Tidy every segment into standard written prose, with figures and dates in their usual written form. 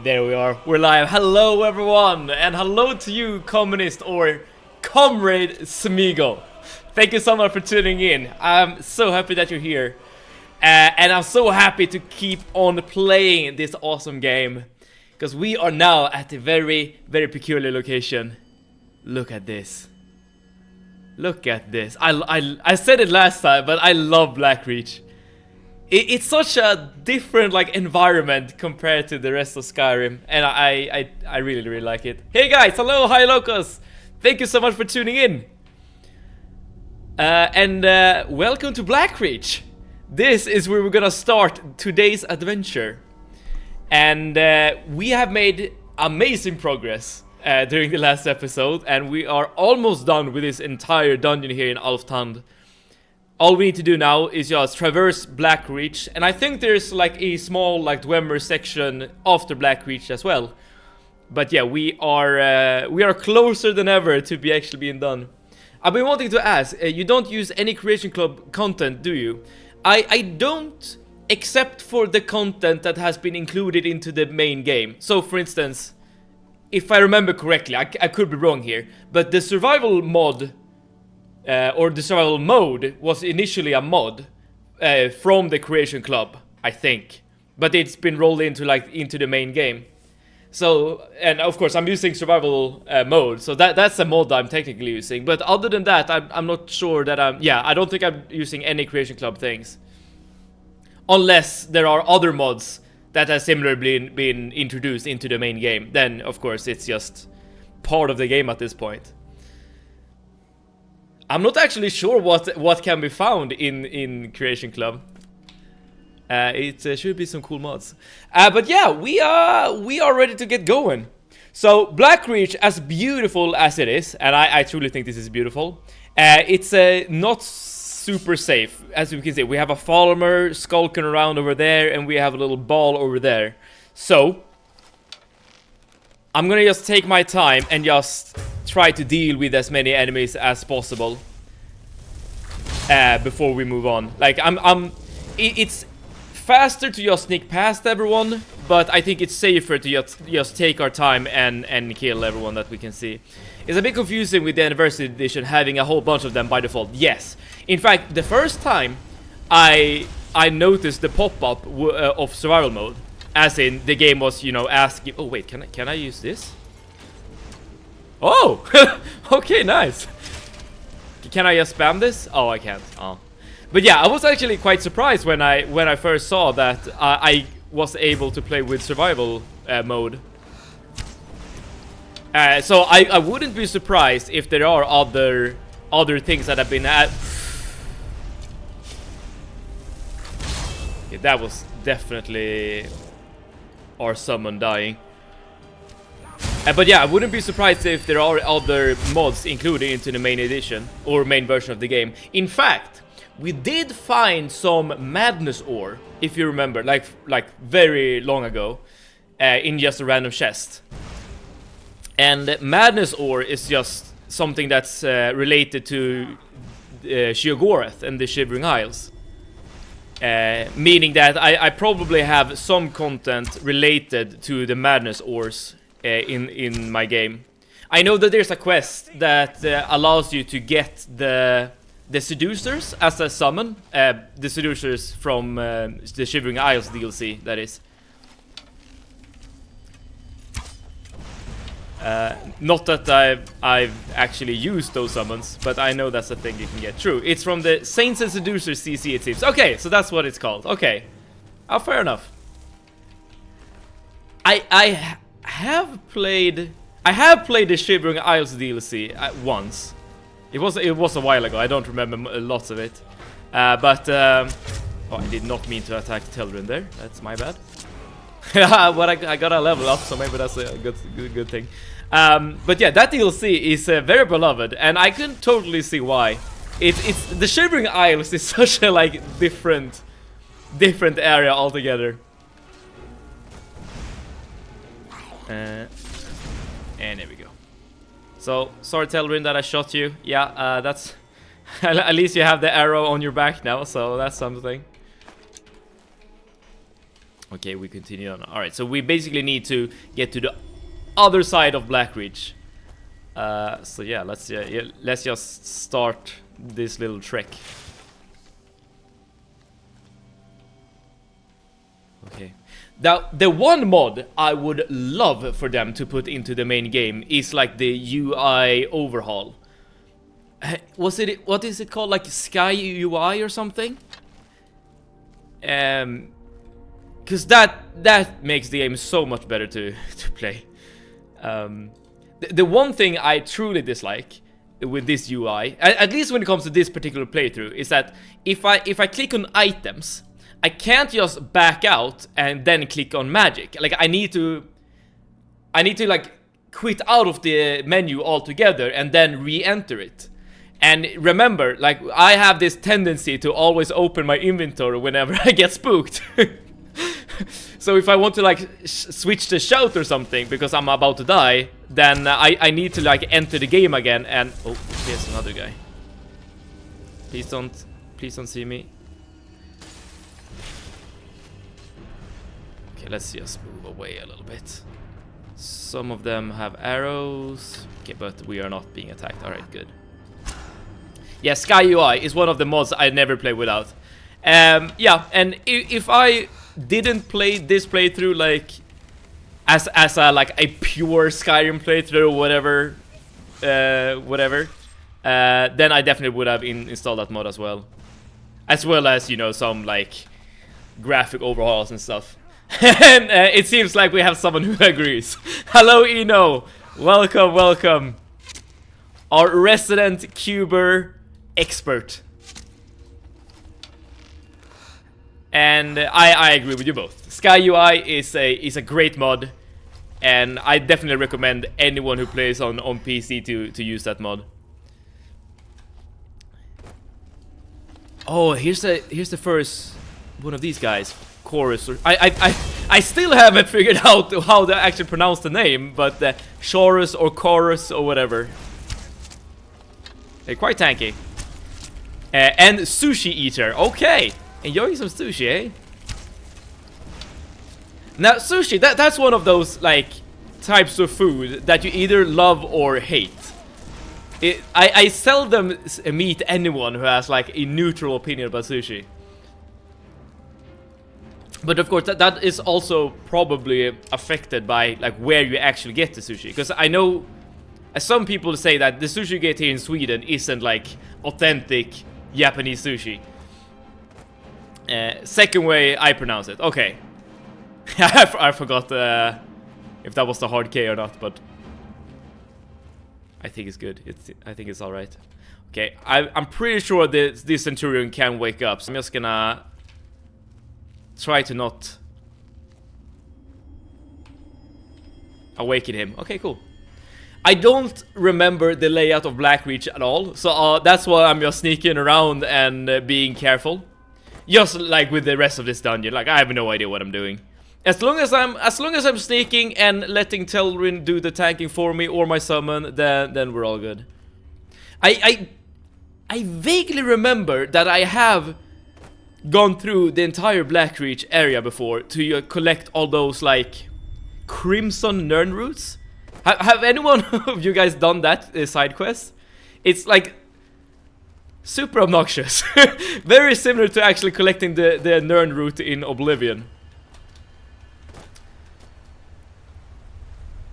There we are. We're live. Hello, everyone, and hello to you, communist or comrade Smeagol. Thank you so much for tuning in. I'm so happy that you're here, and I'm so happy to keep on playing this awesome game, because we are now at a very, very peculiar location. Look at this. Look at this. I said it last time, but I love Blackreach. It's such a different environment compared to the rest of Skyrim, and I really, really like it. Hey guys, hello, hi locals. Thank you so much for tuning in. Welcome to Blackreach. This is where we're gonna start today's adventure. And we have made amazing progress during the last episode, and we are almost done with this entire dungeon here in Alftand. All we need to do now is just traverse Blackreach, and I think there's a small Dwemer section after Blackreach as well. But yeah, we are closer than ever to be actually being done. I've been wanting to ask, you don't use any Creation Club content, do you? I don't, except for the content that has been included into the main game. So for instance, if I remember correctly, I could be wrong here, but the survival mod or the survival mode was initially a mod from the Creation Club, I think, but it's been rolled into into the main game. So, and of course I'm using survival mode, so that's a mod I'm technically using. But other than that, I'm not sure that I don't think I'm using any Creation Club things, unless there are other mods that have similarly been introduced into the main game. Then of course it's just part of the game at this point. I'm not actually sure what can be found in Creation Club. It should be some cool mods. But yeah, we are ready to get going. So Blackreach, as beautiful as it is, and I truly think this is beautiful, it's not super safe. As you can see, we have a farmer skulking around over there, and we have a little ball over there. So I'm gonna just take my time and just try to deal with as many enemies as possible before we move on. It's faster to just sneak past everyone, but I think it's safer to just take our time and kill everyone that we can see. It's a bit confusing with the Anniversary Edition having a whole bunch of them by default. Yes, in fact, the first time I noticed the pop-up of survival mode, as in the game was, asking. Oh wait, can I use this? Oh, okay, nice. Can I just spam this? Oh, I can't. Oh. But yeah, I was actually quite surprised when I first saw that I was able to play with survival mode. So I wouldn't be surprised if there are other things that have been added. Yeah, that was definitely our summon dying. But yeah, I wouldn't be surprised if there are other mods included into the main edition or main version of the game. In fact, we did find some madness ore, if you remember, like very long ago, in just a random chest. And madness ore is just something that's related to Sheogorath and the Shivering Isles. Meaning that I probably have some content related to the madness ores in my game. I know that there's a quest that allows you to get the seducers as a summon. The seducers from the Shivering Isles DLC, that is. Not that I've actually used those summons, but I know that's a thing you can get. True, it's from the Saints and Seducers CC, it seems. Okay, so that's what it's called. Okay, fair enough. I have played the Shivering Isles DLC once. It was a while ago. I don't remember lots of it. Oh, I did not mean to attack Telrin there. That's my bad. But I got a level up, so maybe that's a good thing. But yeah, that DLC is very beloved, and I can totally see why. It's the Shivering Isles is such a different area altogether. And there we go. So, sorry Telrin that I shot you. Yeah, that's... at least you have the arrow on your back now, so that's something. Okay, we continue on. Alright, so we basically need to get to the other side of Blackreach. So yeah, let's just start this little trek. Okay. Now, the one mod I would love for them to put into the main game is like the UI overhaul. What is it called? Like Sky UI or something? Because that makes the game so much better to play. The one thing I truly dislike with this UI, at least when it comes to this particular playthrough, is that if I click on items, I can't just back out and then click on magic. Like I need to like quit out of the menu altogether and then re-enter it. And remember, like I have this tendency to always open my inventory whenever I get spooked. So if I want to like switch to shout or something because I'm about to die, then I need to like enter the game again. And oh, here's another guy. Please don't see me. Okay, let's just move away a little bit. Some of them have arrows. Okay, but we are not being attacked. All right, good. Yeah, Sky UI is one of the mods I never play without. Yeah, and if I didn't play this playthrough like as a like a pure Skyrim playthrough or whatever, then I definitely would have installed that mod as well as you know, some like graphic overhauls and stuff. And it seems like we have someone who agrees. Hello Eno, welcome, our resident cuber expert. And I agree with you both. Sky UI is a great mod, and I definitely recommend anyone who plays on PC to use that mod. Oh, here's the first one of these guys, Chorus. I still haven't figured out how to actually pronounce the name, but Chorus or Chorus or whatever. They're quite tanky. And Sushi Eater. Okay. Enjoying some sushi, eh? Now, sushi, that's one of those, like, types of food that you either love or hate. I seldom meet anyone who has, like, a neutral opinion about sushi. But, of course, that is also probably affected by, like, where you actually get the sushi. Because I know some people say that the sushi you get here in Sweden isn't, like, authentic Japanese sushi. Second way I pronounce it. Okay. I forgot if that was the hard K or not, but I think it's good. I think it's alright. Okay, I'm pretty sure this Centurion can wake up, so I'm just gonna try to not awaken him. Okay, cool. I don't remember the layout of Blackreach at all, so that's why I'm just sneaking around and being careful. Just like with the rest of this dungeon, like I have no idea what I'm doing. As long as I'm sneaking and letting Telrin do the tanking for me or my summon, then we're all good. I vaguely remember that I have gone through the entire Blackreach area before to collect all those like Crimson Nern roots. Have anyone of you guys done that side quest? It's like super obnoxious. Very similar to actually collecting the Nern root in Oblivion.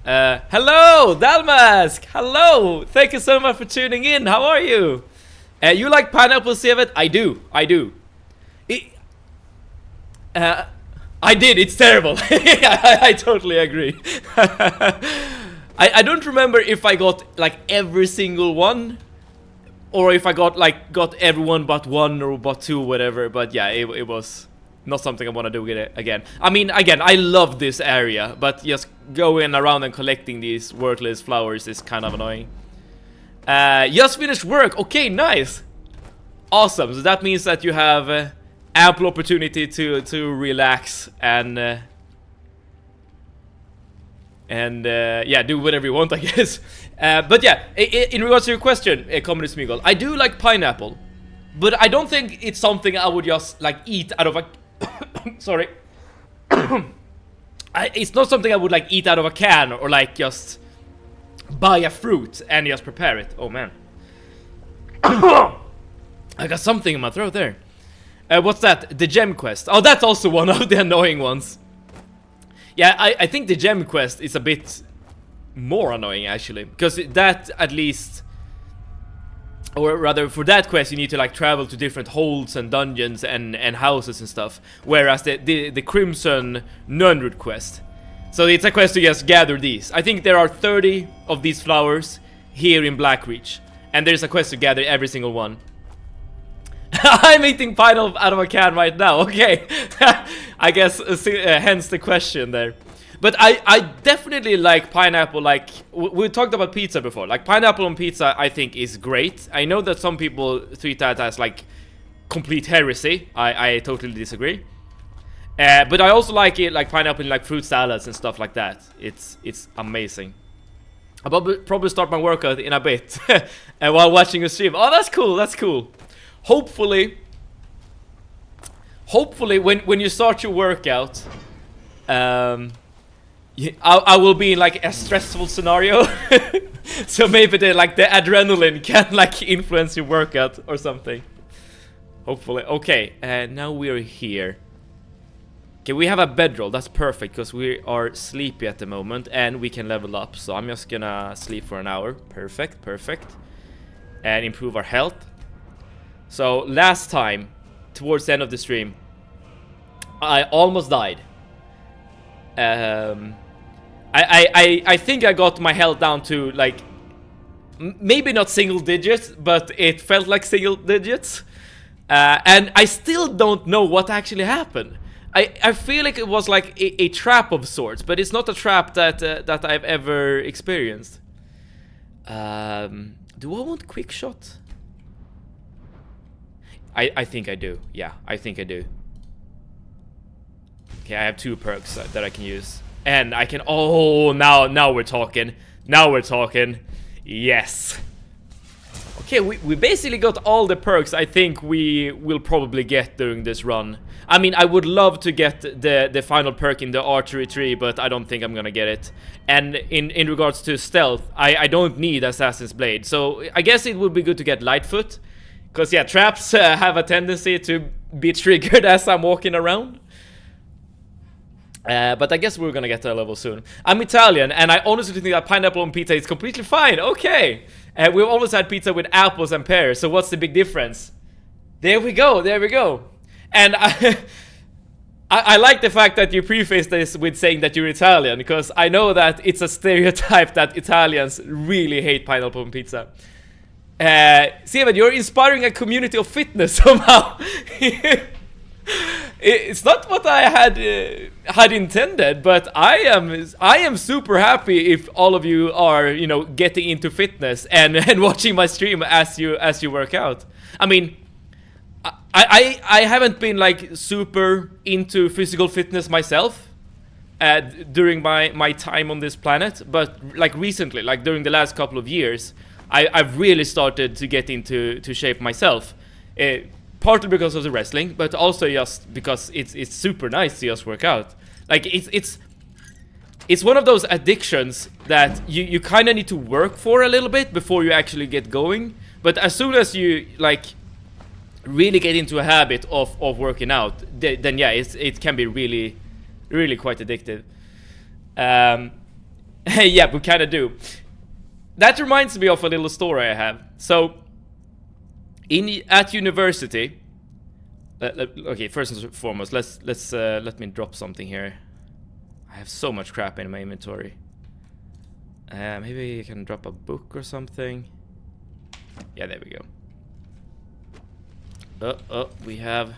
Hello, Dalmask! Hello! Thank you so much for tuning in. How are you? You like pineapple, Sevet? I do. I did. It's terrible. I totally agree. I don't remember if I got like every single one, or if I got everyone but one or but two, whatever. But yeah, it was not something I want to do again. I mean, again, I love this area, but just going around and collecting these worthless flowers is kind of annoying. Just finished work. Okay, nice. Awesome. So that means that you have ample opportunity to relax and yeah, do whatever you want, I guess. But yeah, in regards to your question, Comedy Smeagol, I do like pineapple, but I don't think it's something I would just like eat out of a sorry. It's not something I would like eat out of a can or like just buy a fruit and just prepare it. Oh man. I got something in my throat there. What's that? The gem quest. Oh, that's also one of the annoying ones. Yeah, I think the gem quest is a bit more annoying actually, because that at least, or rather for that quest you need to like travel to different holds and dungeons and houses and stuff, whereas the Crimson Nunroot quest, so it's a quest to just gather these. I think there are 30 of these flowers here in Blackreach, and there's a quest to gather every single one. I'm eating pineapple out of a can right now. Okay. I guess hence the question there. But I definitely like pineapple. Like we talked about pizza before. Like pineapple on pizza I think is great. I know that some people treat that as like complete heresy. I totally disagree. But I also like it like pineapple in like fruit salads and stuff like that. It's amazing. I'll probably start my workout in a bit while watching a stream. Oh, that's cool. That's cool. Hopefully when you start your workout, I will be in like a stressful scenario. So maybe the adrenaline can like influence your workout or something. Hopefully. Okay, now we're here. Okay, we have a bedroll. That's perfect because we are sleepy at the moment and we can level up. So I'm just gonna sleep for an hour. Perfect, perfect. And improve our health. So last time, towards the end of the stream, I almost died. I think I got my health down to like maybe not single digits, but it felt like single digits. And I still don't know what actually happened. I feel like it was like a trap of sorts, but it's not a trap that I've ever experienced. Do I want quick shot? I think I do. Yeah, I think I do. Okay, I have 2 perks that I can use. And I can... Oh, now we're talking. Now we're talking. Yes. Okay, we basically got all the perks I think we will probably get during this run. I mean, I would love to get the final perk in the archery tree, but I don't think I'm gonna get it. And in regards to stealth, I don't need Assassin's Blade. So I guess it would be good to get Lightfoot. Because, yeah, traps have a tendency to be triggered as I'm walking around. But I guess we're gonna get to a level soon. I'm Italian, and I honestly think that pineapple on pizza is completely fine. Okay. We've always had pizza with apples and pears, so what's the big difference? There we go, there we go. And I like the fact that you preface this with saying that you're Italian, because I know that it's a stereotype that Italians really hate pineapple on pizza. Steven, you're inspiring a community of fitness somehow. It's not what I had intended, but I am super happy if all of you are, you know, getting into fitness and watching my stream as you work out. I mean, I haven't been like super into physical fitness myself during my time on this planet, but like recently, like during the last couple of years, I've really started to get into shape myself. Partly because of the wrestling, but also just because it's super nice to just work out. Like it's one of those addictions that you kind of need to work for a little bit before you actually get going. But as soon as you like really get into a habit of working out, then yeah, it can be really quite addictive. Yeah, we kind of do. That reminds me of a little story I have. So at university, okay, first and foremost, let me drop something here. I have so much crap in my inventory. Maybe you can drop a book or something. Yeah, there we go. We have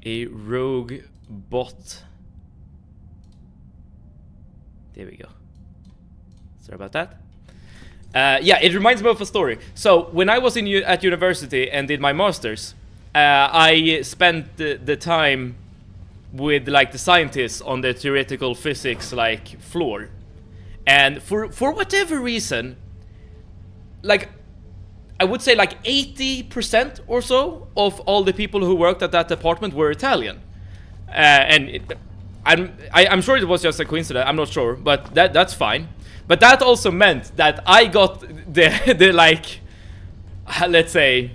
a rogue bot. There we go. Sorry about that. Yeah, it reminds me of a story. So when I was at university and did my masters, I spent the time with like the scientists on the theoretical physics like floor, and for whatever reason, like I would say like 80% or so of all the people who worked at that department were Italian, and I'm sure it was just a coincidence. I'm not sure, but that's fine. But that also meant that I got the like, let's say,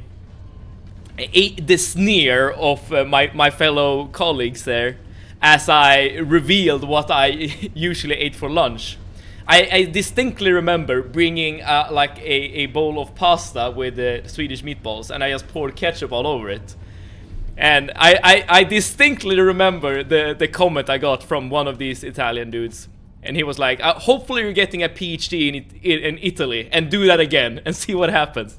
the sneer of my fellow colleagues there, as I revealed what I usually ate for lunch. I distinctly remember bringing like a bowl of pasta with Swedish meatballs, and I just poured ketchup all over it. And I distinctly remember the comment I got from one of these Italian dudes. And he was like, hopefully you're getting a PhD in Italy, and do that again, and see what happens.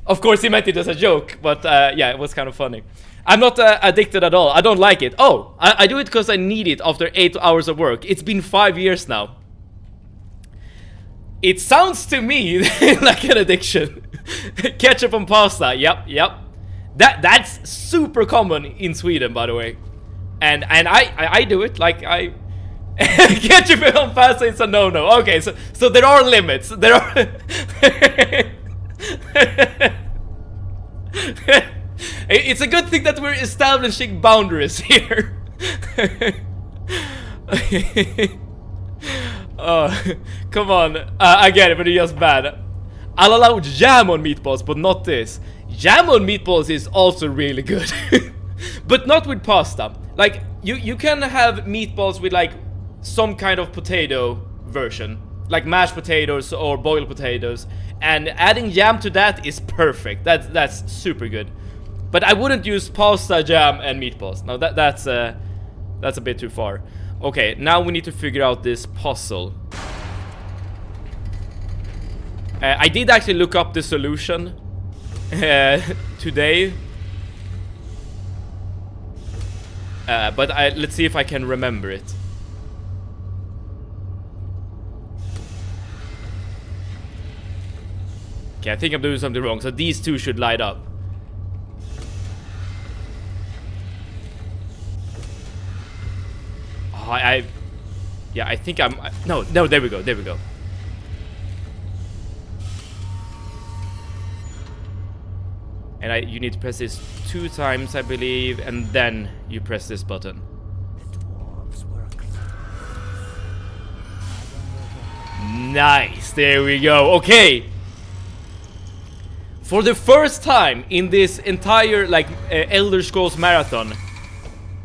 Of course he meant it as a joke, but yeah, it was kind of funny. I'm not addicted at all. I don't like it. Oh, I do it because I need it after 8 hours of work. It's been 5 years now. It sounds to me like an addiction. Ketchup on pasta. Yep. That's super common in Sweden, by the way. And I do it. Like I ketchup on pasta is a no-no. Okay, so there are limits. There are. It's a good thing that we're establishing boundaries here. Oh, come on. I get it, but it's just bad. I'll allow jam on meatballs, but not this. Jam on meatballs is also really good. But not with pasta. Like, you can have meatballs with, like, some kind of potato version. Like mashed potatoes or boiled potatoes. And adding jam to that is perfect. That's super good. But I wouldn't use pasta, jam, and meatballs. No, that's a bit too far. Okay, now we need to figure out this puzzle. I did actually look up the solution today. But let's see if I can remember it. Okay, I think I'm doing something wrong. So these two should light up. Oh, yeah, I think I'm... No, there we go. And you need to press this 2 times, I believe, and then you press this button. Nice, there we go. Okay. For the first time in this entire, like, Elder Scrolls marathon,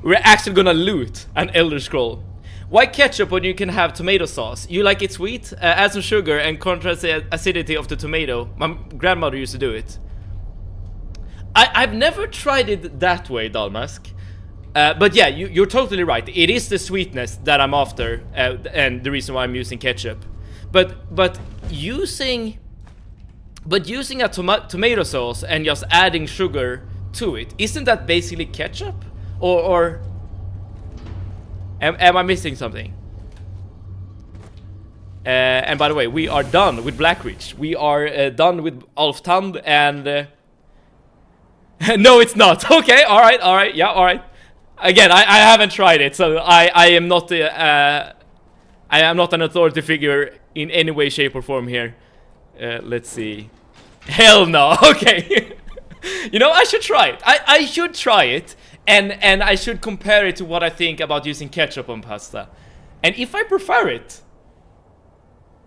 we're actually gonna loot an Elder Scroll. Why ketchup when you can have tomato sauce? You like it sweet? Add some sugar and contrast the acidity of the tomato. My grandmother used to do it. I've never tried it that way, Dalmask. But yeah, you're totally right. It is the sweetness that I'm after, and the reason why I'm using ketchup. But using a tomato sauce and just adding sugar to it, isn't that basically ketchup? Or am I missing something? And by the way, we are done with Blackreach. We are done with Alftand and... No, it's not. Okay, alright, yeah, alright. Again, I haven't tried it, so I am not an authority figure in any way, shape, or form here. Let's see. Hell no, okay. You know, I should try it. I should try it, and I should compare it to what I think about using ketchup on pasta. And if I prefer it,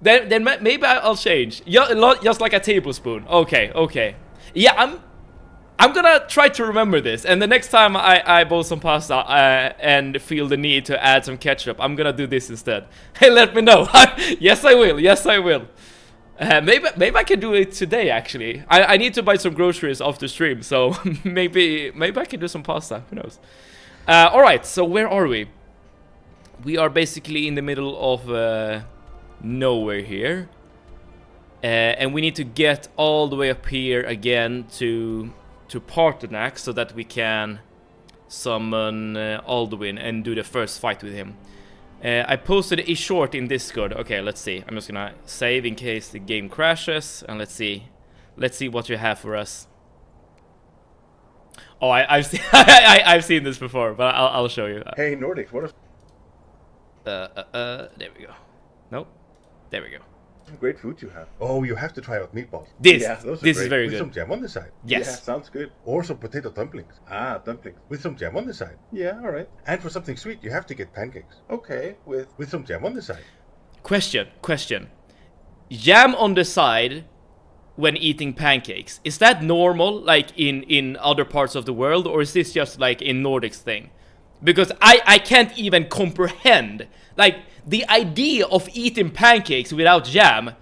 then maybe I'll change. Just like a tablespoon. Okay. Yeah, I'm gonna try to remember this, and the next time I boil some pasta and feel the need to add some ketchup, I'm gonna do this instead. Hey, let me know. Yes, I will. Maybe I can do it today, actually. I need to buy some groceries after stream, so maybe I can do some pasta. Who knows? Alright, so where are we? We are basically in the middle of nowhere here. And we need to get all the way up here again to Parthenax so that we can summon Alduin and do the first fight with him. I posted a short in Discord. Okay, let's see. I'm just gonna save in case the game crashes, and let's see what you have for us. Oh, I've seen I've seen this before, but I'll show you. Hey Nordic, what if... There we go. Nope. There we go. Some great food you have. Oh, you have to try out meatballs. This those are this is great. very With good. some jam on the side. Yes. Yeah, sounds good. Or some potato dumplings. Ah, dumplings. With some jam on the side. Yeah, all right. And for something sweet, you have to get pancakes. Okay, With some jam on the side. Question. Jam on the side when eating pancakes. Is that normal, like in other parts of the world, or is this just like a Nordics thing? Because I can't even comprehend, like, the idea of eating pancakes without jam.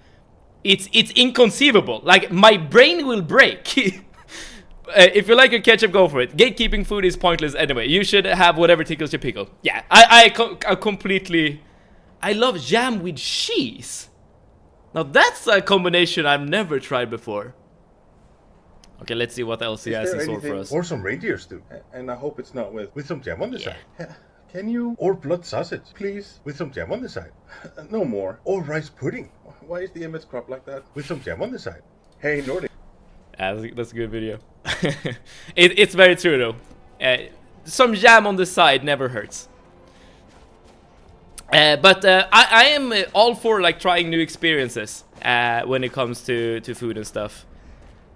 It's inconceivable. Like, my brain will break. If you like your ketchup, go for it. Gatekeeping food is pointless anyway. You should have whatever tickles your pickle. Yeah, I completely... I love jam with cheese. Now that's a combination I've never tried before. Okay, let's see what else he has in store for us. Or some reindeer stew. and I hope it's not with... With some jam on the Yeah. side. Can you... Or blood sausage. Please? With some jam on the side. No more. Or rice pudding. Why is the image cropped like that? With some jam on the side. Hey, Nordic. That's a good video. It's very true though. Some jam on the side never hurts. But I am all for like trying new experiences when it comes to food and stuff.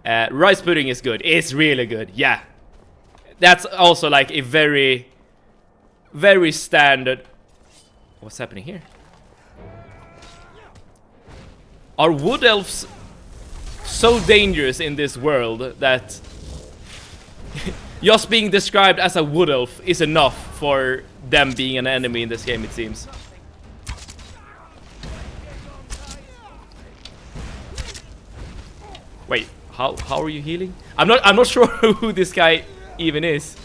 Rice pudding is good. It's really good. Yeah, that's also like a very, very standard. What's happening here? Are wood elves so dangerous in this world that just being described as a wood elf is enough for them being an enemy in this game, it seems? Wait, how are you healing? I'm not sure who this guy even is.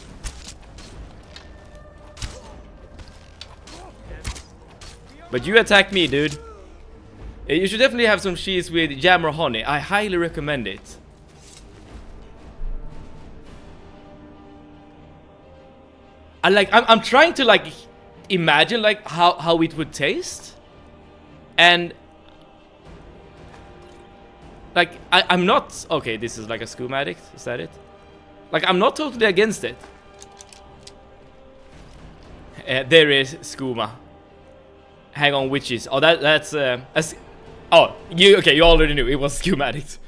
But you attacked me, dude. You should definitely have some cheese with jam or honey. I highly recommend it. I'm trying to like imagine like how it would taste, and like I'm not okay. This is like a skooma addict. Is that it? Like I'm not totally against it. There is skooma. Hang on, witches. Oh, that's oh, you already knew it was skooma addict.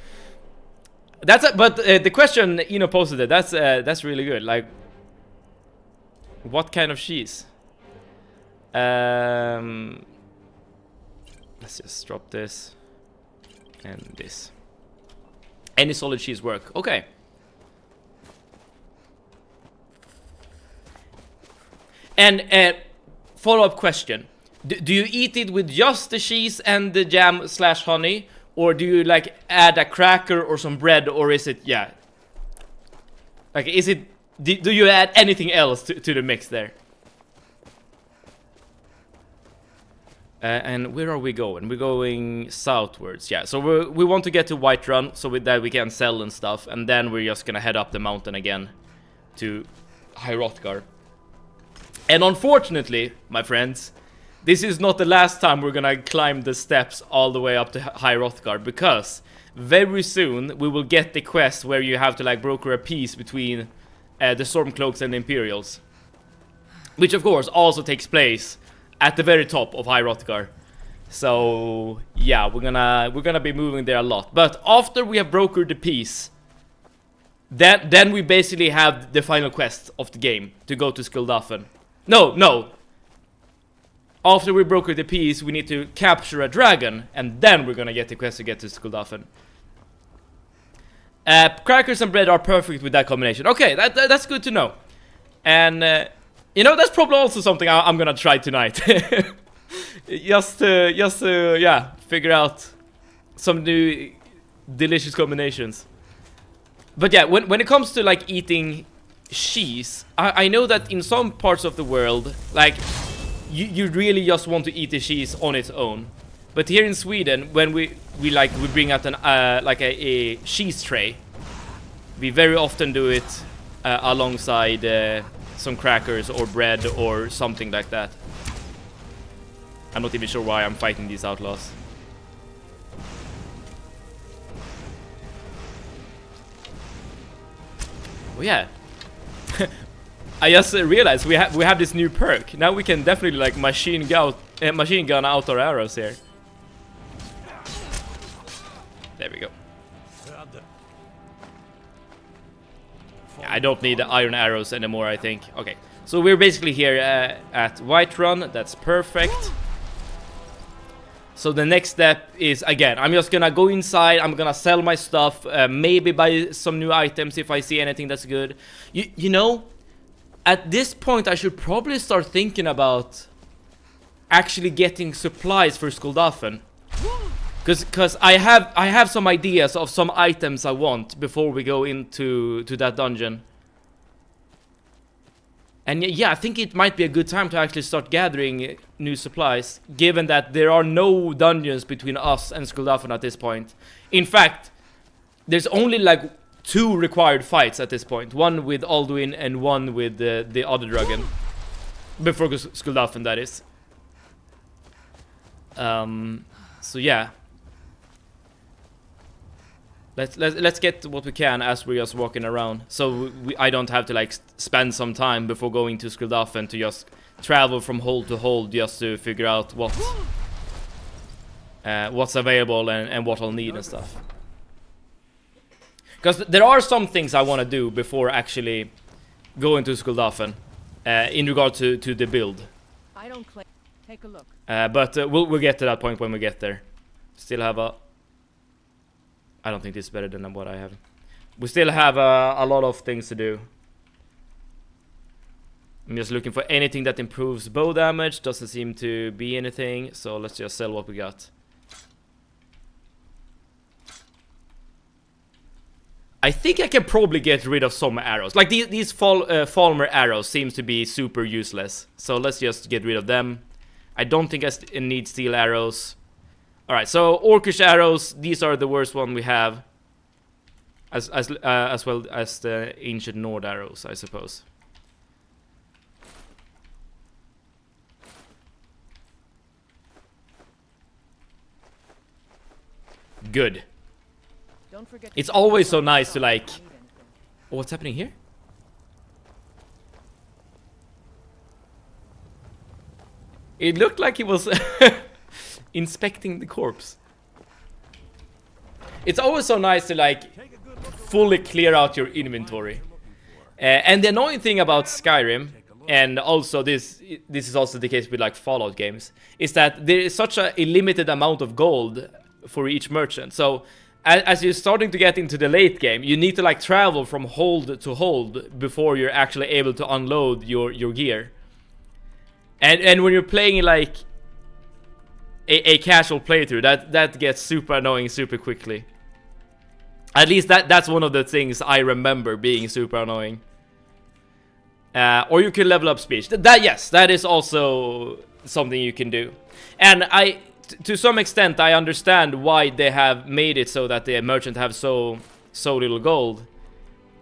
But the question posted it. That's really good. Like, what kind of cheese? Let's just drop this and this. Any solid cheese work? Okay. And follow-up question. Do you eat it with just the cheese and the jam / honey? Or do you like add a cracker or some bread? Or is it, yeah. Like, is it, do you add anything else to the mix there? And where are we going? We're going southwards, yeah. So we want to get to Whiterun, so with that we can sell and stuff. And then we're just gonna head up the mountain again to High Hrothgar. And unfortunately, my friends, this is not the last time we're gonna climb the steps all the way up to High Hrothgar, because very soon we will get the quest where you have to like broker a peace between the Stormcloaks and the Imperials, which of course also takes place at the very top of High Hrothgar. So yeah, we're gonna be moving there a lot. But after we have brokered the peace, then we basically have the final quest of the game to go to Skuldafn. No. After we broker the peace, we need to capture a dragon, and then we're gonna get the quest to get to Skuldafn. Crackers and bread are perfect with that combination. Okay, that's good to know. And that's probably also something I'm gonna try tonight. just to yeah, figure out some new delicious combinations. But yeah, when it comes to like eating cheese, I know that in some parts of the world, like you really just want to eat the cheese on its own. But here in Sweden, when we bring out an like a cheese tray, we very often do it alongside some crackers or bread or something like that. I'm not even sure why I'm fighting these outlaws. Oh yeah. I just realized we have this new perk. Now we can definitely like machine gun out our arrows here. I don't need the iron arrows anymore, I think. Okay, so we're basically here at Whiterun. That's perfect. So the next step is, again, I'm just gonna go inside, I'm gonna sell my stuff, maybe buy some new items if I see anything that's good. You know, at this point I should probably start thinking about actually getting supplies for Skuldafen. Because I have some ideas of some items I want before we go into that dungeon. And yeah, I think it might be a good time to actually start gathering new supplies, given that there are no dungeons between us and Skuldafen at this point. In fact, there's only like 2 required fights at this point. One with Alduin and one with the other dragon. Before Skuldafen, that is. So yeah. Let's get what we can as we're just walking around, so I don't have to like spend some time before going to Skuldafen to just travel from hold to hold just to figure out what's available and what I'll need and stuff. Because there are some things I want to do before actually going to Skuldafen in regard to the build. I don't claim. Take a look. But we'll get to that point when we get there. Still have a. I don't think this is better than what I have. We still have a lot of things to do. I'm just looking for anything that improves bow damage. Doesn't seem to be anything, so let's just sell what we got. I think I can probably get rid of some arrows. Like these Falmer arrows seems to be super useless. So let's just get rid of them. I don't think I need steel arrows. Alright, so Orcish arrows, these are the worst one we have. As well as the ancient Nord arrows, I suppose. Good. Don't forget. It's always so nice to like... Oh, what's happening here? It looked like he was inspecting the corpse. It's always so nice to like fully clear out your inventory. And the annoying thing about Skyrim, and also this is also the case with like Fallout games, is that there is such a limited amount of gold for each merchant. So as you're starting to get into the late game, you need to like travel from hold to hold before you're actually able to unload your gear. And when you're playing like a casual playthrough, that gets super annoying super quickly. At least that's one of the things I remember being super annoying. Or you can level up speed. Yes, that is also something you can do. And to some extent, I understand why they have made it so that the merchant have so little gold.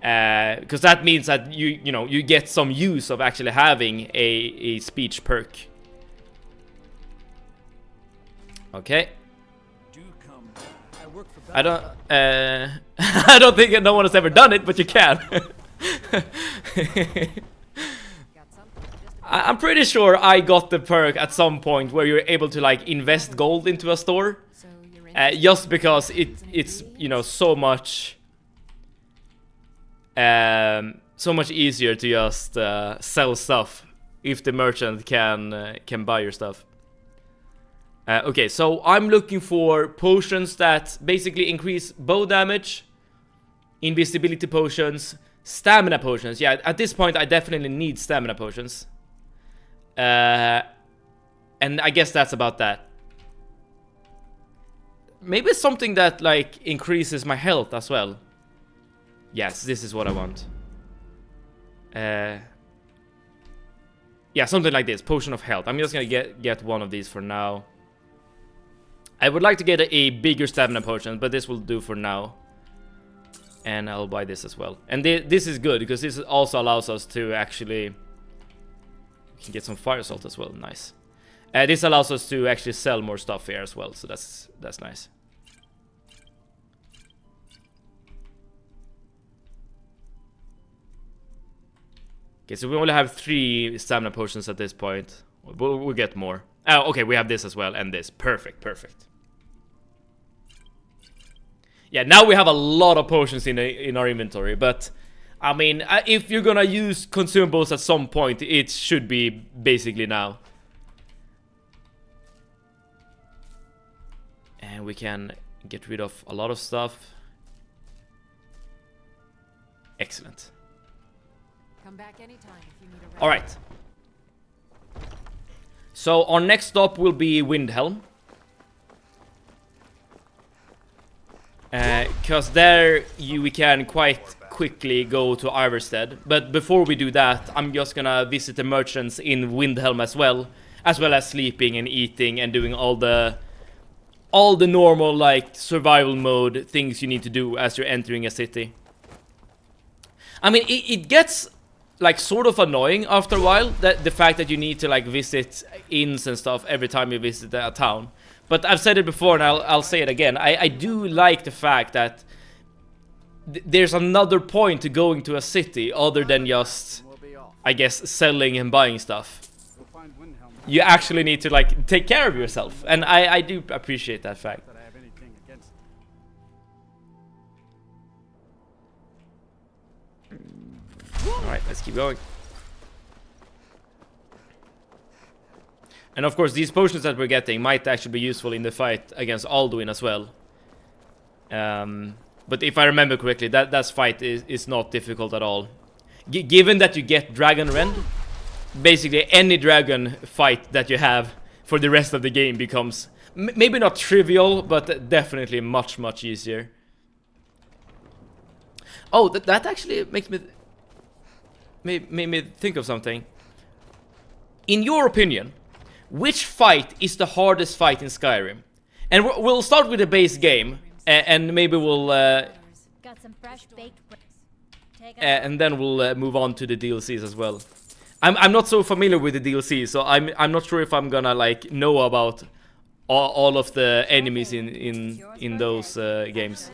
Because that means that you get some use of actually having a speech perk. Okay. I don't I don't think no one has ever done it, but you can. I'm pretty sure I got the perk at some point where you're able to like invest gold into a store. Just because it's so much easier to just sell stuff if the merchant can buy your stuff. Okay, so I'm looking for potions that basically increase bow damage, invisibility potions, stamina potions. Yeah, at this point I definitely need stamina potions. And I guess that's about that. Maybe something that like increases my health as well. Yes, this is what I want. Yeah, something like this, potion of health. I'm just gonna get one of these for now. I would like to get a bigger stamina potion, but this will do for now. And I'll buy this as well. And this is good, because this also allows us to actually... We can get some fire salt as well, nice. This allows us to actually sell more stuff here as well, so that's nice. Okay, so we only have 3 stamina potions at this point. We'll get more. Oh, okay, we have this as well, and this. Perfect, perfect. Yeah, now we have a lot of potions in our inventory, but I mean, if you're gonna use consumables at some point, it should be basically now. And we can get rid of a lot of stuff. Excellent. Come back anytime if you need a ride. All right. So our next stop will be Windhelm. Because there we can quite quickly go to Iverstead. But before we do that, I'm just gonna visit the merchants in Windhelm as well as sleeping and eating and doing all the normal like survival mode things you need to do as you're entering a city. I mean, it gets like sort of annoying after a while, that the fact that you need to like visit inns and stuff every time you visit a town. But I've said it before and I'll say it again. I do like the fact that there's another point to going to a city other than just, I guess, selling and buying stuff. You actually need to like take care of yourself, and I do appreciate that fact. Alright, let's keep going. And of course, these potions that we're getting might actually be useful in the fight against Alduin as well. But if I remember correctly, that fight is not difficult at all. Given that you get Dragon Rend, basically any dragon fight that you have for the rest of the game becomes maybe not trivial, but definitely much easier. Oh, that actually makes me made me think of something. In your opinion, which fight is the hardest fight in Skyrim? And we'll start with the base game, and maybe we'll Got some fresh baked and then we'll move on to the DLCs as well. I'm not so familiar with the DLC, so I'm not sure if I'm gonna like know about all of the enemies in those games.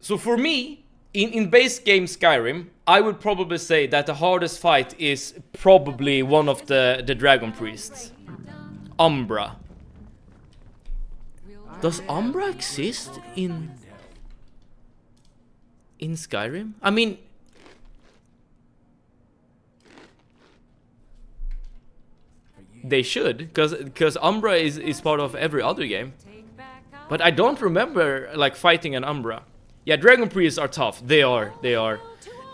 So for me, in base game Skyrim, I would probably say that the hardest fight is probably one of the Dragon Priests. Umbra. Does Umbra exist in Skyrim? I mean, they should, because Umbra is part of every other game. But I don't remember like fighting an Umbra. Yeah, Dragon Priests are tough. They are.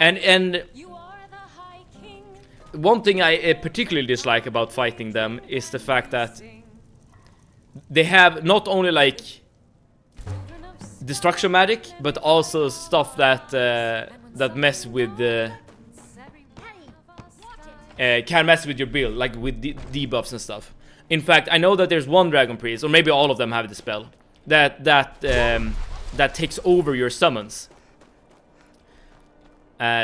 And one thing I particularly dislike about fighting them is the fact that they have not only like destruction magic, but also stuff that mess with can mess with your build, like with debuffs and stuff. In fact, I know that there's one Dragon Priest, or maybe all of them have the spell that takes over your summons.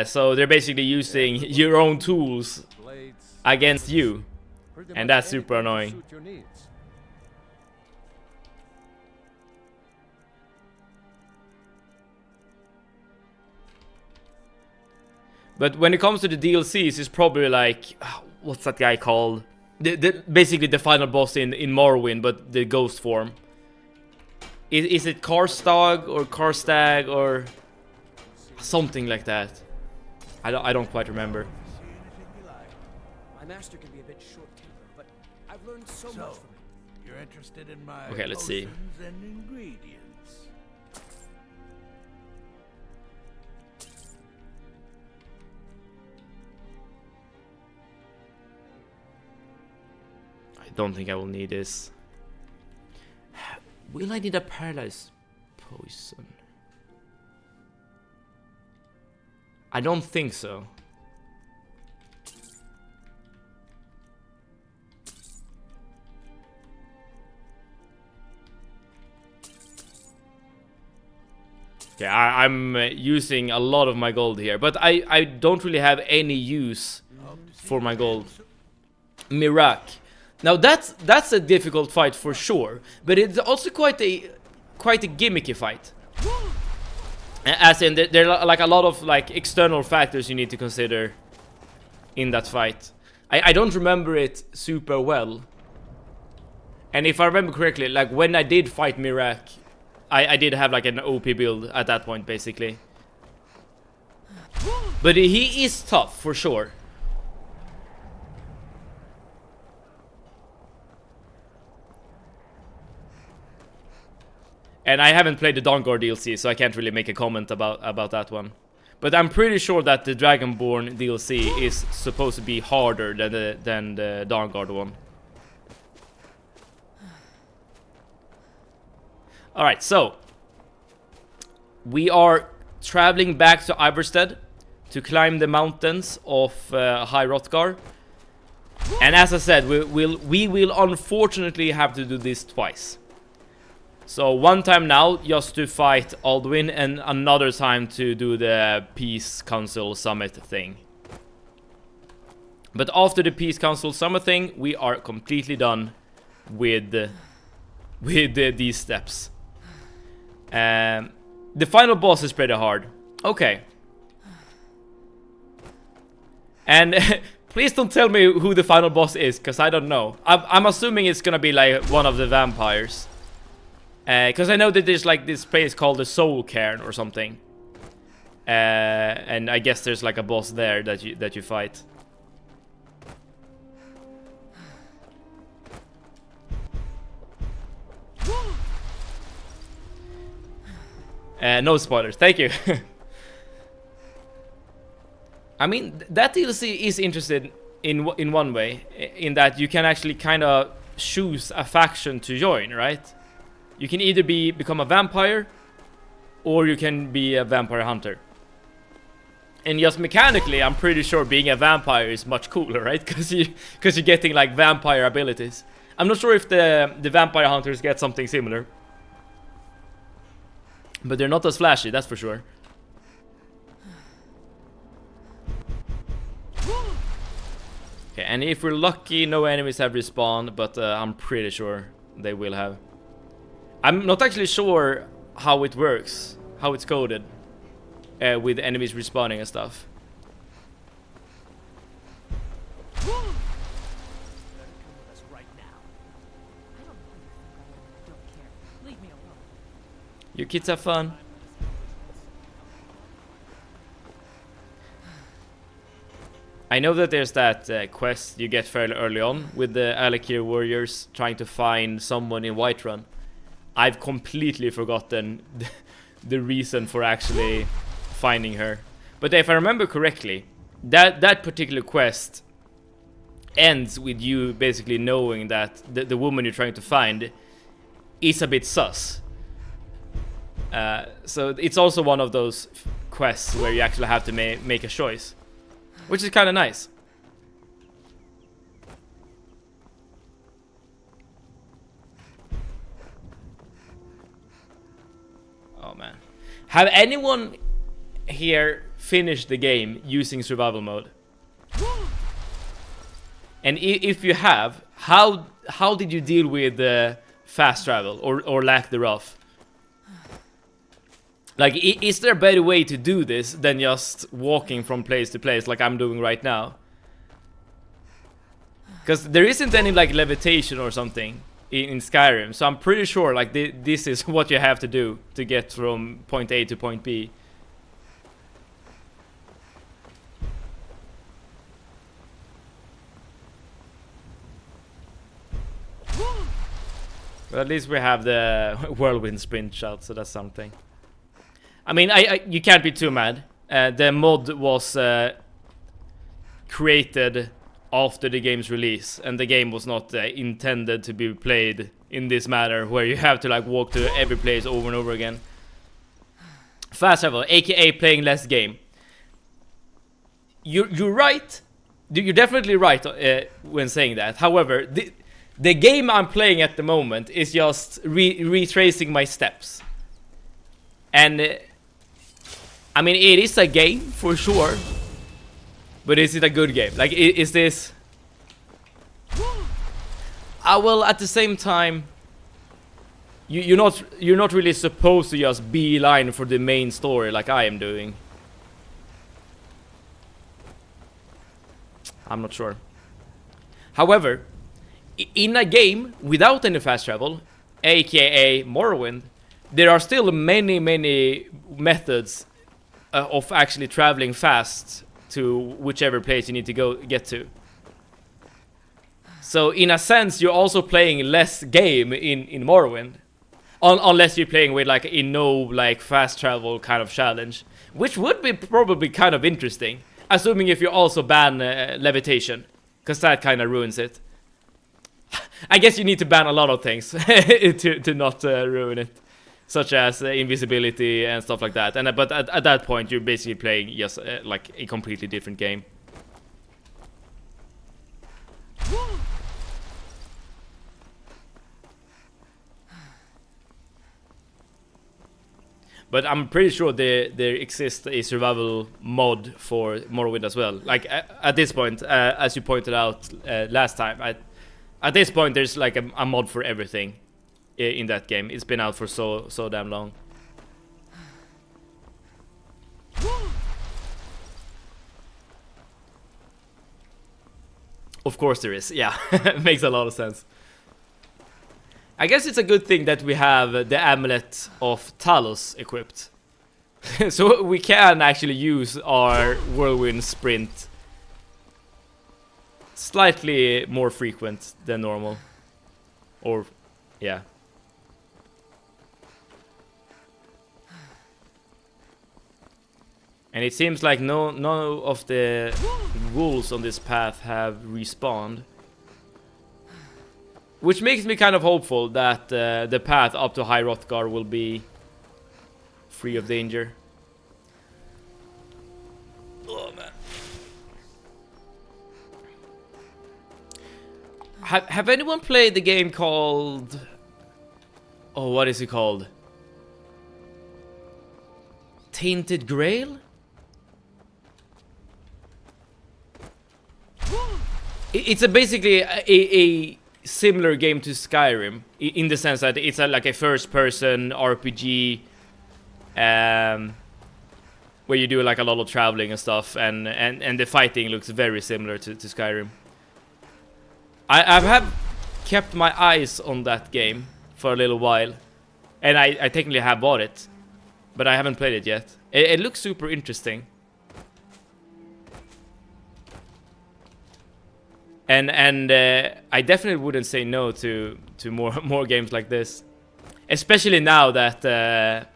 So they're basically using your own tools against you, and that's super annoying. But when it comes to the DLCs, it's probably like, what's that guy called? Basically the final boss in Morrowind, but the ghost form. Is it Karstag or Karstag or something like that? I don't quite remember. My master can be a bit short-tempered, but I've learned so much from him. You're interested in my Okay, let's see. potions and ingredients. I don't think I will need this. Will I need a paralyzed poison? I don't think so. Okay, I'm using a lot of my gold here, but I don't really have any use for my gold. Mirak. Now that's a difficult fight for sure, but it's also quite a gimmicky fight. As in, there are like a lot of like external factors you need to consider in that fight. I don't remember it super well, And if I remember correctly, like when I did fight Mirak, I did have like an OP build at that point, basically. But he is tough, for sure. And I haven't played the Dawnguard DLC, so I can't really make a comment about that one. But I'm pretty sure that the Dragonborn DLC is supposed to be harder than the Dawnguard one. Alright, so we are traveling back to Iverstead to climb the mountains of High Hrothgar. And as I said, we will unfortunately have to do this twice. So one time now just to fight Alduin, and another time to do the Peace Council Summit thing. But after the Peace Council Summit thing, we are completely done with these steps. The final boss is pretty hard. Okay. And please don't tell me who the final boss is, because I don't know. I'm assuming it's gonna be like one of the vampires. Because I know that there's like this place called the Soul Cairn or something. And I guess there's like a boss there that you fight. No spoilers, thank you. I mean, that DLC is interesting in one way, in that you can actually kind of choose a faction to join, right? You can either become a vampire, or you can be a vampire hunter. And just mechanically, I'm pretty sure being a vampire is much cooler, right? Because you're getting like vampire abilities. I'm not sure if the vampire hunters get something similar, but they're not as flashy, that's for sure. Okay, and if we're lucky, no enemies have respawned, but I'm pretty sure they will have. I'm not actually sure how it works, how it's coded, with enemies respawning and stuff. Your kids have fun. I know that there's that quest you get fairly early on with the Alakir warriors trying to find someone in Whiterun. I've completely forgotten the reason for actually finding her. But if I remember correctly, that particular quest ends with you basically knowing that the woman you're trying to find is a bit sus. So it's also one of those quests where you actually have to make a choice, which is kind of nice. Oh man. Have anyone here finished the game using survival mode? And if you have, how did you deal with fast travel or lack thereof? Like, is there a better way to do this than just walking from place to place like I'm doing right now? Because there isn't any like levitation or something in Skyrim, so I'm pretty sure like this is what you have to do to get from point A to point B. But at least we have the whirlwind sprint shot, so that's something. I mean, you can't be too mad. The mod was created after the game's release, and the game was not intended to be played in this manner, where you have to like walk to every place over and over again. Fast travel, aka playing less game. You're right. You're definitely right when saying that. However, the game I'm playing at the moment is just retracing my steps. And I mean, it is a game for sure, but is it a good game? Like, is this? Well, at the same time, you're not really supposed to just beeline for the main story like I am doing. I'm not sure. However, in a game without any fast travel, aka Morrowind, there are still many methods of actually traveling fast to whichever place you need to get to. So in a sense, you're also playing less game in Morrowind, unless you're playing with like a no like fast travel kind of challenge, which would be probably kind of interesting, assuming if you also ban levitation, because that kind of ruins it. I guess you need to ban a lot of things to not ruin it, such as invisibility and stuff like that. And but at that point, you're basically playing just like a completely different game. But I'm pretty sure there exists a survival mod for Morrowind as well. Like at this point, as you pointed out last time, at this point there's like a mod for everything in that game. It's been out for so damn long. Of course there is. Yeah, makes a lot of sense. I guess it's a good thing that we have the Amulet of Talos equipped. So we can actually use our Whirlwind Sprint slightly more frequent than normal. Or, yeah. And it seems like none of the wolves on this path have respawned. Which makes me kind of hopeful that the path up to High Hrothgar will be free of danger. Oh man. Have anyone played the game called... Oh, what is it called? Tainted Grail? It's basically a similar game to Skyrim in the sense that it's like a first-person RPG where you do like a lot of traveling and stuff, and the fighting looks very similar to Skyrim. I have kept my eyes on that game for a little while, and I technically have bought it, but I haven't played it yet. It looks super interesting. And I definitely wouldn't say no to more games like this, especially now that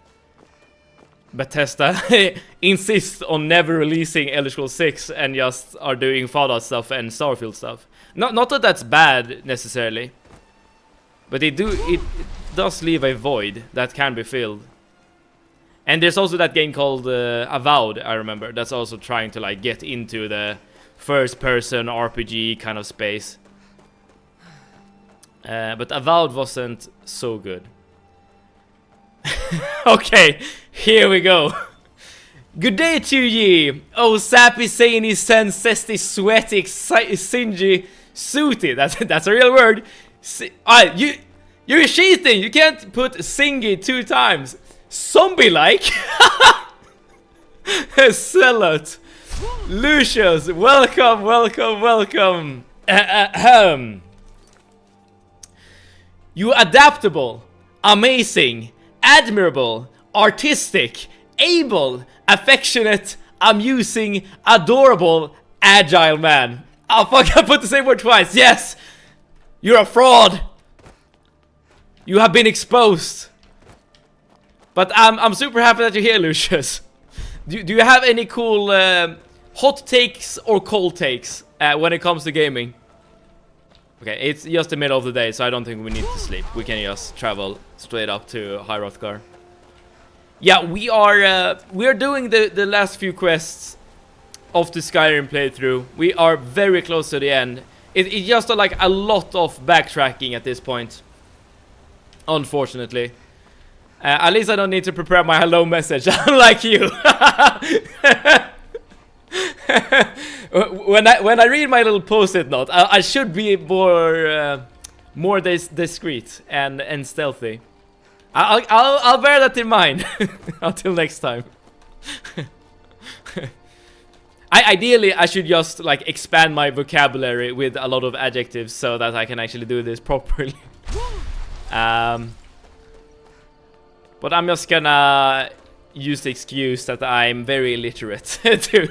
Bethesda insists on never releasing Elder Scrolls 6 and just are doing Fallout stuff and Starfield stuff. Not that that's bad necessarily, but it does leave a void that can be filled. And there's also that game called Avowed, I remember, that's also trying to like get into the first-person RPG kind of space. But Avowed wasn't so good. Okay, here we go. Good day to ye, oh sappy, zany, zesty, sweaty, singy, sooty. That's a real word. You're cheating. You can't put singy 2 times. Zombie-like. Zealot. Lucius, welcome. You adaptable, amazing, admirable, artistic, able, affectionate, amusing, adorable, agile man. Oh fuck, I put the same word twice. Yes! You're a fraud. You have been exposed. But I'm super happy that you're here, Lucius. Do you have any cool hot takes or cold takes when it comes to gaming? Okay, it's just the middle of the day, so I don't think we need to sleep. We can just travel straight up to High Hrothgar. Yeah, we are doing the last few quests of the Skyrim playthrough. We are very close to the end. It's just like a lot of backtracking at this point, unfortunately. At least I don't need to prepare my hello message, unlike you. When I read my little post-it note, I should be more discreet and stealthy. I'll bear that in mind until next time. Ideally, I should just like expand my vocabulary with a lot of adjectives so that I can actually do this properly. But I'm just gonna use the excuse that I'm very illiterate to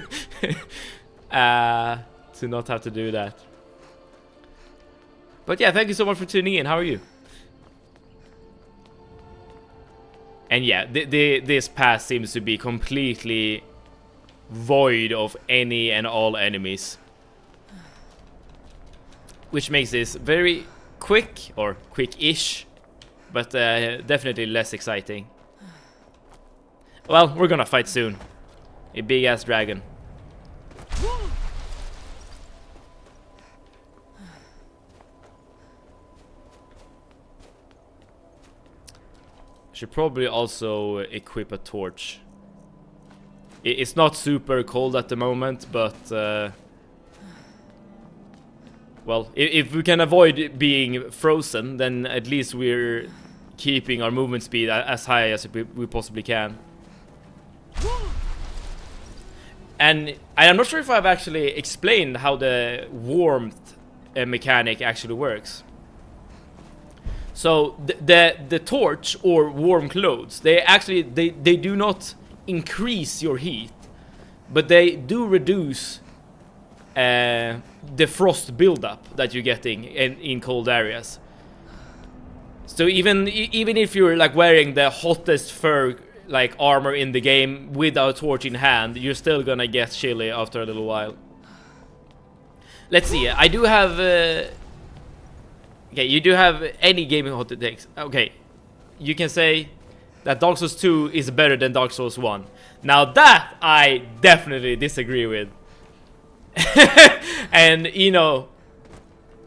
not have to do that. But yeah, thank you so much for tuning in. How are you? And yeah, this path seems to be completely void of any and all enemies, which makes this very quick, or quick-ish, but definitely less exciting. Well, we're gonna fight soon. A big-ass dragon. Should probably also equip a torch. It's not super cold at the moment, but well, if we can avoid being frozen, then at least we're keeping our movement speed as high as we possibly can. And I'm not sure if I've actually explained how the warmth mechanic actually works. So the torch or warm clothes, they do not increase your heat, but they do reduce the frost buildup that you're getting in cold areas. So even if you're like wearing the hottest fur like armor in the game with a torch in hand, you're still gonna get chilly after a little while. Let's see. I do have. Okay, you do have any gaming hot takes. Okay, you can say that Dark Souls 2 is better than Dark Souls 1. Now that I definitely disagree with. And you know,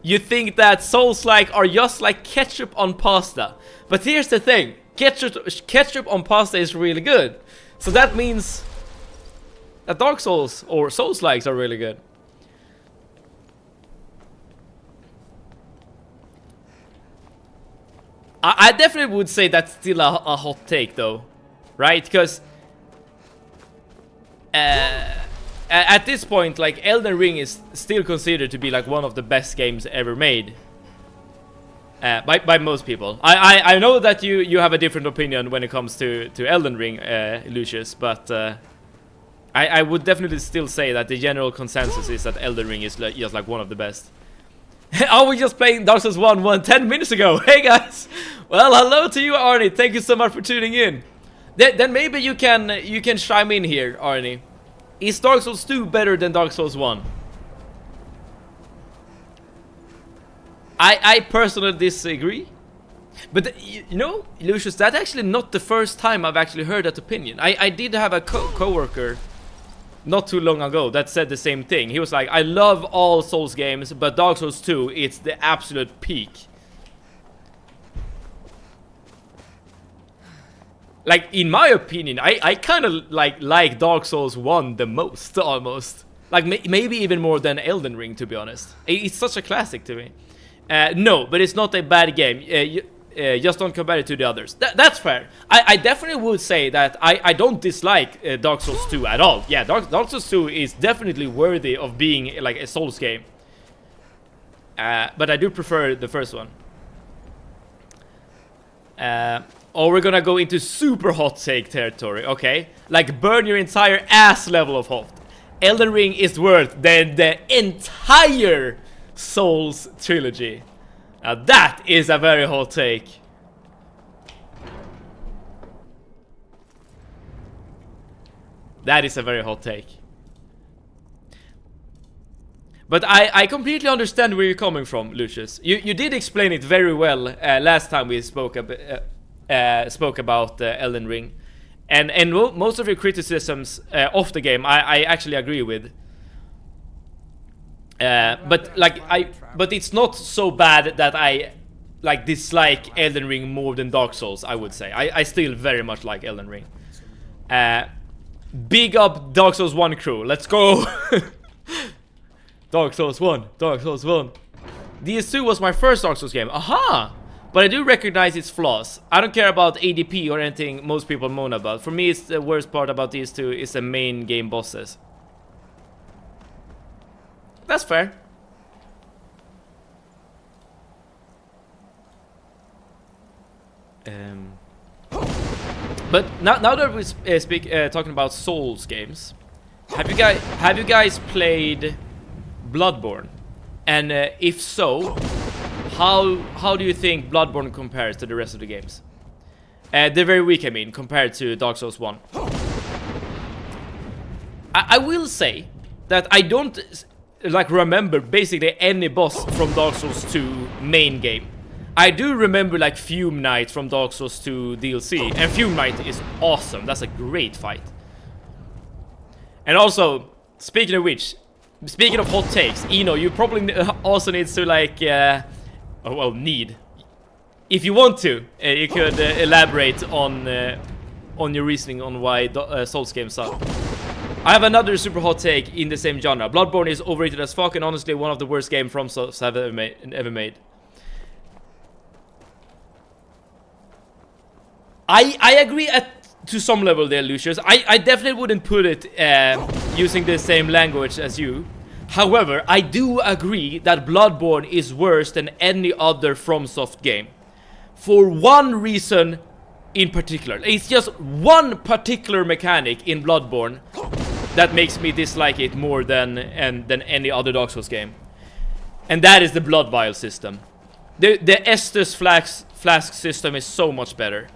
you think that Souls-like are just like ketchup on pasta. But here's the thing, ketchup on pasta is really good. So that means that Dark Souls or Souls-likes are really good. I definitely would say that's still a hot take though, right? Because at this point, like, Elden Ring is still considered to be like one of the best games ever made by most people. I know that you have a different opinion when it comes to Elden Ring, Lucius, but I would definitely still say that the general consensus is that Elden Ring is like, just like one of the best. Are we just playing Dark Souls 1 10 minutes ago? Hey guys! Well, hello to you, Arnie. Thank you so much for tuning in. Then maybe you can chime in here, Arnie. Is Dark Souls 2 better than Dark Souls 1? I personally disagree. But you know, Lucius, that's actually not the first time I've actually heard that opinion. I did have a co-worker not too long ago that said the same thing. He was like, I love all Souls games, but Dark Souls 2, it's the absolute peak. Like, in my opinion, I kind of like Dark Souls 1 the most, almost. Like, maybe even more than Elden Ring, to be honest. It's such a classic to me. No, but it's not a bad game. Just don't compare it to the others. That's fair. I definitely would say that I don't dislike Dark Souls 2 at all. Yeah, Dark Souls 2 is definitely worthy of being like a Souls game. But I do prefer the first one. Or we're gonna go into super hot take territory, okay? Like, burn your entire ass level of hot. Elden Ring is worth the entire Souls trilogy. Now that is a very hot take. That is a very hot take. But I completely understand where you're coming from, Lucius. You did explain it very well last time we spoke about Elden Ring. And most of your criticisms of the game I actually agree with. But it's not so bad that I like dislike Elden Ring more than Dark Souls, I would say. I still very much like Elden Ring. Big up Dark Souls 1 crew. Let's go. Dark Souls 1. Dark Souls 1. DS2 was my first Dark Souls game. Aha! But I do recognize its flaws. I don't care about ADP or anything most people moan about. For me, it's the worst part about DS2 is the main game bosses. That's fair. But now that we're talking about Souls games, have you guys played Bloodborne? And if so, how do you think Bloodborne compares to the rest of the games? They're very weak, I mean, compared to Dark Souls 1. I will say that I don't like remember basically any boss from Dark Souls 2 main game. I do remember like Fume Knight from Dark Souls 2 DLC, and Fume Knight is awesome. That's a great fight. And also, speaking of which, speaking of hot takes, you probably also need to like, need. If you want to, you could elaborate on your reasoning on why Souls games suck. I have another super hot take in the same genre. Bloodborne is overrated as fuck and honestly one of the worst games from Souls have ever made. I agree to some level there, Lucius. I definitely wouldn't put it using the same language as you. However, I do agree that Bloodborne is worse than any other FromSoft game. For one reason in particular. It's just one particular mechanic in Bloodborne that makes me dislike it more than any other Dark Souls game. And that is the blood vial system. The Estus flask system is so much better.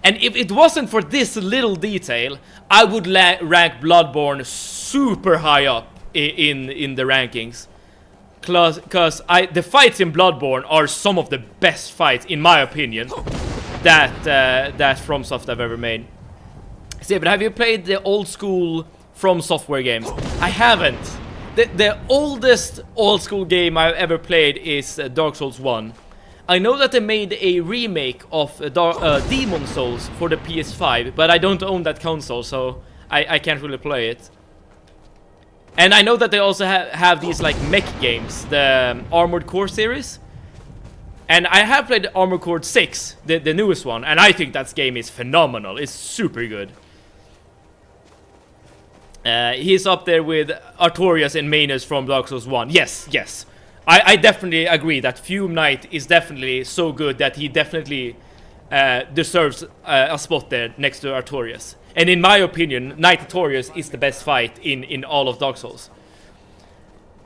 And if it wasn't for this little detail, I would rank Bloodborne super high up in the rankings. Cause the fights in Bloodborne are some of the best fights, in my opinion, that FromSoft have ever made. See, but have you played the old school From Software games? I haven't. The oldest old school game I've ever played is Dark Souls 1. I know that they made a remake of Demon Souls for the PS5, but I don't own that console, so I can't really play it. And I know that they also have these like mech games, the Armored Core series. And I have played Armored Core 6, the newest one, and I think that game is phenomenal. It's super good. He's up there with Artorias and Manus from Dark Souls 1. Yes. I definitely agree that Fume Knight is definitely so good that he definitely deserves a spot there next to Artorias. And in my opinion, Knight Artorias is the best fight in all of Dark Souls.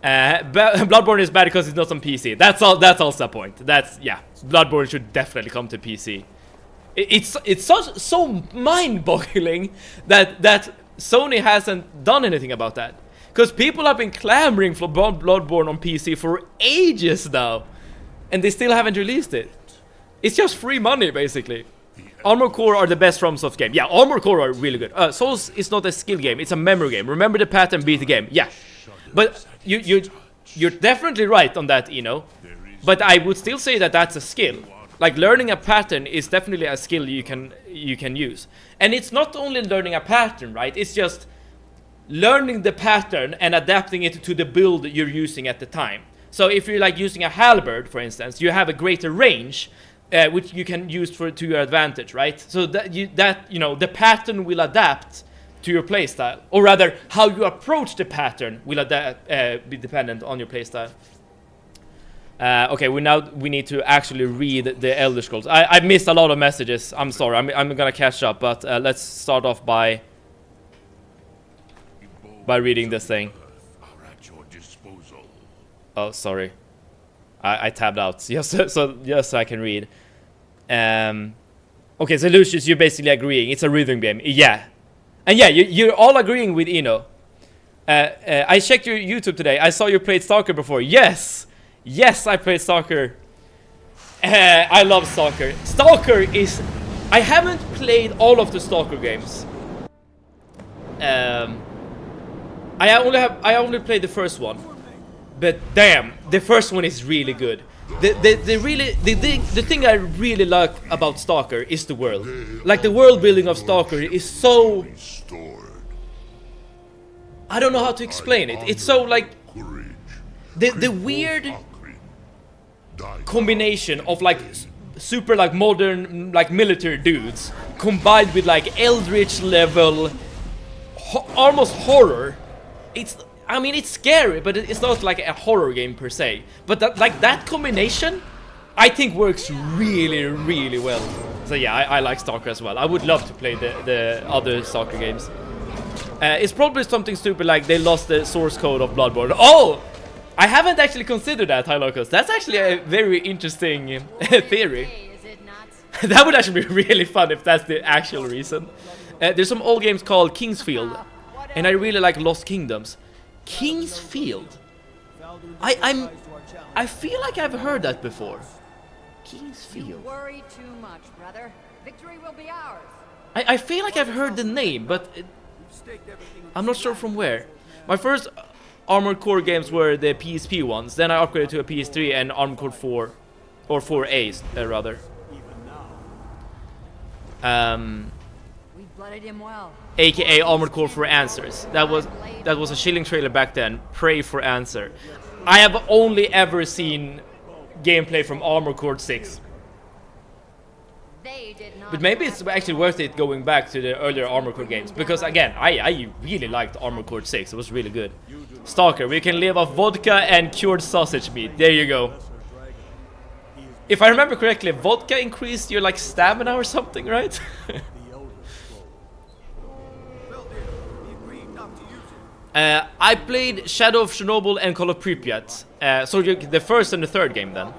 Bloodborne is bad because it's not on PC. That's also a point. Bloodborne should definitely come to PC. It's so mind-boggling that Sony hasn't done anything about that. Because people have been clamoring for Bloodborne on PC for ages now. And they still haven't released it. It's just free money, basically. Armored Core are the best FromSoft game. Yeah, Armored Core are really good. Souls is not a skill game, it's a memory game. Remember the pattern, beat the game. Yeah. But you're definitely right on that, But I would still say that that's a skill. Like, learning a pattern is definitely a skill you can use. And it's not only learning a pattern, right? It's just learning the pattern and adapting it to the build you're using at the time. So if you're like using a halberd, for instance, you have a greater range, which you can use to your advantage, right? So the pattern will adapt to your playstyle, or rather, how you approach the pattern will be dependent on your playstyle. Okay, we need to actually read the Elder Scrolls. I missed a lot of messages. I'm sorry. I'm gonna catch up, but let's start off by reading this thing. Oh, sorry. I tabbed out just so I can read. Okay, so Lucius, you're basically agreeing. It's a rhythm game. Yeah. And yeah, you're all agreeing with Eno. I checked your YouTube today. I saw you played Stalker before. Yes, I played Stalker. I love Stalker. Stalker is... I haven't played all of the Stalker games. I only played the first one. But damn, the first one is really good. The thing I really like about Stalker is the world. Like, the world building of Stalker is so... I don't know how to explain it. It's so like... The weird combination of like super like modern like military dudes combined with like eldritch level almost horror. I mean, it's scary, but it's not like a horror game per se. But that combination, I think works really, really well. So yeah, I like Stalker as well. I would love to play the other Stalker games. It's probably something stupid like they lost the source code of Bloodborne. Oh! I haven't actually considered that, Hylocus. That's actually a very interesting theory. Is it not? That would actually be really fun if that's the actual reason. There's some old games called Kingsfield, and I really like Lost Kingdoms. Kingsfield? I feel like I've heard that before. Kingsfield. Worry too much, brother. Victory will be ours. I feel like I've heard the name, but I'm not sure from where. My first Armored Core games were the PSP ones, then I upgraded to a PS3 and Armored Core 4, or 4A rather. We blooded him well. AKA Armored Core for Answers. That was a chilling trailer back then. Pray for answer. I have only ever seen gameplay from Armored Core 6. They did not. But maybe it's actually worth it going back to the earlier Armored Core games, because again, I really liked Armored Core 6. It was really good. Stalker, we can live off vodka and cured sausage meat. There you go. If I remember correctly, vodka increased your like stamina or something, right? I played Shadow of Chernobyl and Call of Pripyat. So the first and the third game then.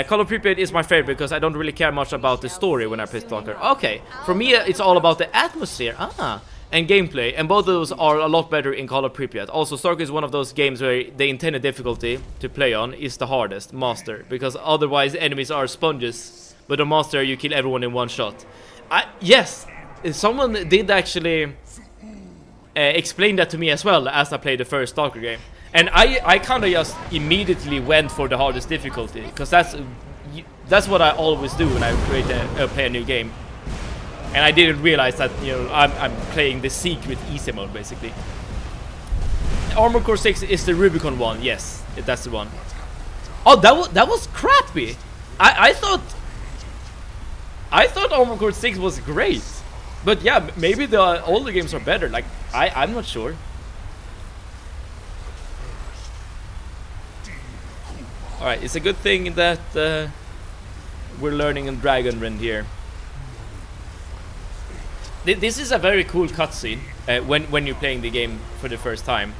Call of Pripyat is my favorite because I don't really care much about the story when I play Stalker. Okay, for me it's all about the atmosphere and gameplay, and both of those are a lot better in Call of Pripyat. Also, Stalker is one of those games where the intended difficulty to play on is the hardest, Master, because otherwise enemies are sponges, but on Master you kill everyone in one shot. Yes, someone did actually explain that to me as well as I played the first Stalker game. And I kind of just immediately went for the hardest difficulty, because that's what I always do when I play a new game. And I didn't realize that, you know, I'm playing the secret easy mode basically. Armored Core 6 is the Rubicon one. Yes, that's the one. Oh, that was crappy. I thought Armored Core 6 was great. But yeah, maybe the older games are better. Like I'm not sure. Alright, it's a good thing that we're learning in Dragonrend here. This is a very cool cutscene when you're playing the game for the first time.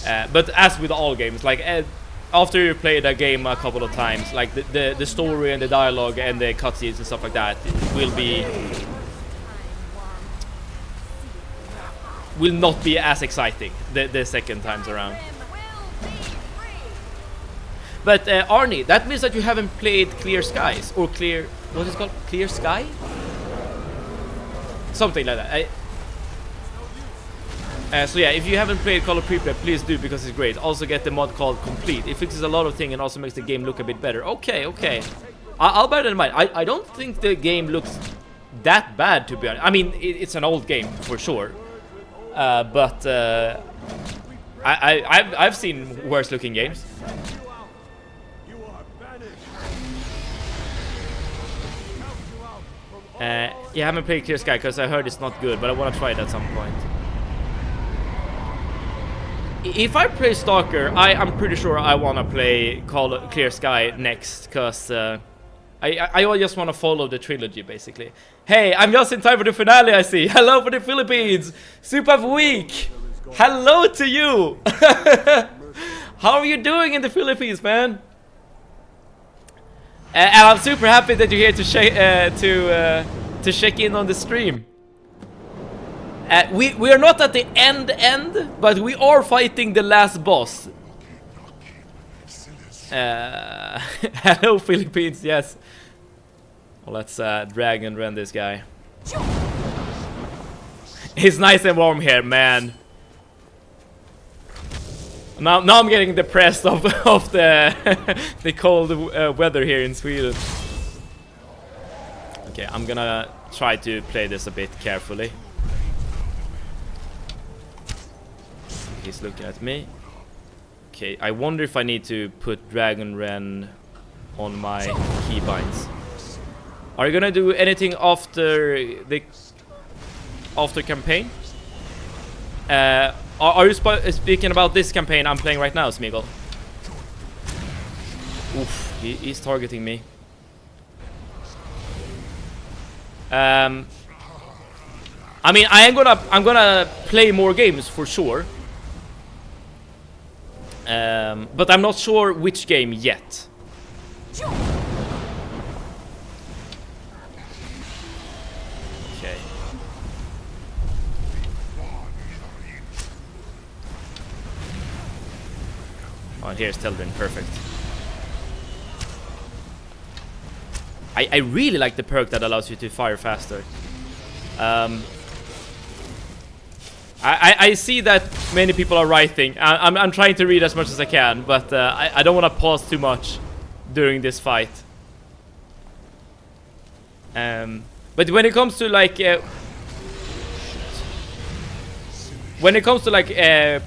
But as with all games, like after you played a game a couple of times, like the story and the dialogue and the cutscenes and stuff like that will not be as exciting the second times around. But Arnie, that means that you haven't played Clear Skies, or Clear... what is it called? Clear Sky? Something like that. So yeah, if you haven't played Call of Pripyat, please do, because it's great. Also get the mod called Complete. It fixes a lot of things and also makes the game look a bit better. Okay. I'll bear that in mind. I don't think the game looks that bad, to be honest. I mean, it's an old game, for sure. But I've seen worse looking games. Yeah, I haven't played Clear Sky because I heard it's not good, but I want to try it at some point. If I play Stalker, I'm pretty sure I want to play Clear Sky next, because I just want to follow the trilogy, basically. Hey, I'm just in time for the finale, I see. Hello for the Philippines! Super week! Hello to you! How are you doing in the Philippines, man? And I'm super happy that you're here to check in on the stream. We are not at the end, but we are fighting the last boss. Hello Philippines, yes. Well, let's Dragonrend this guy. It's nice and warm here, man. Now I'm getting depressed of the cold weather here in Sweden. Okay, I'm gonna try to play this a bit carefully. He's looking at me. Okay, I wonder if I need to put Dragonrend on my keybinds. Are you gonna do anything after campaign? Are you speaking about this campaign I'm playing right now, Smeagol? Oof, he's targeting me. I mean, I'm gonna play more games for sure. But I'm not sure which game yet. Okay. Oh, and here's Teldrin, perfect. I really like the perk that allows you to fire faster. I see that many people are writing. I'm trying to read as much as I can, but I don't want to pause too much during this fight. But when it comes to like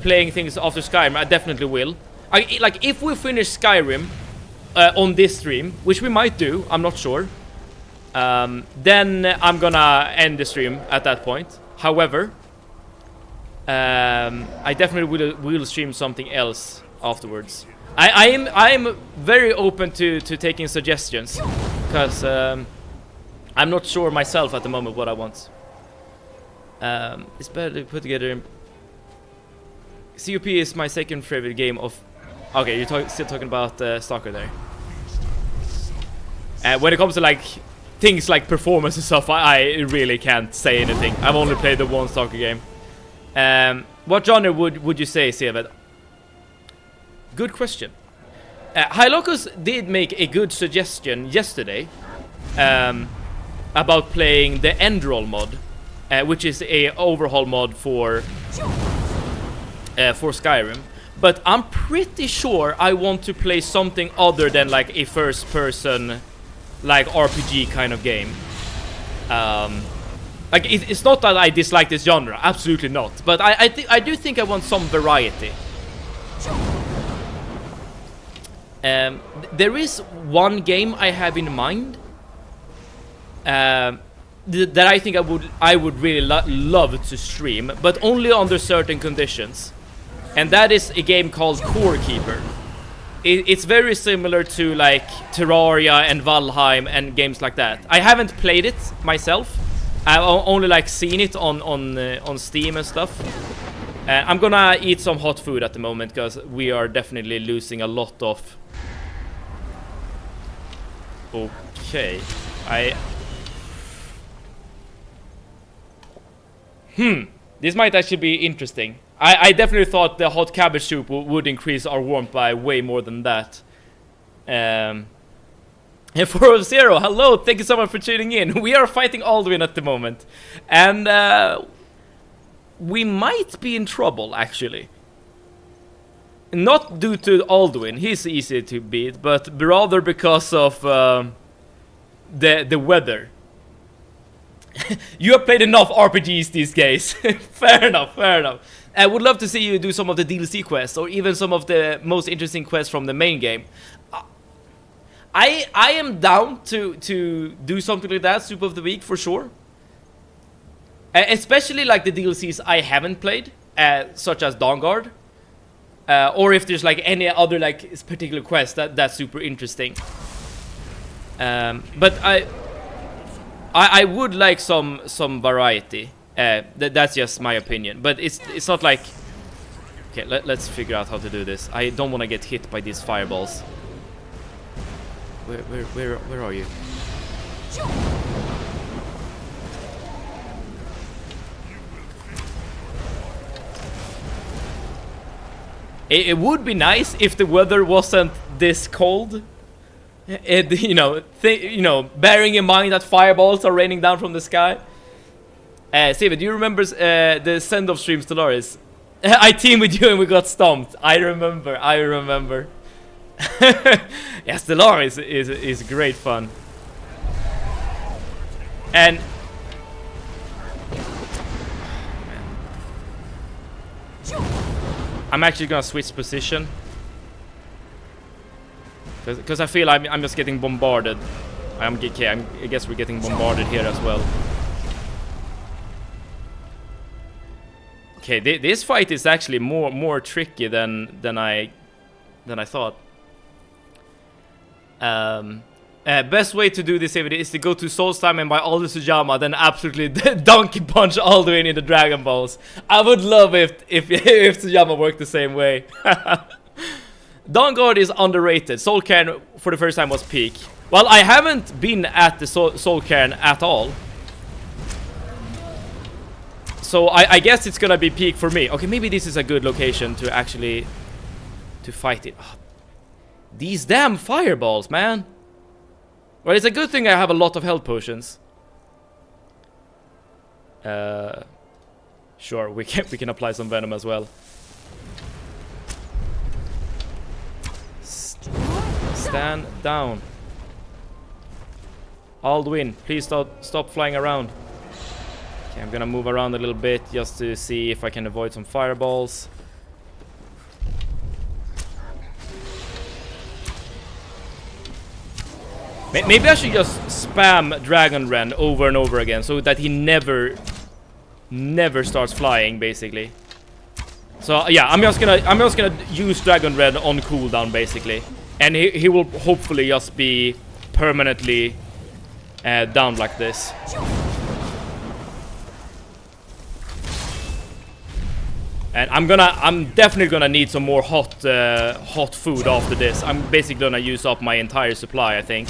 playing things after Skyrim, I definitely will. Like if we finish Skyrim on this stream, which we might do, I'm not sure. Then I'm gonna end the stream at that point. However, I definitely will stream something else afterwards. I am very open to taking suggestions, because I'm not sure myself at the moment what I want. It's better to put together. COP is my second favorite game of. Okay, you're still talking about Stalker there. When it comes to like things like performance and stuff, I really can't say anything. I've only played the one Stalker game. What genre would you say, Sevad? Good question. Hylocus did make a good suggestion yesterday about playing the Endroll mod, which is a overhaul mod for Skyrim. But I'm pretty sure I want to play something other than like a first-person, like RPG kind of game. Like it's not that I dislike this genre, absolutely not. But I do think I want some variety. There is one game I have in mind that I think I would really love to stream, but only under certain conditions. And that is a game called Core Keeper. It's very similar to like Terraria and Valheim and games like that. I haven't played it myself. I've only like seen it on Steam and stuff. I'm gonna eat some hot food at the moment because we are definitely losing a lot of. Okay, this might actually be interesting. I definitely thought the hot cabbage soup would increase our warmth by way more than that. And 4-0, hello, thank you so much for tuning in. We are fighting Alduin at the moment. And we might be in trouble, actually. Not due to Alduin, he's easy to beat, but rather because of the weather. You have played enough RPGs these days. Fair enough, fair enough. I would love to see you do some of the DLC quests, or even some of the most interesting quests from the main game. I am down to do something like that, Soup of the Week, for sure. Especially like the DLCs I haven't played, such as Dawnguard. Or if there's like any other like particular quest that's super interesting. But I would like some variety. That's just my opinion. But it's not like. Okay, let's figure out how to do this. I don't want to get hit by these fireballs. Where are you? It would be nice if the weather wasn't this cold. You know, bearing in mind that fireballs are raining down from the sky. Steven, do you remember the send-off stream, Stellaris? I teamed with you and we got stomped. I remember. Yeah, Stellaris is great fun. And I'm actually gonna switch position because I feel I'm just getting bombarded. I guess we're getting bombarded here as well. Okay, this fight is actually more tricky than I thought. Best way to do this is to go to Soul's Time and buy all the Sujama, then absolutely donkey punch Alduin in the Dragon Balls. I would love if Sujama worked the same way. Dawnguard is underrated. Soul Cairn for the first time was peak. Well, I haven't been at the Soul Cairn at all. So I guess it's gonna be peak for me. Okay, maybe this is a good location to actually fight it. Oh, these damn fireballs, man. Well, it's a good thing I have a lot of health potions. Sure, we can apply some venom as well. Stand down. Alduin, please stop flying around. Okay, I'm gonna move around a little bit just to see if I can avoid some fireballs. Maybe I should just spam Dragon Ren over and over again so that he never starts flying, basically. So yeah, I'm just gonna use Dragon Ren on cooldown, basically, and he will hopefully just be permanently down like this. And I'm definitely gonna need some more hot food after this. I'm basically gonna use up my entire supply, I think.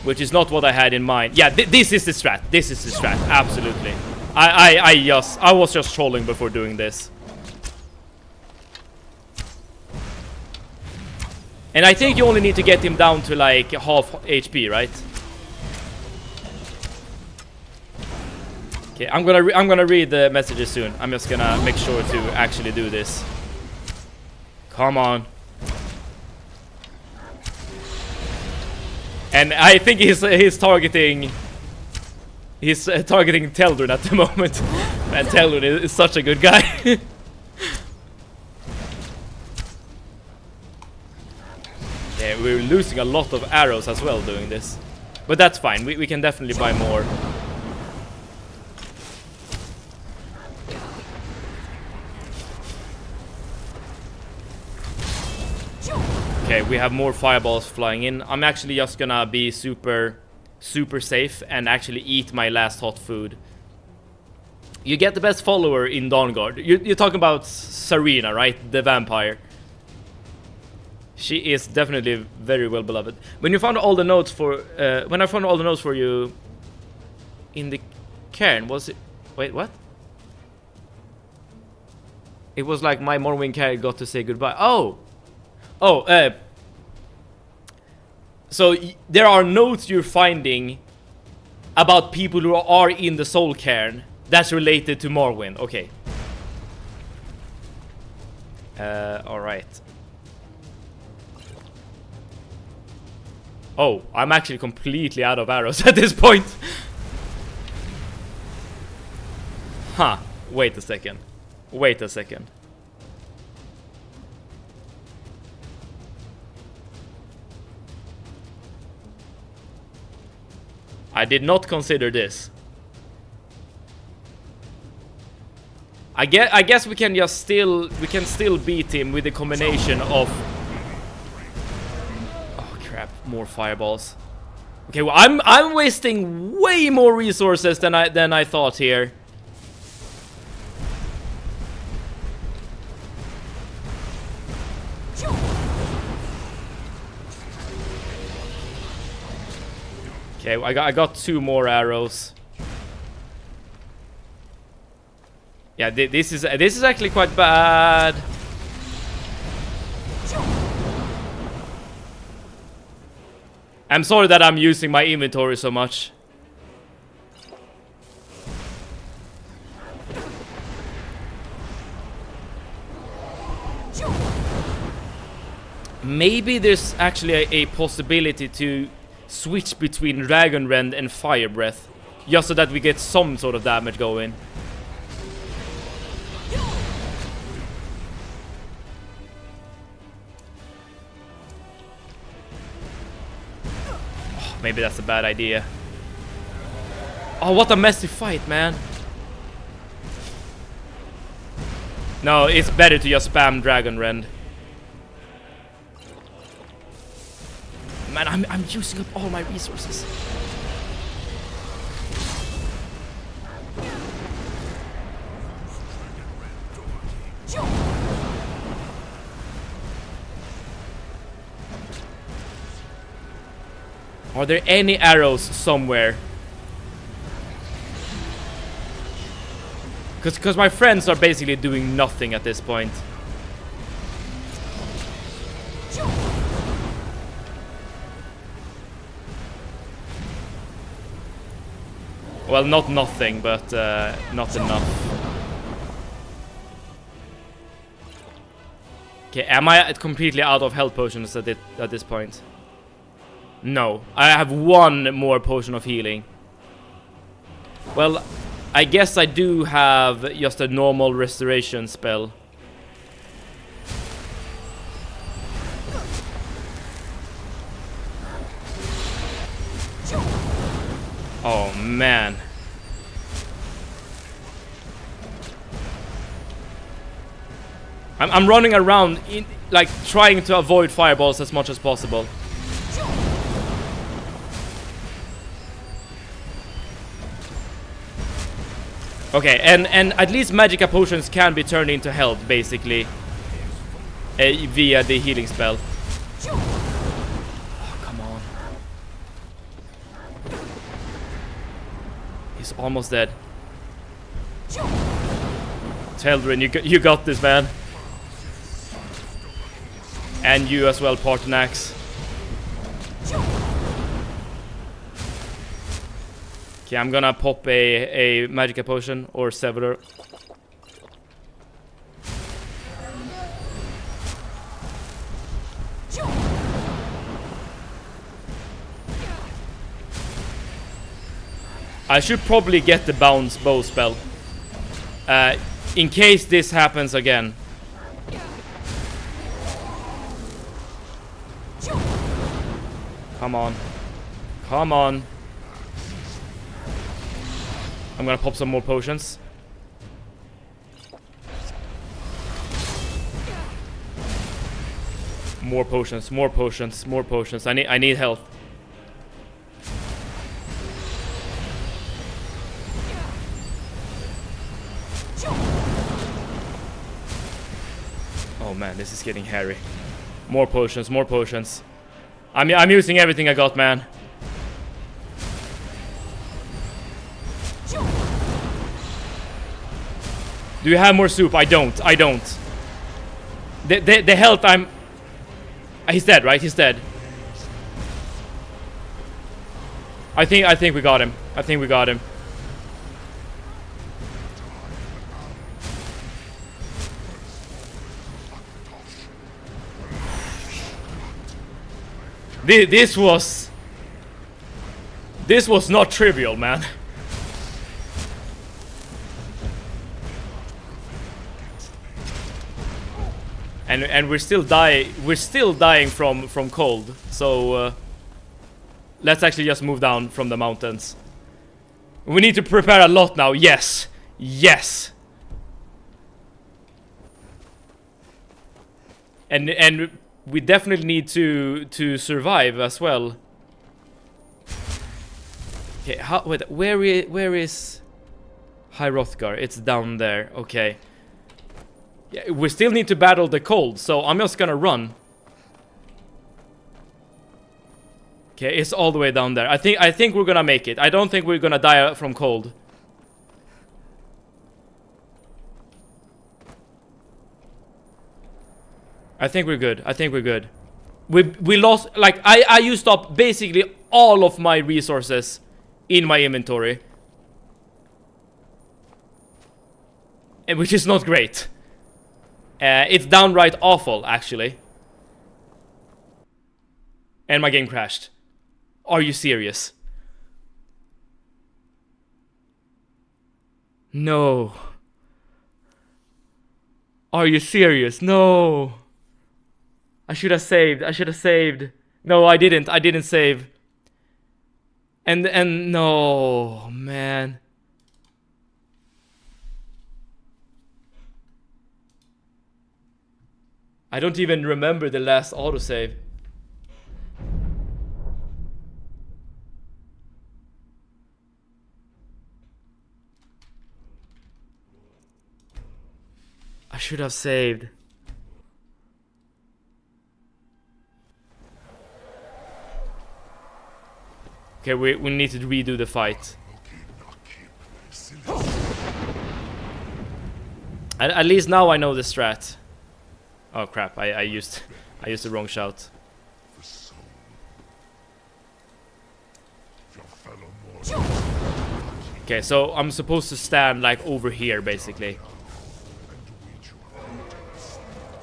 Which is not what I had in mind. Yeah, this is the strat. This is the strat. Absolutely. I was just trolling before doing this. And I think you only need to get him down to like half HP, right? Okay, I'm gonna read the messages soon. I'm just gonna make sure to actually do this. Come on. And I think he's targeting Teldrun at the moment. Man, Teldrun is such a good guy. Yeah, we're losing a lot of arrows as well doing this. But that's fine, we can definitely buy more. Okay, we have more fireballs flying in. I'm actually just gonna be super safe and actually eat my last hot food. You get the best follower in Dawnguard. You're talking about Serena, right? The vampire. She is definitely very well beloved. When you found all the notes for when I found all the notes for you in the cairn, was it? Wait, what? It was like my Morrowind character got to say goodbye. Oh, so there are notes you're finding about people who are in the Soul Cairn that's related to Morrowind. Okay. Alright. Oh, I'm actually completely out of arrows at this point. Huh. Wait a second. Wait a second. I did not consider this. I guess we can just still beat him with a combination of. Oh crap! More fireballs. Okay, well I'm wasting way more resources than I thought here. Okay, I got 2 more arrows. Yeah, this is actually quite bad. I'm sorry that I'm using my inventory so much. Maybe there's actually a possibility to switch between Dragon Rend and Fire Breath, just so that we get some sort of damage going. Oh, maybe that's a bad idea. Oh, what a messy fight, man. No, it's better to just spam Dragon Rend. Man, I'm using up all my resources. Are there any arrows somewhere? Because my friends are basically doing nothing at this point. Well, not nothing, but not enough. Okay, am I completely out of health potions at this point? No, I have one more potion of healing. Well, I guess I do have just a normal restoration spell. Oh man. I'm running around like trying to avoid fireballs as much as possible. Okay, and at least magica potions can be turned into health, basically, via the healing spell. Oh, come on. He's almost dead. Teldrin, you got this, man. And you as well, Partenax. Okay, I'm gonna pop a magica potion or several. I should probably get the bounce bow spell. In case this happens again. Come on. Come on. I'm gonna pop some more potions. More potions, more potions, more potions. I need health. Oh man, this is getting hairy. More potions, more potions. I'm using everything I got, man. Do you have more soup? I don't. The health I'm... He's dead, right? He's dead. I think we got him. I think we got him. This was not trivial, man. And we're still dying from cold. So let's actually just move down from the mountains. We need to prepare a lot now. Yes. Yes. And we definitely need to survive as well. Okay, wait, where is High Hrothgar? It's down there. Okay. Yeah, we still need to battle the cold, so I'm just gonna run. Okay, it's all the way down there. I think we're gonna make it. I don't think we're gonna die from cold. I think we're good. I think we're good. We lost, like, I used up basically all of my resources in my inventory. And which is not great. It's downright awful, actually. And my game crashed. Are you serious? No. Are you serious? No. I should have saved. I should have saved. No, I didn't. I didn't save. And no, man. I don't even remember the last autosave. I should have saved. Okay, we need to redo the fight. At least now I know the strat. Oh crap! I used the wrong shout. Okay, so I'm supposed to stand like over here, basically.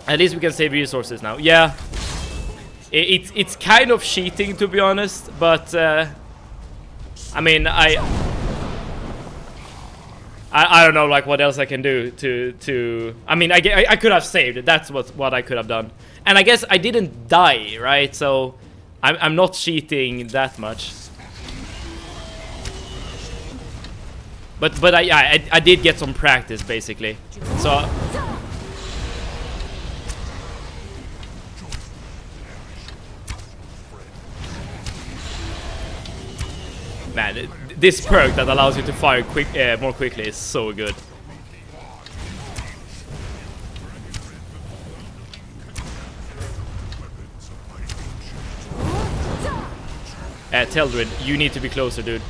At least we can save resources now. Yeah, it's kind of cheating, to be honest, but I mean I don't know like what else I can do to I mean I could have saved. That's what I could have done, and I guess I didn't die, right? So I'm not cheating that much. But I did get some practice, basically. So man, this perk that allows you to fire more quickly is so good. Teldrin, you need to be closer, dude.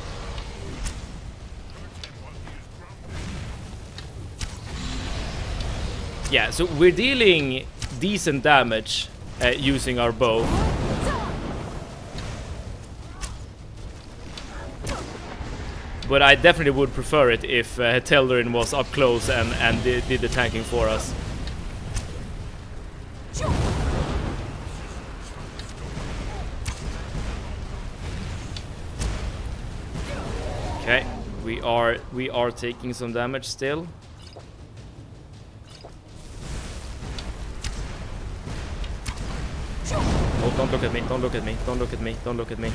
Yeah, so we're dealing decent damage using our bow. But I definitely would prefer it if Teldrin was up close and did the tanking for us. Okay, we are taking some damage still. Oh, don't look at me, don't look at me, don't look at me, don't look at me.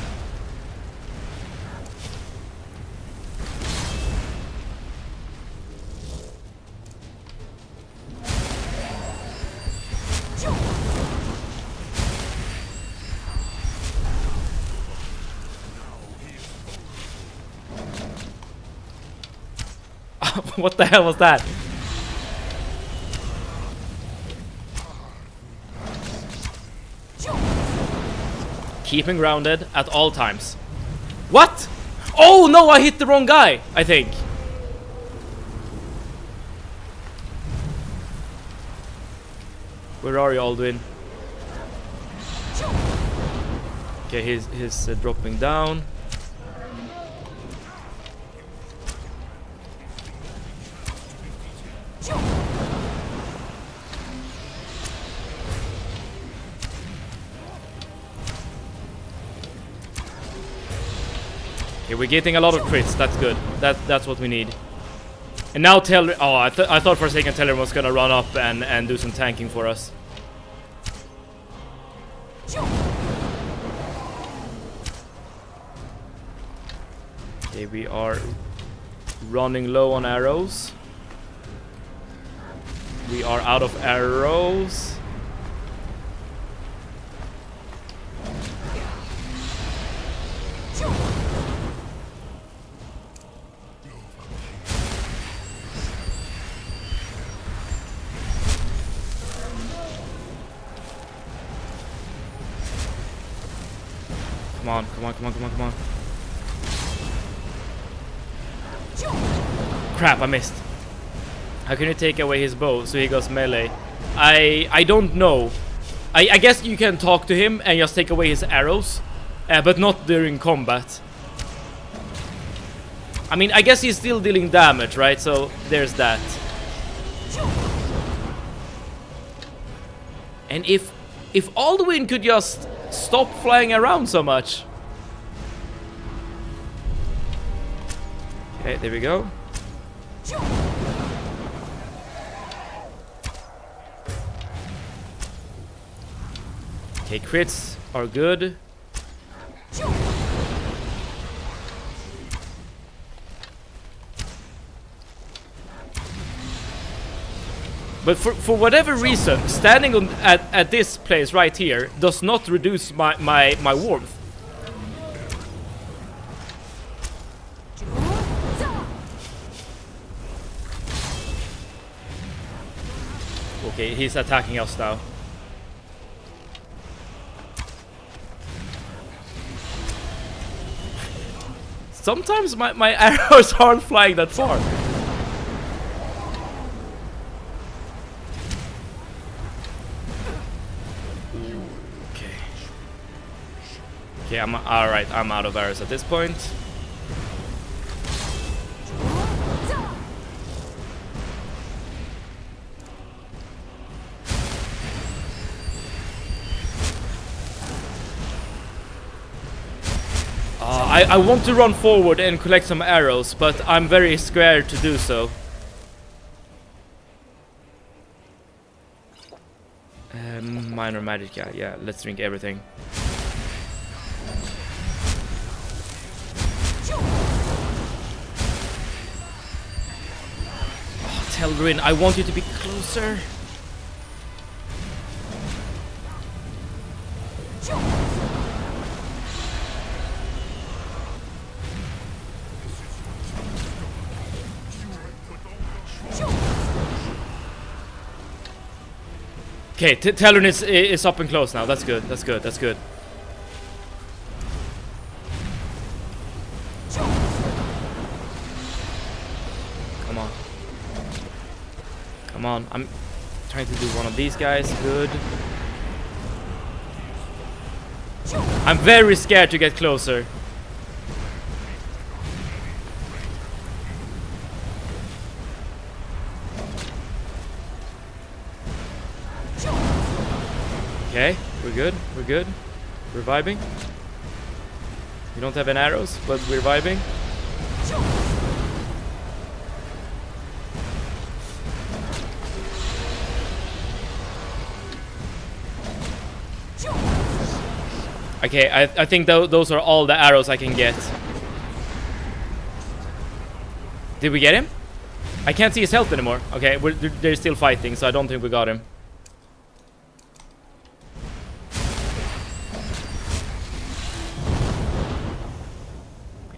What the hell was that? Keeping grounded at all times. What? Oh no, I hit the wrong guy, I think. Where are you, Alduin? Okay, he's dropping down. Okay, we're getting a lot of crits. That's good. That's what we need. And now Teller. Oh, I thought for a second Teller was gonna run up and do some tanking for us. Okay, we are running low on arrows. We are out of arrows. Come on, come on, come on, come on, come on. Crap, I missed. How can you take away his bow so he goes melee? I don't know. I guess you can talk to him and just take away his arrows, but not during combat. I mean, I guess he's still dealing damage, right? So there's that. And if Alduin could just stop flying around so much. Okay, there we go. Okay, crits are good. But for whatever reason, standing at this place right here does not reduce my warmth. Okay, he's attacking us now. Sometimes my arrows aren't flying that far. Okay. Okay, I'm alright, I'm out of arrows at this point. I want to run forward and collect some arrows, but I'm very scared to do so. Minor magic, yeah, let's drink everything. Oh, Telrin, I want you to be closer. Okay, Telrin is up and close now. That's good. That's good. That's good. Come on. Come on. I'm trying to do one of these guys. Good. I'm very scared to get closer. Okay, we're good, we're good. We're vibing. We don't have any arrows, but we're vibing. Okay, I think those are all the arrows I can get. Did we get him? I can't see his health anymore. Okay, they're still fighting, so I don't think we got him.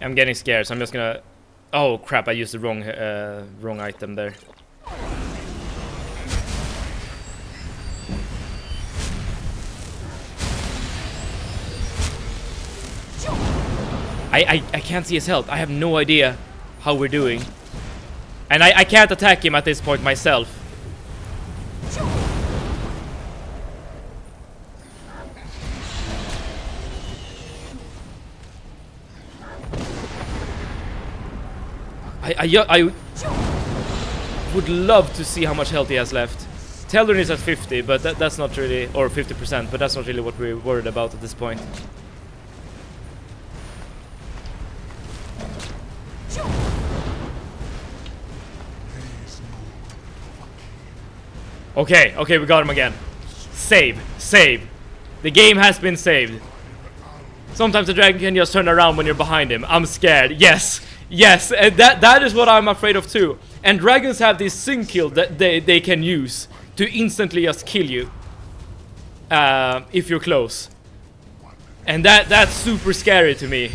I'm getting scared, so I'm just gonna... Oh crap, I used the wrong item there. I can't see his health. I have no idea how we're doing. And I can't attack him at this point myself. I would love to see how much health he has left. Telrin is at 50, but that's not really... Or 50%, but that's not really what we're worried about at this point. Okay, okay, we got him again. Save, save. The game has been saved. Sometimes the dragon can just turn around when you're behind him. I'm scared. Yes, yes, and that is what I'm afraid of too. And dragons have this sync kill that they can use to instantly just kill you if you're close. And that's super scary to me.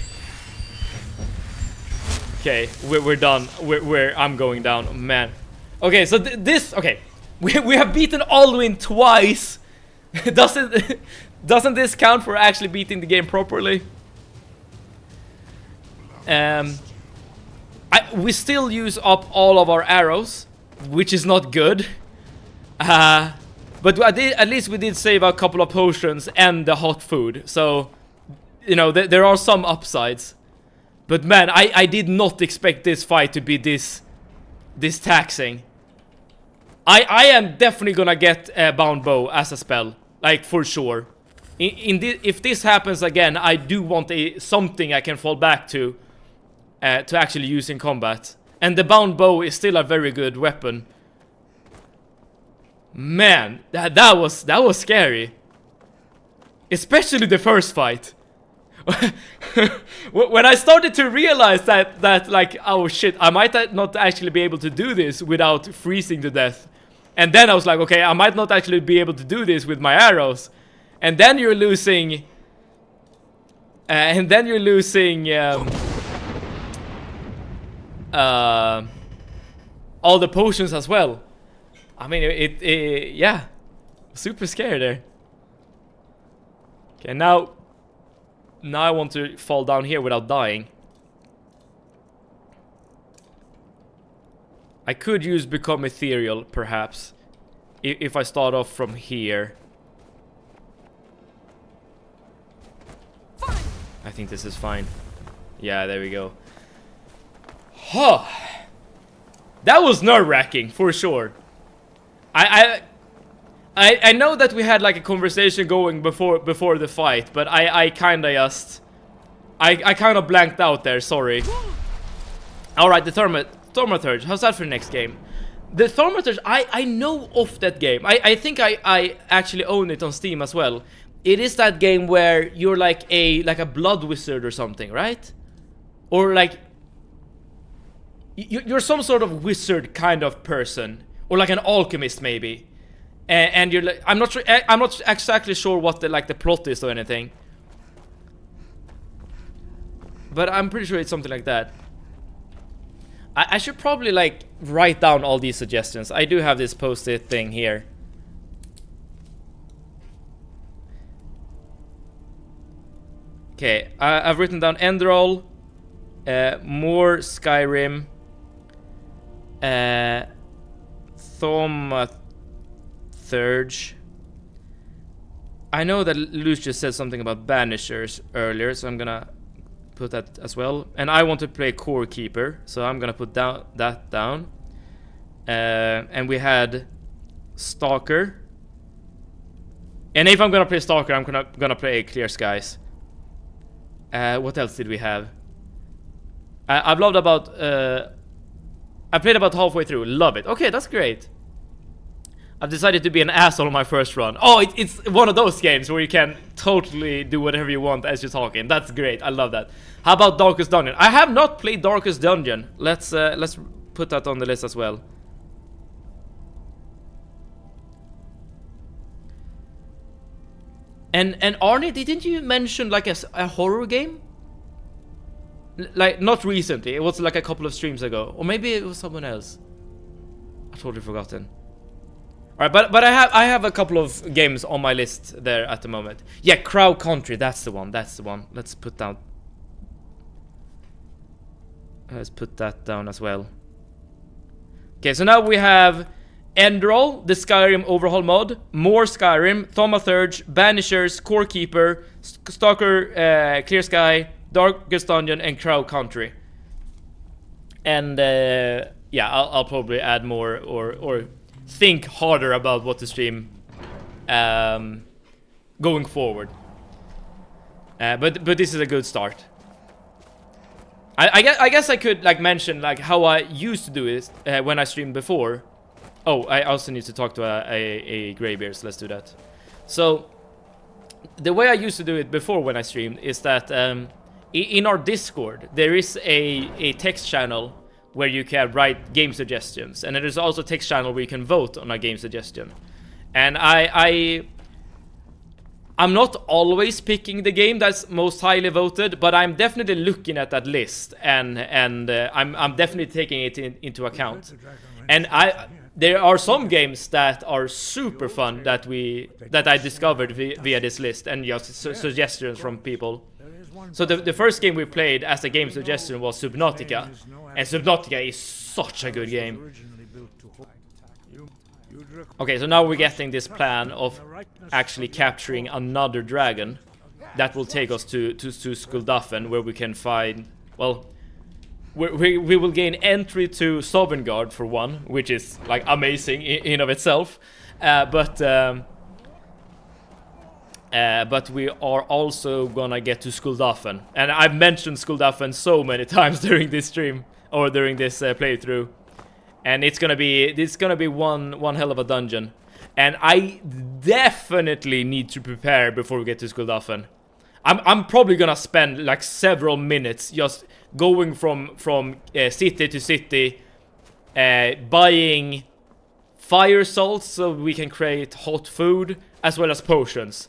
Okay, we're done. I'm going down. Oh, man. Okay, so this... Okay. We have beaten Alduin twice. Doesn't this count for actually beating the game properly? We still use up all of our arrows, which is not good. But at least we did save a couple of potions and the hot food. So, you know, there are some upsides. But man, I did not expect this fight to be this taxing. I am definitely gonna get Bound Bow as a spell, like for sure. If this happens again, I do want something I can fall back to actually use in combat. And the Bound Bow is still a very good weapon. Man, that was scary. Especially the first fight. When I started to realize that like, oh shit, I might not actually be able to do this without freezing to death. And then I was like, okay, I might not actually be able to do this with my arrows. And then you're losing... all the potions as well. I mean, yeah. Super scared there. Okay, now I want to fall down here without dying. I could use Become Ethereal, perhaps. If I start off from here. I think this is fine. Yeah, there we go. Huh. That was nerve-wracking, for sure. I know that we had like a conversation going before the fight, but I kinda just... I kinda blanked out there, sorry. Alright, the Thaumaturge, how's that for the next game? The Thaumaturge, I know of that game. I think I actually own it on Steam as well. It is that game where you're like a blood wizard or something, right? Or like... You're some sort of wizard kind of person. Or like an alchemist, maybe. And you're like... I'm not exactly sure what the plot is or anything. But I'm pretty sure it's something like that. I should probably like write down all these suggestions. I do have this post-it thing here. Okay, I've written down Enderall, more Skyrim, Thaumaturge. I know that Lucius said something about Banishers earlier, so I'm gonna put that as well. And I want to play Core Keeper, so I'm gonna put that down. And we had Stalker. And if I'm gonna play Stalker, I'm gonna play Clear Skies. What else did we have? I've loved about... I played about halfway through. Love it. Okay, that's great. I've decided to be an asshole on my first run. Oh, it's one of those games where you can totally do whatever you want as you're talking. That's great. I love that. How about Darkest Dungeon? I have not played Darkest Dungeon. Let's put that on the list as well. And Arnie, didn't you mention like a horror game? Like, not recently. It was like a couple of streams ago. Or maybe it was someone else. I've totally forgotten. Alright, but I have a couple of games on my list there at the moment. Yeah, Crow Country, that's the one. Let's put that down as well. Okay, so now we have Enderall, the Skyrim overhaul mod, more Skyrim, Thaumaturge, Banishers, Core Keeper, Stalker, Clear Sky, Darkest Dungeon, and Crow Country. And yeah, I'll probably add more or think harder about what to stream going forward. But this is a good start. I guess I could like mention like how I used to do it when I streamed before. Oh, I also need to talk to a Greybeard, so let's do that. So the way I used to do it before when I streamed is that in our Discord there is a text channel where you can write game suggestions, and there's also a text channel where you can vote on a game suggestion. And I'm not always picking the game that's most highly voted, but I'm definitely looking at that list, and I'm definitely taking it into account. And there are some games that are super fun that I discovered via this list and just suggestions from people. So the first game we played as a game suggestion was Subnautica, and Subnautica is such a good game. Okay, so now we're getting this plan of actually capturing another dragon that will take us to Skulldafn, where we can find, well, we will gain entry to Sovngarde for one, which is like amazing in of itself, but we are also gonna get to Skulldafn, and I've mentioned Skulldafn so many times during this stream or during this playthrough, and it's gonna be one hell of a dungeon, and I definitely need to prepare before we get to Skulldafn. I'm probably gonna spend like several minutes just going from city to city, buying fire salts so we can create hot food, as well as potions.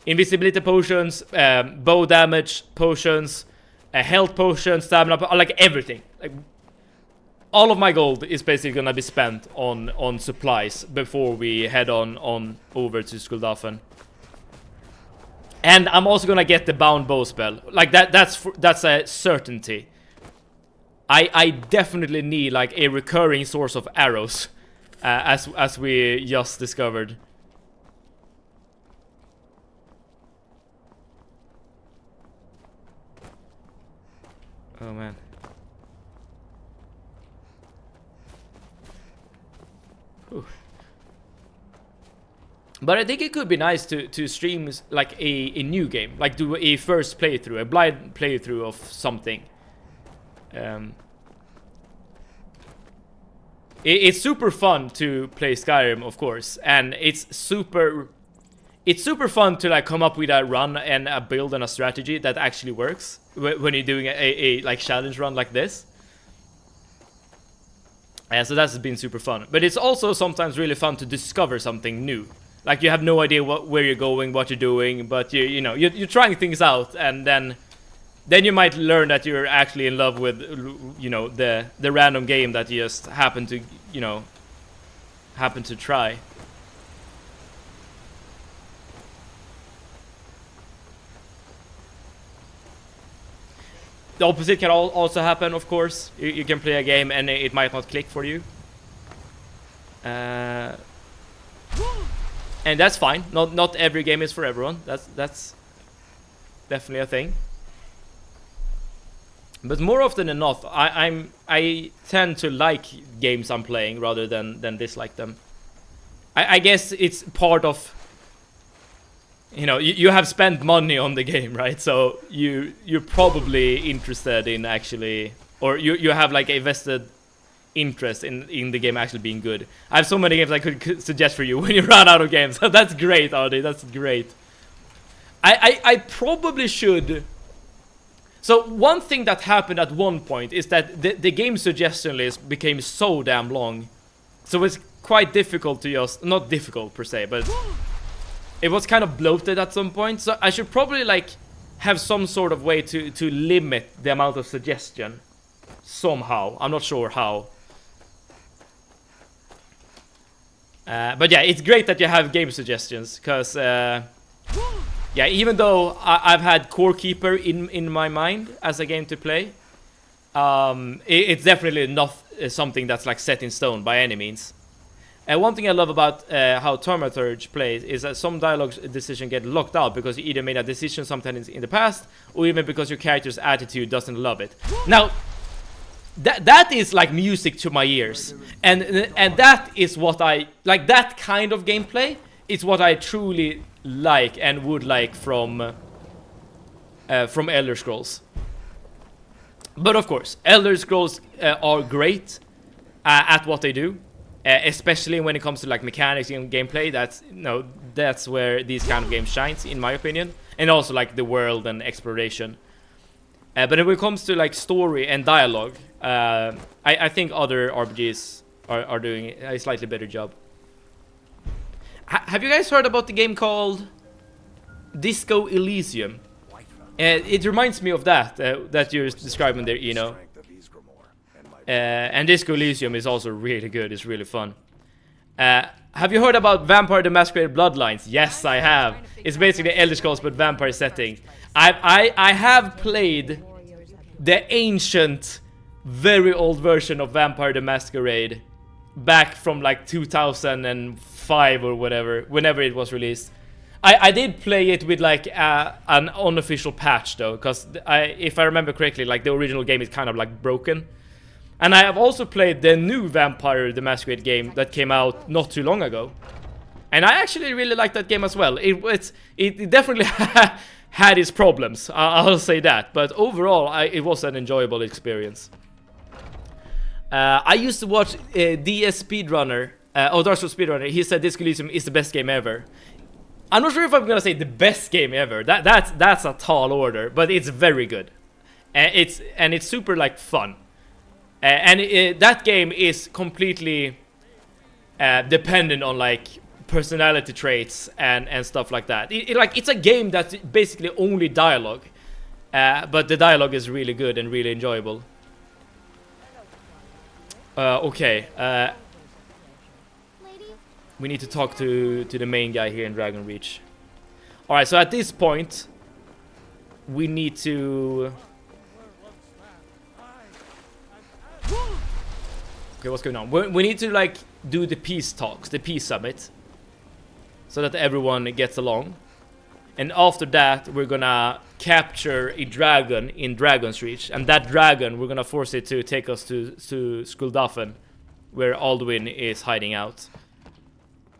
Invisibility potions, bow damage potions, health potions, stamina, like everything. Like, all of my gold is basically gonna be spent on supplies before we head on over to Skuldafn. And I'm also gonna get the bound bow spell. Like that's a certainty. I definitely need like a recurring source of arrows, as we just discovered. Oh man. Whew. But I think it could be nice to stream like a new game, like do a first playthrough, a blind playthrough of something. It's super fun to play Skyrim, of course, and it's super fun to like come up with a run and a build and a strategy that actually works when you're doing a like challenge run like this. So that's been super fun. But it's also sometimes really fun to discover something new. Like you have no idea where you're going, what you're doing, but you're trying things out, and then you might learn that you're actually in love with the random game that you just happen to try. The opposite can also happen, of course. You can play a game and it might not click for you. And that's fine. Not every game is for everyone. That's definitely a thing. But more often than not, I tend to like games I'm playing rather than dislike them. I guess it's part of, you have spent money on the game, right? So you're probably interested in actually, or you have like a vested interest in the game actually being good. I have so many games I could suggest for you when you run out of games. That's great, Ardy. That's great. I probably should. So one thing that happened at one point is that the game suggestion list became so damn long. So it's quite difficult to just, not difficult per se, but it was kind of bloated at some point. So I should probably like have some sort of way to limit the amount of suggestion somehow. I'm not sure how. But yeah, it's great that you have game suggestions, because yeah, even though I've had Core Keeper in my mind as a game to play, it's definitely not something that's like set in stone by any means. One thing I love about how Thaumaturge plays is that some dialogue decision get locked out because you either made a decision sometimes in the past, or even because your character's attitude doesn't love it. Now, that is like music to my ears, and that is what I like. That kind of gameplay is what I truly like and would like from Elder Scrolls. But of course, Elder Scrolls are great at what they do, especially when it comes to like mechanics and gameplay. That's where these kind of games shines, in my opinion, and also like the world and exploration. But when it comes to like story and dialogue, I think other RPGs are doing a slightly better job. Have you guys heard about the game called Disco Elysium? It reminds me of that you're describing there, and Disco Elysium is also really good. It's really fun. Have you heard about Vampire the Masquerade Bloodlines? Yes, I have. It's basically Elder Scrolls but vampire setting. I have played the ancient, very old version of Vampire the Masquerade back from like 2005 or whatever, whenever it was released. I did play it with like an unofficial patch though, because if I remember correctly, like the original game is kind of like broken. And I have also played the new Vampire the Masquerade game that came out not too long ago, and I actually really like that game as well. It definitely had its problems, I'll say that, but overall it was an enjoyable experience. I used to watch DS Speedrunner, Dark Souls Speedrunner. He said Disco Elysium is the best game ever. I'm not sure if I'm gonna say the best game ever. That's a tall order, but it's very good. It's super like fun. That game is completely dependent on like personality traits and stuff like that. It's a game that's basically only dialogue, but the dialogue is really good and really enjoyable. Okay, we need to talk to the main guy here in Dragon Reach. Alright, so at this point we need to... Okay, what's going on? We need to like do the peace talks, the peace summit, so that everyone gets along. And after that, we're gonna capture a dragon in Dragon's Reach, and that dragon, we're gonna force it to take us to Skuldafn, where Alduin is hiding out.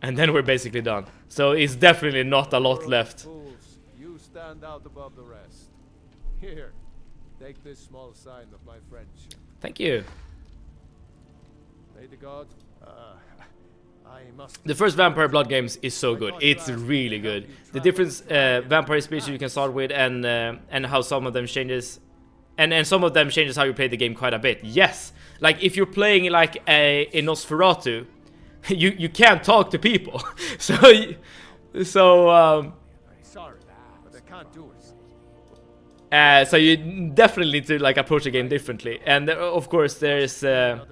And then we're basically done. So it's definitely not a lot left. Fools, you stand out above the rest. Here, take this small sign of my friendship. Thank you. May the god. I must. The first Vampire Blood games is so good. It's really good. The different vampire species you can start with, and how some of them changes, and some of them changes how you play the game quite a bit. Yes, like if you're playing like a Nosferatu, you can't talk to people. Sorry, but I can't do it. So you definitely need to like approach the game differently. And of course there's the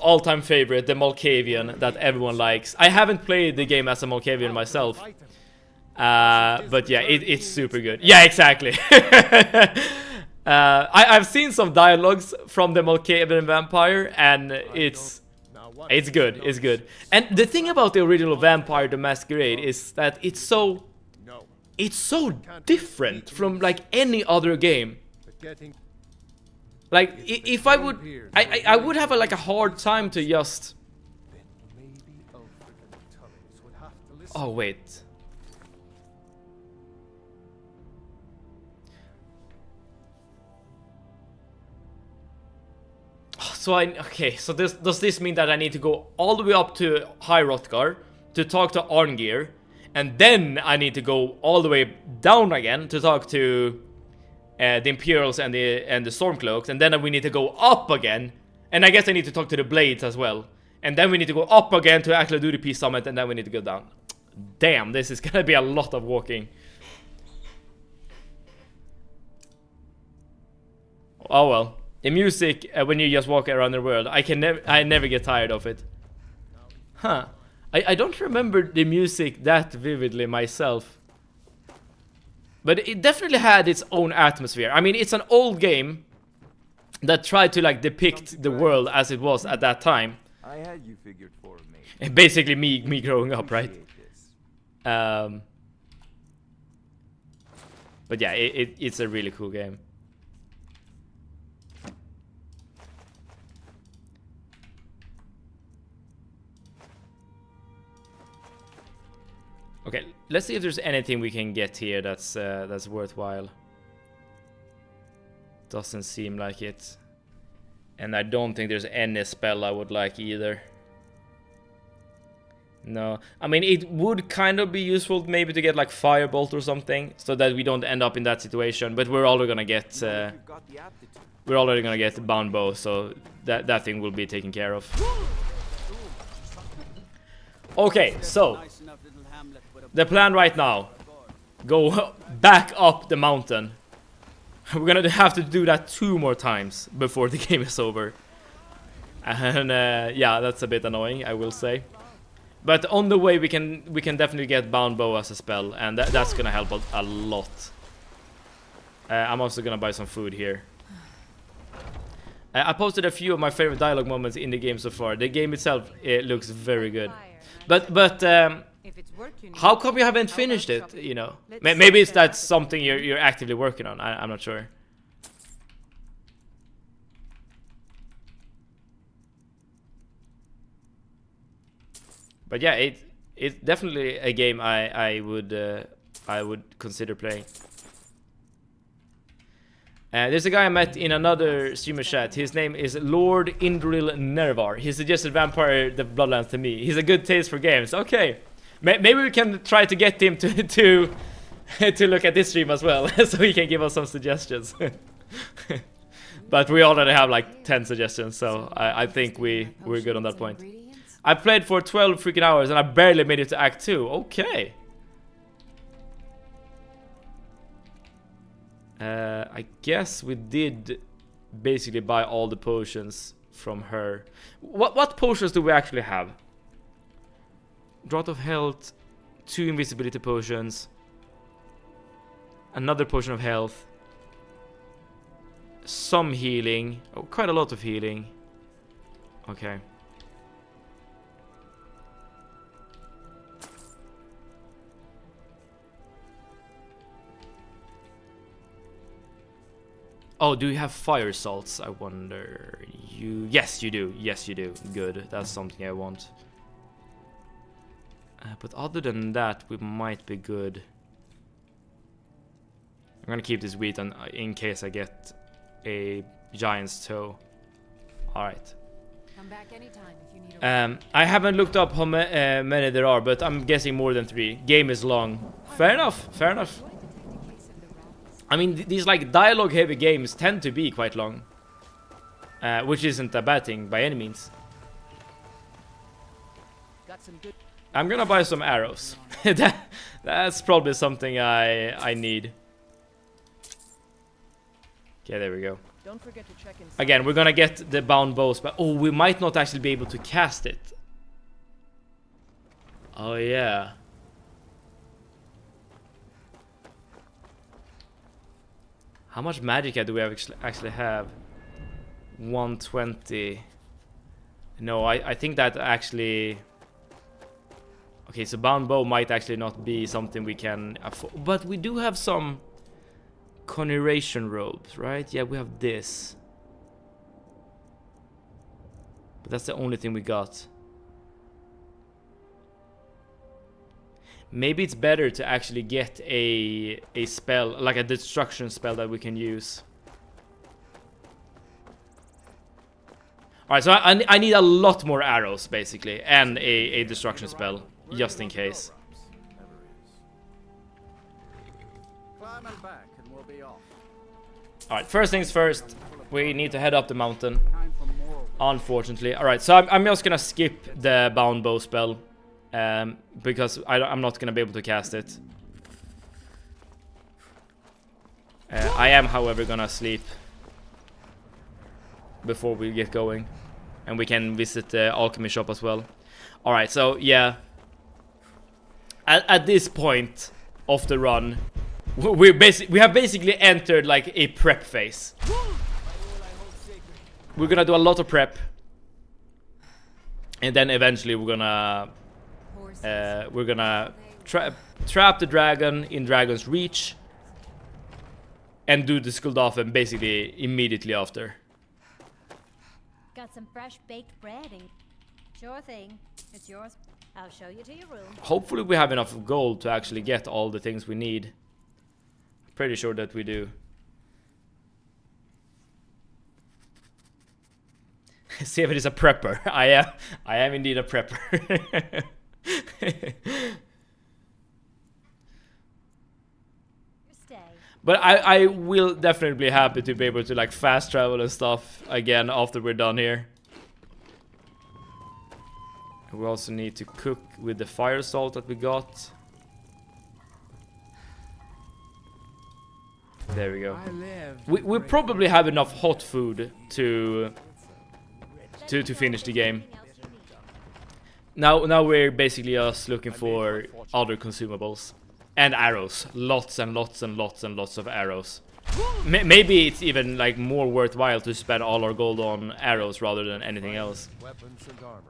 all-time favorite, the Malkavian, that everyone likes. I haven't played the game as a Malkavian myself, but yeah, it's super good. Yeah, exactly. I've seen some dialogues from the Malkavian vampire, and it's good. It's good. And the thing about the original Vampire the Masquerade is that it's so different from like any other game. Like if I would have like a hard time to just... Oh wait. So okay, so does this mean that I need to go all the way up to High Hrothgar to talk to Arngeir, and then I need to go all the way down again to talk to the Imperials and the Stormcloaks, and then we need to go up again, and I guess I need to talk to the Blades as well, and then we need to go up again to actually do the peace summit, and then we need to go down. Damn, this is gonna be a lot of walking. Oh well. The music, when you just walk around the world, I never get tired of it. Huh. I don't remember the music that vividly myself. But it definitely had its own atmosphere. I mean, it's an old game that tried to like depict the world as it was at that time. I had you figured for me. And basically me growing up, right? But yeah, it's a really cool game. Okay, let's see if there's anything we can get here that's worthwhile. Doesn't seem like it. And I don't think there's any spell I would like either. No, I mean it would kind of be useful maybe to get like Firebolt or something, so that we don't end up in that situation. But we're already gonna get Bound Bow, so that thing will be taken care of. Okay, so the plan right now, go back up the mountain. We're gonna have to do that 2 more times before the game is over. And yeah, that's a bit annoying, I will say. But on the way we can definitely get Bound Bow as a spell, and that's gonna help a lot. I'm also gonna buy some food here. I posted a few of my favorite dialogue moments in the game so far. The game itself, it looks very good. But how come you haven't finished it, you know? Maybe it's that's something you're actively working on. I'm not sure. But yeah, it's definitely a game I would consider playing. There's a guy I met in another streamer chat. His name is Lord Indril Nervar. He suggested Vampire the Bloodlands to me. He's a good taste for games. Okay, maybe we can try to get him to look at this stream as well, so he can give us some suggestions. But we already have like 10 suggestions, so I think we're good on that point. I played for 12 freaking hours and I barely made it to Act 2. Okay. I guess we did basically buy all the potions from her. What potions do we actually have? Draught of health, 2 invisibility potions, another potion of health, some healing, oh, quite a lot of healing. Okay. Oh, do you have fire salts? I wonder. Yes, you do. Yes, you do. Good. That's something I want. But other than that, we might be good. I'm gonna keep this wheat in case I get a giant's toe. All right. Come back anytime if you need a I haven't looked up how many there are, but I'm guessing more than 3. Game is long. Fair enough. Fair enough. I mean, these like dialogue-heavy games tend to be quite long, which isn't a bad thing by any means. Got some good. I'm gonna buy some arrows. That's probably something I need. Okay, there we go. Don't forget to check in. Again, we're gonna get the bound bows, but oh, we might not actually be able to cast it. Oh yeah. How much magicka do we actually have? 120. No, I think that actually... Okay, so bound bow might actually not be something we can afford. But we do have some conjuration robes, right? Yeah, we have this. But that's the only thing we got. Maybe it's better to actually get a spell, like a destruction spell that we can use. Alright, so I need a lot more arrows, basically, and a destruction spell, just in case. Alright, first things first, we need to head up the mountain, unfortunately. Alright, so I'm just gonna skip the bound bow spell. Because I'm not gonna be able to cast it. I am, however, gonna sleep before we get going, and we can visit the alchemy shop as well. All right, so yeah, at this point of the run, we have basically entered like a prep phase. We're gonna do a lot of prep, and then eventually we're gonna trap the dragon in Dragon's Reach and do the Skuldafen basically immediately after. Got some fresh baked bread and... Sure thing. It's yours. I'll show you to your room. Hopefully we have enough gold to actually get all the things we need. Pretty sure that we do. Seven is a prepper. I am indeed a prepper. But I will definitely be happy to be able to like fast travel and stuff again after we're done here. We also need to cook with the fire salt that we got. There we go. We probably have enough hot food to finish the game. Now we're basically just looking for other consumables and arrows. Lots and lots and lots and lots of arrows. Maybe it's even like more worthwhile to spend all our gold on arrows rather than anything else. Weapons and armor.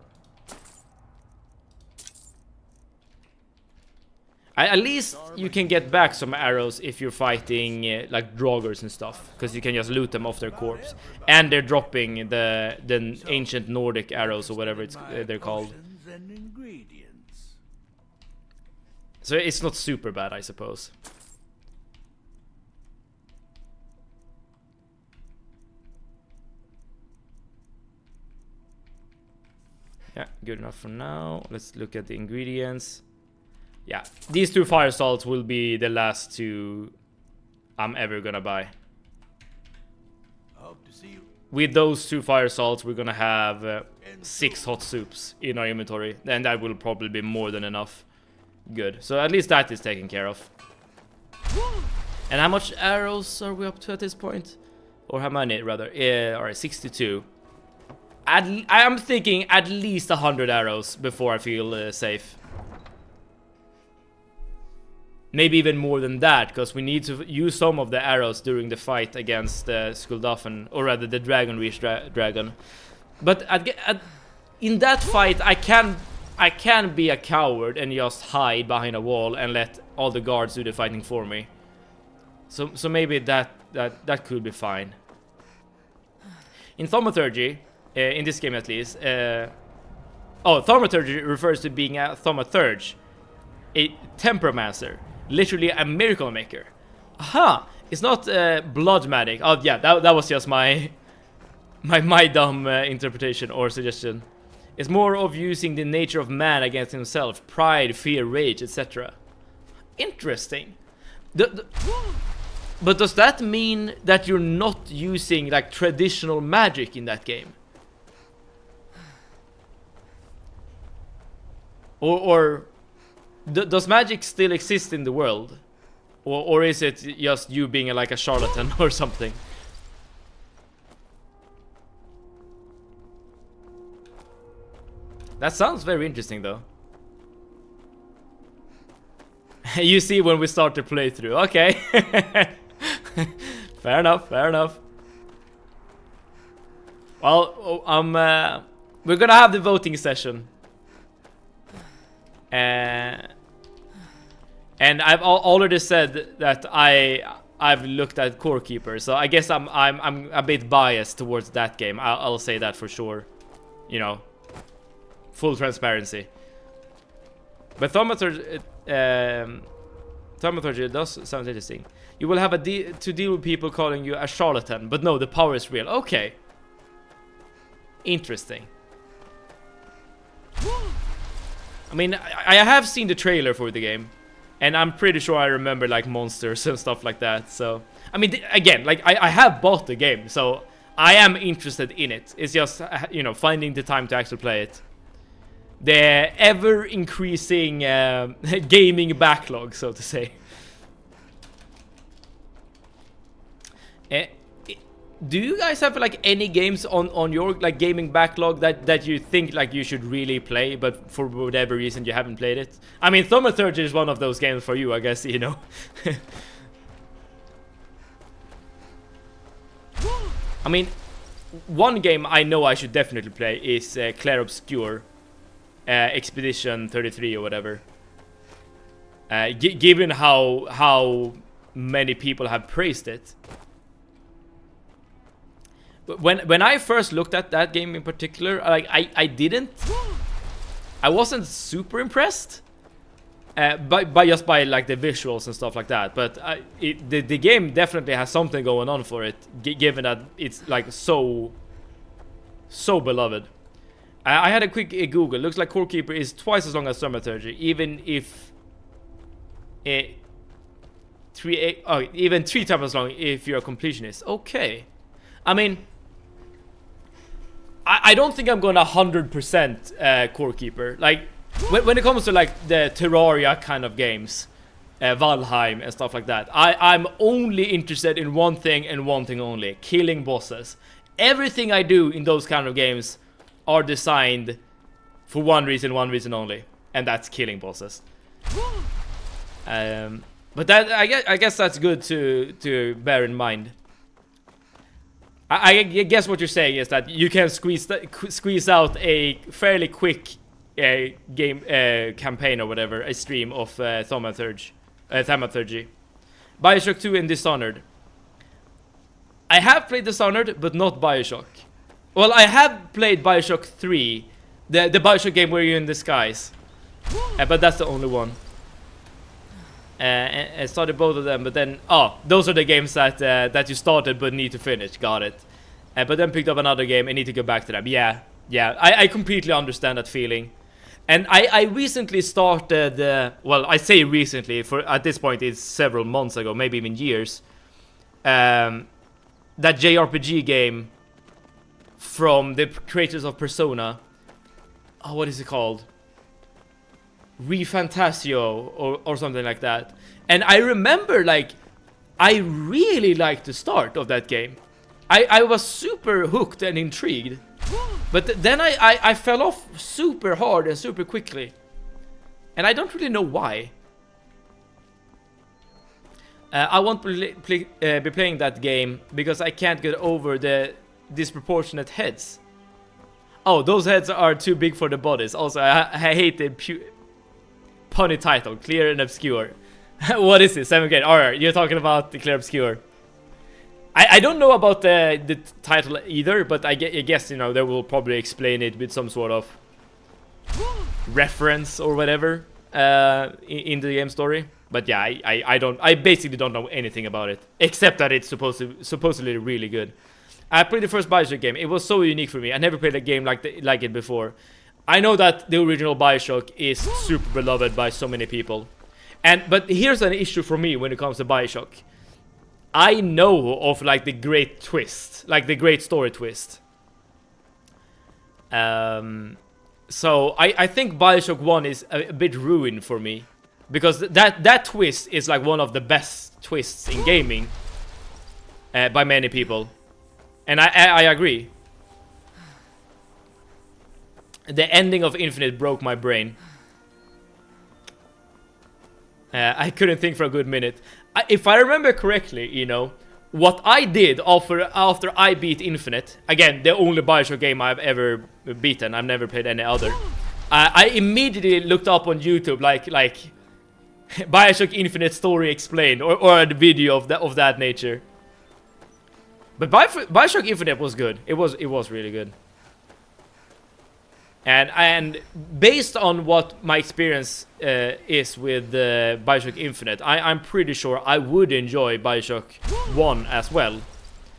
At least you can get back some arrows if you're fighting like draugrs and stuff, because you can just loot them off their corpse, and they're dropping the ancient Nordic arrows or whatever they're called. So it's not super bad, I suppose. Yeah, good enough for now. Let's look at the ingredients. Yeah, these 2 fire salts will be the last 2 I'm ever gonna buy. Hope to see you. with those 2 fire salts, we're gonna have 6 hot soups in our inventory, and that will probably be more than enough. Good. So at least that is taken care of. And how much arrows are we up to at this point? Or how many, rather? Alright, 62. I am thinking at least 100 arrows before I feel safe. Maybe even more than that, because we need to use some of the arrows during the fight against Skulldafn, or rather the Dragon Reach dragon. But in that fight, I can be a coward and just hide behind a wall and let all the guards do the fighting for me. So maybe that could be fine. In Thaumaturgy, in this game at least, Thaumaturgy refers to being a Thaumaturge, a Temperomancer, literally a miracle maker. Aha! It's not blood magic. Oh yeah, that was just my dumb interpretation or suggestion. It's more of using the nature of man against himself, pride, fear, rage, etc. Interesting. But does that mean that you're not using like traditional magic in that game? Or does magic still exist in the world? Or is it just you being like a charlatan or something? That sounds very interesting though. You see when we start the playthrough. Okay. Fair enough, fair enough. Well, we're gonna have the voting session. And I've already said that I've looked at Core Keeper, so I guess I'm a bit biased towards that game. I'll say that for sure. You know, full transparency. But Thaumaturgy does sound interesting. You will have to deal with people calling you a charlatan, but no, the power is real. Okay. Interesting. I mean, I have seen the trailer for the game, and I'm pretty sure I remember like monsters and stuff like that. So, I mean, again, like I have bought the game, so I am interested in it. It's just, you know, finding the time to actually play it. The ever-increasing gaming backlog, so to say. Do you guys have like any games on your like gaming backlog that you think like you should really play, but for whatever reason you haven't played it? I mean, Thaumaturgy is one of those games for you, I guess, you know. I mean, one game I know I should definitely play is Clair Obscur, Expedition 33 or whatever. Given how many people have praised it. When I first looked at that game in particular, like I wasn't super impressed, by just by like the visuals and stuff like that. But the game definitely has something going on for it, given that it's like so beloved. I had a quick Google. Looks like Core Keeper is twice as long as Thaumaturgy, even if even 3 times as long if you're a completionist. Okay, I mean, I don't think I'm going 100% Core Keeper. Like, when it comes to like the Terraria kind of games, Valheim and stuff like that, I'm only interested in one thing and one thing only: killing bosses. Everything I do in those kind of games are designed for one reason only, and that's killing bosses. But that I guess that's good to bear in mind. I guess what you're saying is that you can squeeze out a fairly quick game campaign or whatever, a stream of Thaumaturgy. BioShock 2 and Dishonored. I have played Dishonored, but not BioShock. Well, I have played BioShock 3, the BioShock game where you're in the skies, but that's the only one. And started both of them, but then those are the games that you started but need to finish. Got it. But then picked up another game and need to go back to them. Yeah, I completely understand that feeling. And I recently started, well, I say recently, for at this point it's several months ago, maybe even years, that JRPG game from the creators of Persona. Oh, what is it called? Refantasio or something like that. And I remember, like, I really liked the start of that game. I was super hooked and intrigued. But then I fell off super hard and super quickly. And I don't really know why. I won't be playing that game because I can't get over the disproportionate heads. Oh, those heads are too big for the bodies. Also, I hate the punny title, Clear and Obscure. What is this? 7th grade. Alright, you're talking about the Clear Obscure. I don't know about the title either, but I guess, you know, they will probably explain it with some sort of reference or whatever in the game story. But yeah, I basically don't know anything about it, except that it's supposedly really good. I played the first Bioshock game. It was so unique for me. I never played a game like it before. I know that the original Bioshock is super beloved by so many people. But here's an issue for me when it comes to Bioshock. I know of like the great twist, like the great story twist. So I think Bioshock 1 is a bit ruined for me. Because that twist is like one of the best twists in gaming. By many people. And I agree. The ending of Infinite broke my brain. I couldn't think for a good minute. If I remember correctly, you know, what I did after I beat Infinite, again, the only Bioshock game I've ever beaten, I've never played any other. I immediately looked up on YouTube, like Bioshock Infinite story explained, or a video of that nature. But Bioshock Infinite was good. It was really good. And based on what my experience is with Bioshock Infinite, I'm pretty sure I would enjoy Bioshock 1 as well.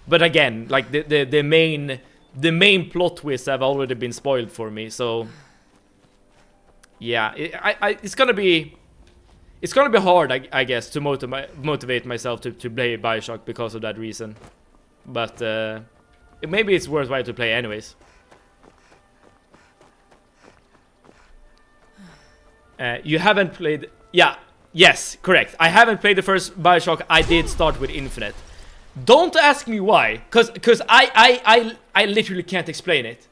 But again, like the main plot twists have already been spoiled for me, so yeah, it's gonna be hard, I guess, to motivate myself to play Bioshock because of that reason. But maybe it's worthwhile to play anyways. You haven't played... Yeah, yes, correct. I haven't played the first Bioshock. I did start with Infinite. Don't ask me why, because I literally can't explain it.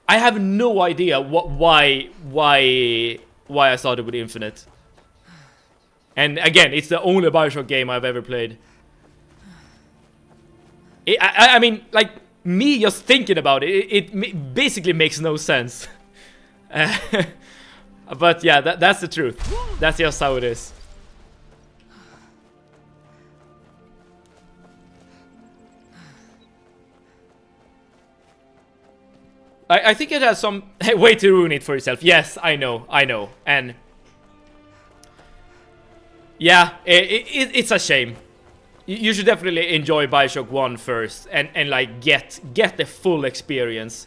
I have no idea why I started with Infinite. And again, it's the only Bioshock game I've ever played. I mean, like, me just thinking about it, it basically makes no sense. But yeah, that's the truth. That's just how it is. I think it has some way to ruin it for yourself. Yes, I know. And yeah, it's a shame. You should definitely enjoy Bioshock 1 first and like get the full experience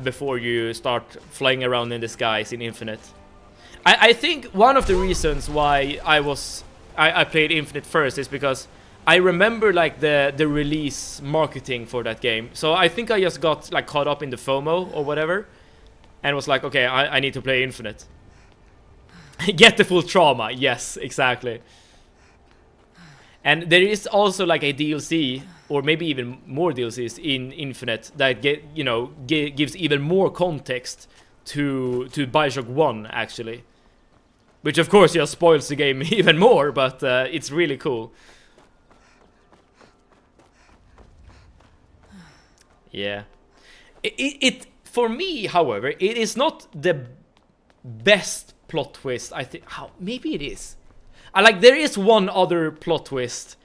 before you start flying around in the skies in Infinite. I think one of the reasons why I played Infinite first is because I remember like the release marketing for that game. So I think I just got like caught up in the FOMO or whatever and was like, okay, I need to play Infinite. Get the full trauma. Yes, exactly. And there is also like a DLC, or maybe even more DLCs in Infinite that gives even more context to Bioshock 1 actually, which of course just spoils the game even more, but it's really cool. Yeah, it for me, however, it is not the best plot twist. I think maybe it is. There is one other plot twist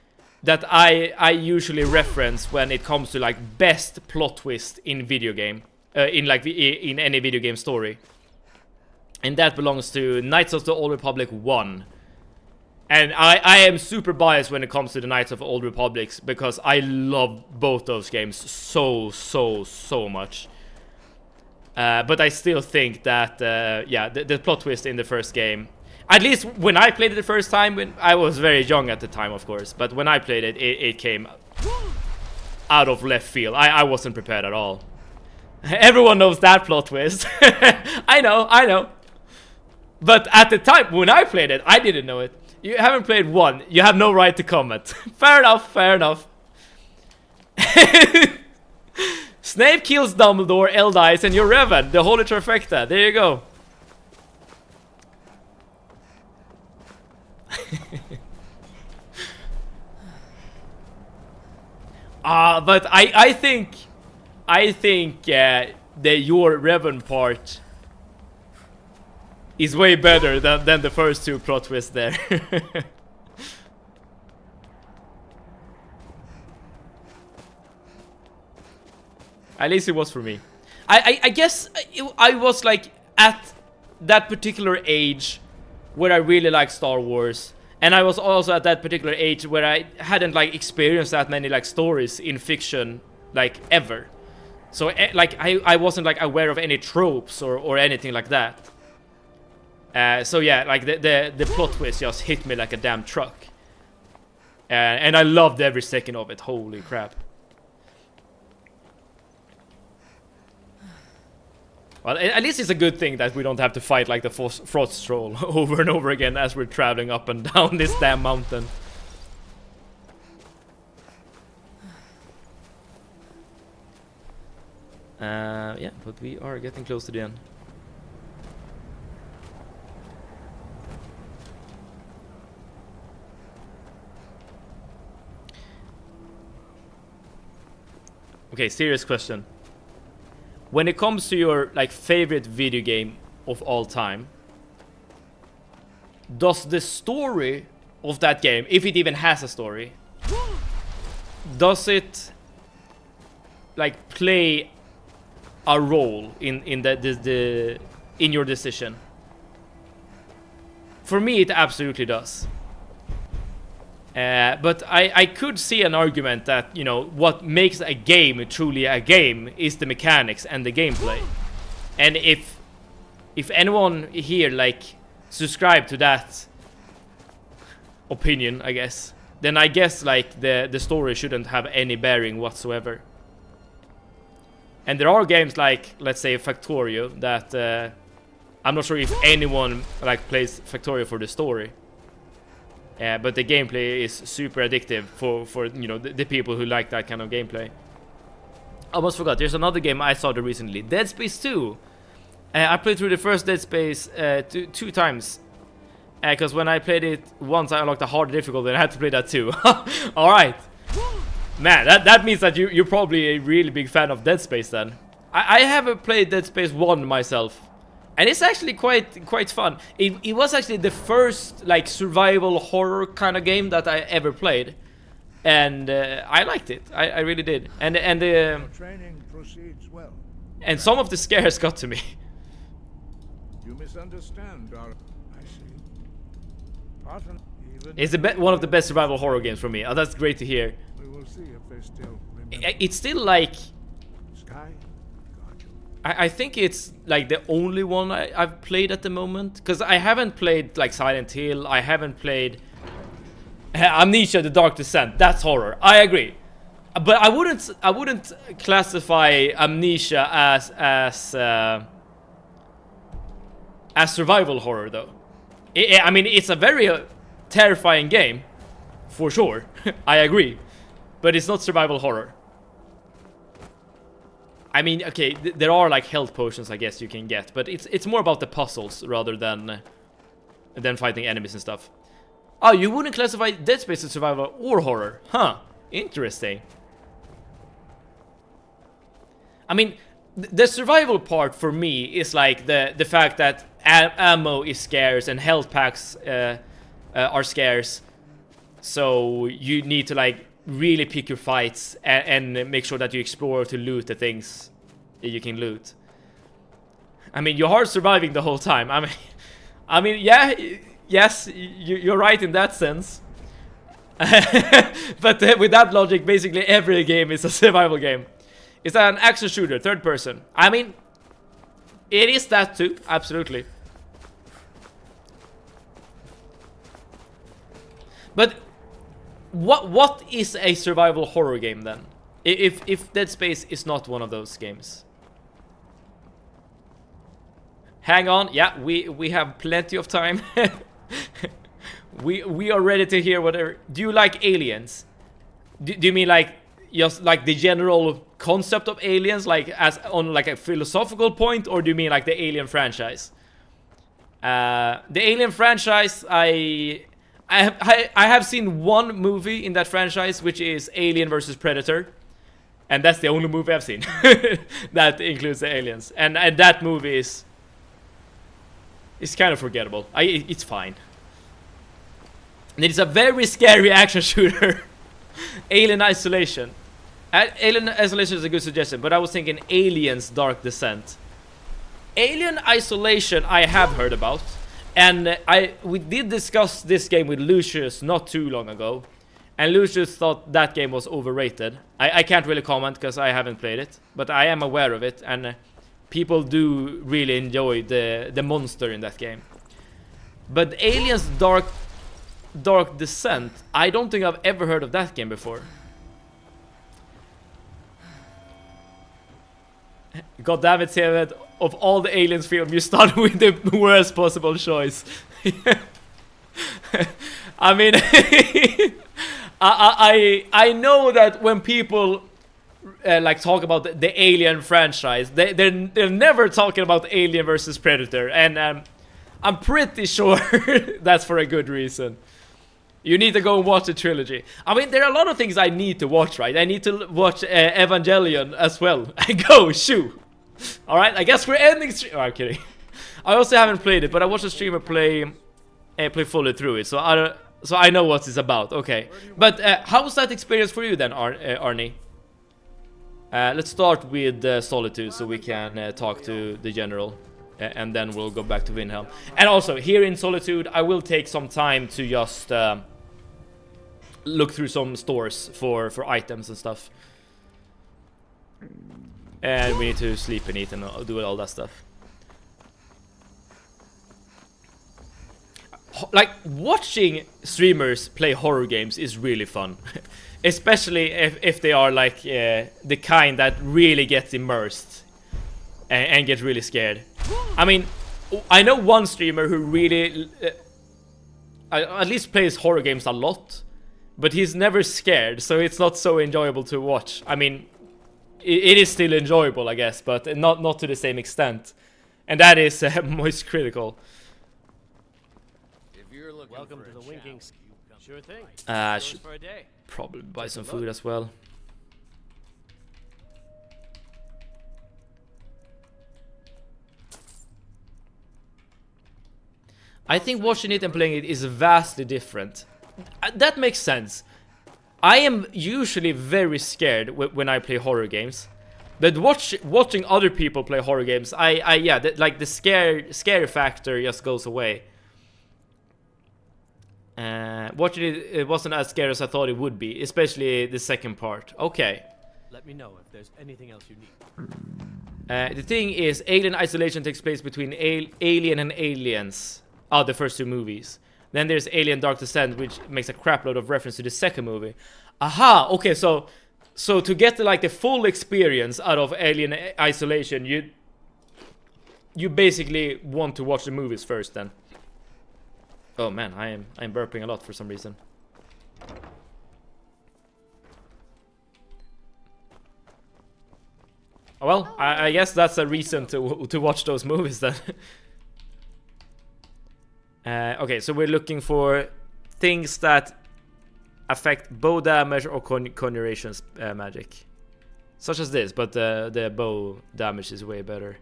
that I usually reference when it comes to like best plot twist in video game, in any video game story, and that belongs to Knights of the Old Republic 1. And I am super biased when it comes to the Knights of the Old Republics because I love both those games so much. But I still think that yeah, the plot twist in the first game, at least when I played it the first time, when I was very young at the time, of course, but when I played it, it came out of left field. I wasn't prepared at all. Everyone knows that plot twist. I know. But at the time when I played it, I didn't know it. You haven't played one. You have no right to comment. Fair enough. Snape kills Dumbledore, L dies, and you're Revan, the Holy Trifecta. There you go. But I think that your Revan part is way better than the first two plot twists there. At least it was for me. I guess I was like at that particular age where I really liked Star Wars, and I was also at that particular age where I hadn't like experienced that many like stories in fiction like ever. So like I wasn't like aware of any tropes or anything like that. So yeah, like the plot twist just hit me like a damn truck. And I loved every second of it. Holy crap. Well, at least it's a good thing that we don't have to fight like the Frost Troll over and over again as we're traveling up and down this damn mountain. Yeah, but we are getting close to the end. Okay, serious question. When it comes to your like favorite video game of all time, does the story of that game, if it even has a story, does it like play a role in your decision? For me, it absolutely does. But I could see an argument that, you know, what makes a game truly a game is the mechanics and the gameplay. And if anyone here like subscribe to that opinion, I guess, then I guess like the story shouldn't have any bearing whatsoever. And there are games like, let's say, Factorio that I'm not sure if anyone like plays Factorio for the story. But the gameplay is super addictive for you know the people who like that kind of gameplay. I almost forgot. There's another game I started recently, Dead Space 2. I played through the first Dead Space two times. Because when I played it once, I unlocked a hard difficulty and I had to play that too. All right, man. That means that you're probably a really big fan of Dead Space then. I haven't played Dead Space 1 myself. And it's actually quite fun. It was actually the first like survival horror kind of game that I ever played, and I liked it. I really did. And Training proceeds well. and some of the scares got to me. You misunderstand, Dar. I see. Often, even It's one of the best survival horror games for me. Oh, that's great to hear. we will see if they still remember. It's still like Sky, got you. I think it's like the only one I've played at the moment, because I haven't played like Silent Hill. I haven't played Amnesia: The Dark Descent. That's horror. I agree, but I wouldn't classify Amnesia as survival horror though. I mean, it's a very terrifying game, for sure. I agree, but it's not survival horror. I mean, okay, there are like health potions, I guess you can get, but it's more about the puzzles rather than fighting enemies and stuff. Oh, you wouldn't classify Dead Space as survival or horror? Huh, interesting. I mean, the survival part for me is like the fact that ammo is scarce and health packs are scarce, so you need to like really pick your fights and make sure that you explore to loot the things that you can loot. I mean, you're hard surviving the whole time. I mean, yeah, yes, you're right in that sense. But with that logic, basically every game is a survival game. It's an action shooter, third person. I mean, it is that too, absolutely. But what is a survival horror game then? If Dead Space is not one of those games. Hang on, yeah, we have plenty of time. we are ready to hear whatever. Do you like aliens? Do you mean like just like the general concept of aliens, like as on like a philosophical point, or do you mean like the Alien franchise? The Alien franchise, I have seen one movie in that franchise, which is Alien versus Predator, and that's the only movie I've seen that includes the aliens, and that movie is kind of forgettable. It's fine. And it's a very scary action shooter. Alien Isolation. Alien Isolation is a good suggestion, but I was thinking Aliens Dark Descent. Alien Isolation I have heard about, and we did discuss this game with Lucius not too long ago, and Lucius thought that game was overrated. I can't really comment because I haven't played it, but I am aware of it, and people do really enjoy the monster in that game. But Aliens Dark Descent, I don't think I've ever heard of that game before. God damn it, Sevet. Of all the Aliens film, you started with the worst possible choice. I mean, I know that when people like talk about the Alien franchise, they're never talking about Alien versus Predator, and I'm pretty sure that's for a good reason. You need to go and watch the trilogy. I mean, there are a lot of things I need to watch, right? I need to watch Evangelion as well. Go, shoo! Alright, I guess we're ending stream. Oh, I'm kidding. I also haven't played it, but I watched a streamer play fully through it, so I know what it's about. Okay. But how was that experience for you then, Arnie? Let's start with Solitude, so we can talk to the general. And then we'll go back to Wilhelm. And also, here in Solitude, I will take some time to just look through some stores for items and stuff. And we need to sleep and eat and do all that stuff. Like, watching streamers play horror games is really fun. Especially if they are like the kind that really gets immersed and gets really scared. I mean, I know one streamer who really at least plays horror games a lot, but he's never scared, so it's not so enjoyable to watch. I mean, it is still enjoyable, I guess, but not to the same extent. And that is Moist Critical. If you're looking welcome to the winking. Sure thing. Should probably buy some food as well. I think watching it and playing it is vastly different. That makes sense. I am usually very scared when I play horror games, but watching other people play horror games, like the scare factor just goes away. Watching it wasn't as scary as I thought it would be, especially the second part. Okay. Let me know if there's anything else you need. The thing is, Alien Isolation takes place between Alien and Aliens. The first two movies. Then there's Alien Dark Descent, which makes a crapload of reference to the second movie. Aha! Okay, so to get like the full experience out of Alien Isolation, you basically want to watch the movies first then. Oh man, I'm burping a lot for some reason. Well, I guess that's a reason to watch those movies then. Okay, so we're looking for things that affect bow damage or conjuration magic. Such as this, but the bow damage is way better.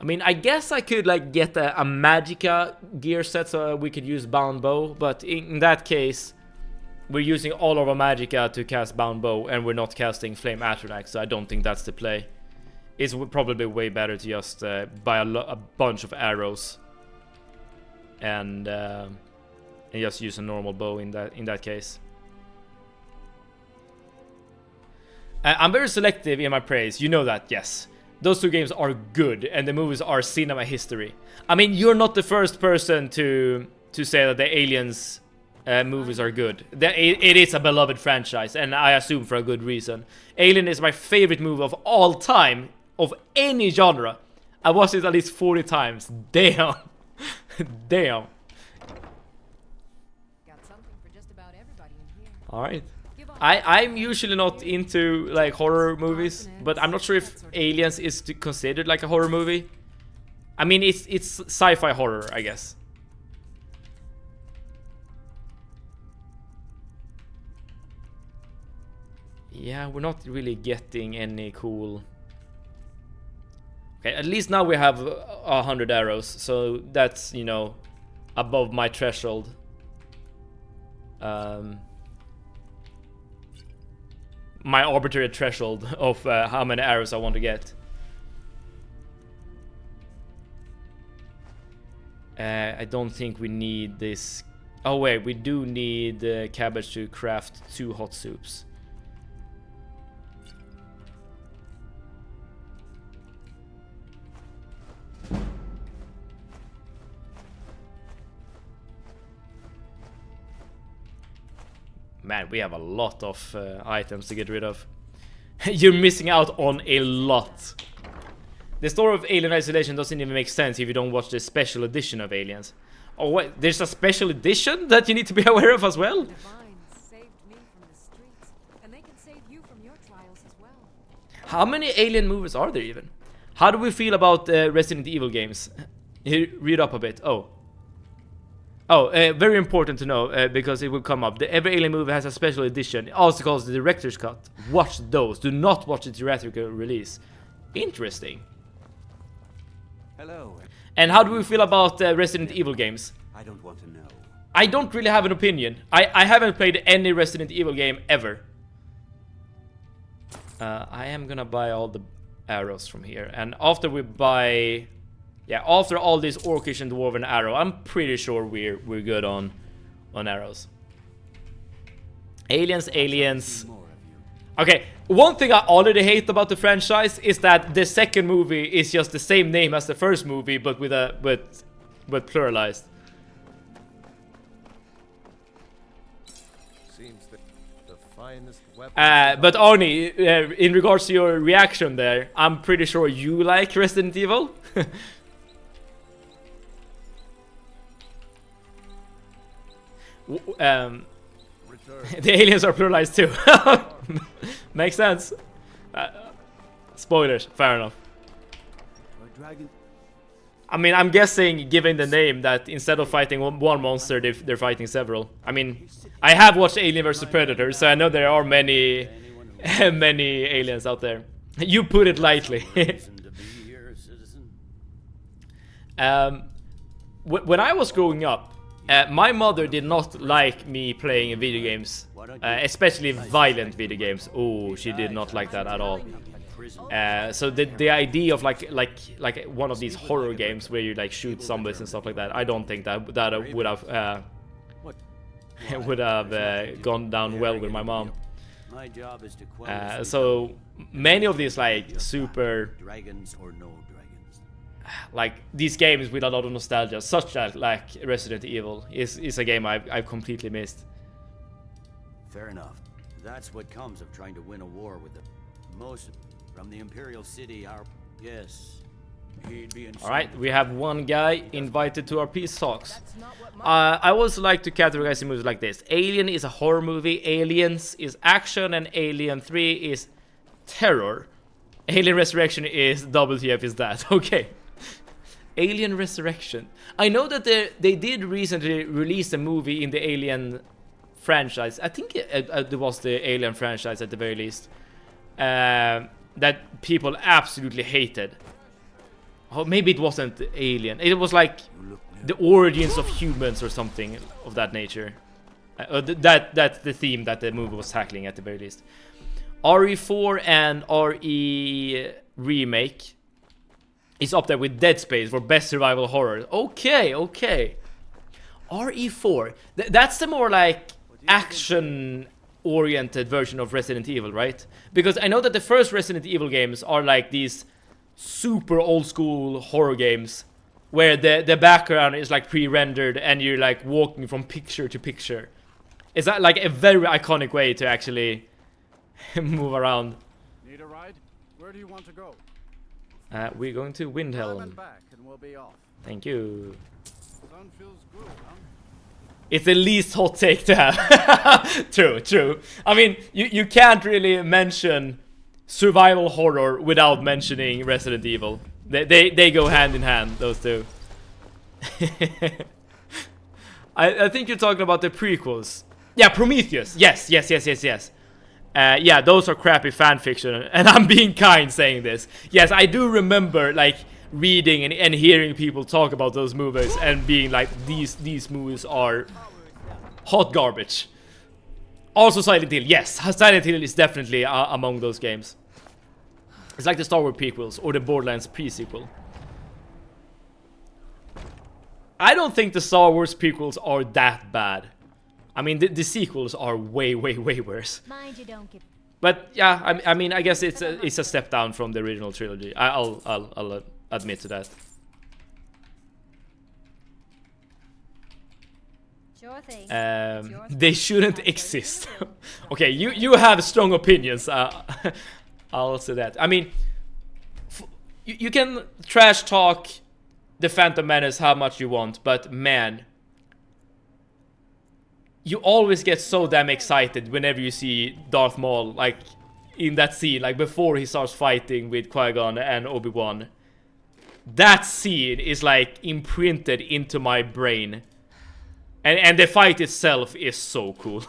I mean, I guess I could like get a Magicka gear set so we could use Bound Bow, but in that case, we're using all of our Magicka to cast Bound Bow, and we're not casting Flame Atronach, so I don't think that's the play. It's probably way better to just buy a bunch of arrows and just use a normal bow in that case. I'm very selective in my praise, you know that, yes. Those two games are good, and the movies are cinema history. I mean, you're not the first person to say that the Aliens movies are good. It is a beloved franchise, and I assume for a good reason. Alien is my favorite movie of all time, of any genre. I watched it at least 40 times. Damn. Damn. Got something for just about everybody in here. Alright. I'm usually not into like horror movies, but I'm not sure if Aliens is considered like a horror movie. I mean, it's sci-fi horror, I guess. Yeah, we're not really getting any cool... Okay, at least now we have 100 arrows, so that's, you know, above my threshold. My arbitrary threshold of how many arrows I want to get. I don't think we need this. Oh wait, we do need cabbage to craft 2 hot soups. Man, we have a lot of items to get rid of. You're missing out on a lot. The story of Alien Isolation doesn't even make sense if you don't watch the special edition of Aliens. Oh wait, there's a special edition that you need to be aware of as well? The vines saved me from the streets, and they can save you from your trials as well. How many Alien movies are there even? How do we feel about Resident Evil games? Read up a bit. Very important to know, because it will come up. Every Alien movie has a special edition, also called the Director's Cut. Watch those. Do not watch the theatrical release. Interesting. Hello. And how do we feel about Resident Evil games? I don't want to know. I don't really have an opinion. I haven't played any Resident Evil game ever. I am gonna buy all the arrows from here. And after we buy... Yeah, after all this Orcish and Dwarven arrow, I'm pretty sure we're good on arrows. Aliens. Okay, one thing I already hate about the franchise is that the second movie is just the same name as the first movie, but with pluralized. Seems the finest weapon. But Arnie, in regards to your reaction there, I'm pretty sure you like Resident Evil. The aliens are pluralized too. Makes sense. Spoilers, fair enough. I mean, I'm guessing, given the name, that instead of fighting one monster, they're fighting several. I mean, I have watched Alien vs Predator, so I know there are many aliens out there. You put it lightly. When I was growing up, my mother did not like me playing video games, especially violent video games. Oh, she did not like that at all. So the idea of like one of these horror games where you like shoot zombies and stuff like that, I don't think that would have gone down well with my mom. So many of these like super dragons or no dragons. Like these games with a lot of nostalgia, such as like Resident Evil, is a game I've completely missed. Fair enough. That's what comes of trying to win a war with the most from the Imperial City. Yes. Alright, we have one guy invited to our peace talks. I also like to categorize the movies like this. Alien is a horror movie, Aliens is action, and Alien 3 is terror. Alien Resurrection is WTF is that. Okay. Alien Resurrection. I know that they did recently release a movie in the Alien franchise. I think it was the Alien franchise at the very least. That people absolutely hated. Oh, maybe it wasn't Alien. It was like the origins of humans or something of that nature. That's the theme that the movie was tackling at the very least. RE4 and RE Remake is up there with Dead Space for best survival horror. Okay. RE4. That's the more like action-oriented version of Resident Evil, right? Because I know that the first Resident Evil games are like these super old-school horror games where the background is like pre-rendered and you're like walking from picture to picture. Is that like a very iconic way to actually move around? Need a ride? Where do you want to go? We're going to Windhelm. And back, and we'll be off. Thank you. Sun feels good, huh? It's the least hot take to have. True. I mean, you can't really mention survival horror without mentioning Resident Evil. They go hand in hand, those two. I think you're talking about the prequels. Yeah, Prometheus. Yes. Yeah, those are crappy fan fiction, and I'm being kind saying this. Yes, I do remember like reading and hearing people talk about those movies and being like, these movies are hot garbage. Also Silent Hill. Yes, Silent Hill is definitely among those games. It's like the Star Wars prequels or the Borderlands pre-sequel. I don't think the Star Wars prequels are that bad. I mean, the sequels are way worse. Mind you don't get. But yeah, I mean, I guess it's a step down from the original trilogy. I'll admit to that. Sure thing. They shouldn't exist. Okay, you have strong opinions. I'll say that. I mean, you can trash talk the Phantom Menace how much you want, but man, you always get so damn excited whenever you see Darth Maul, like in that scene, like before he starts fighting with Qui-Gon and Obi-Wan. That scene is like imprinted into my brain, and the fight itself is so cool.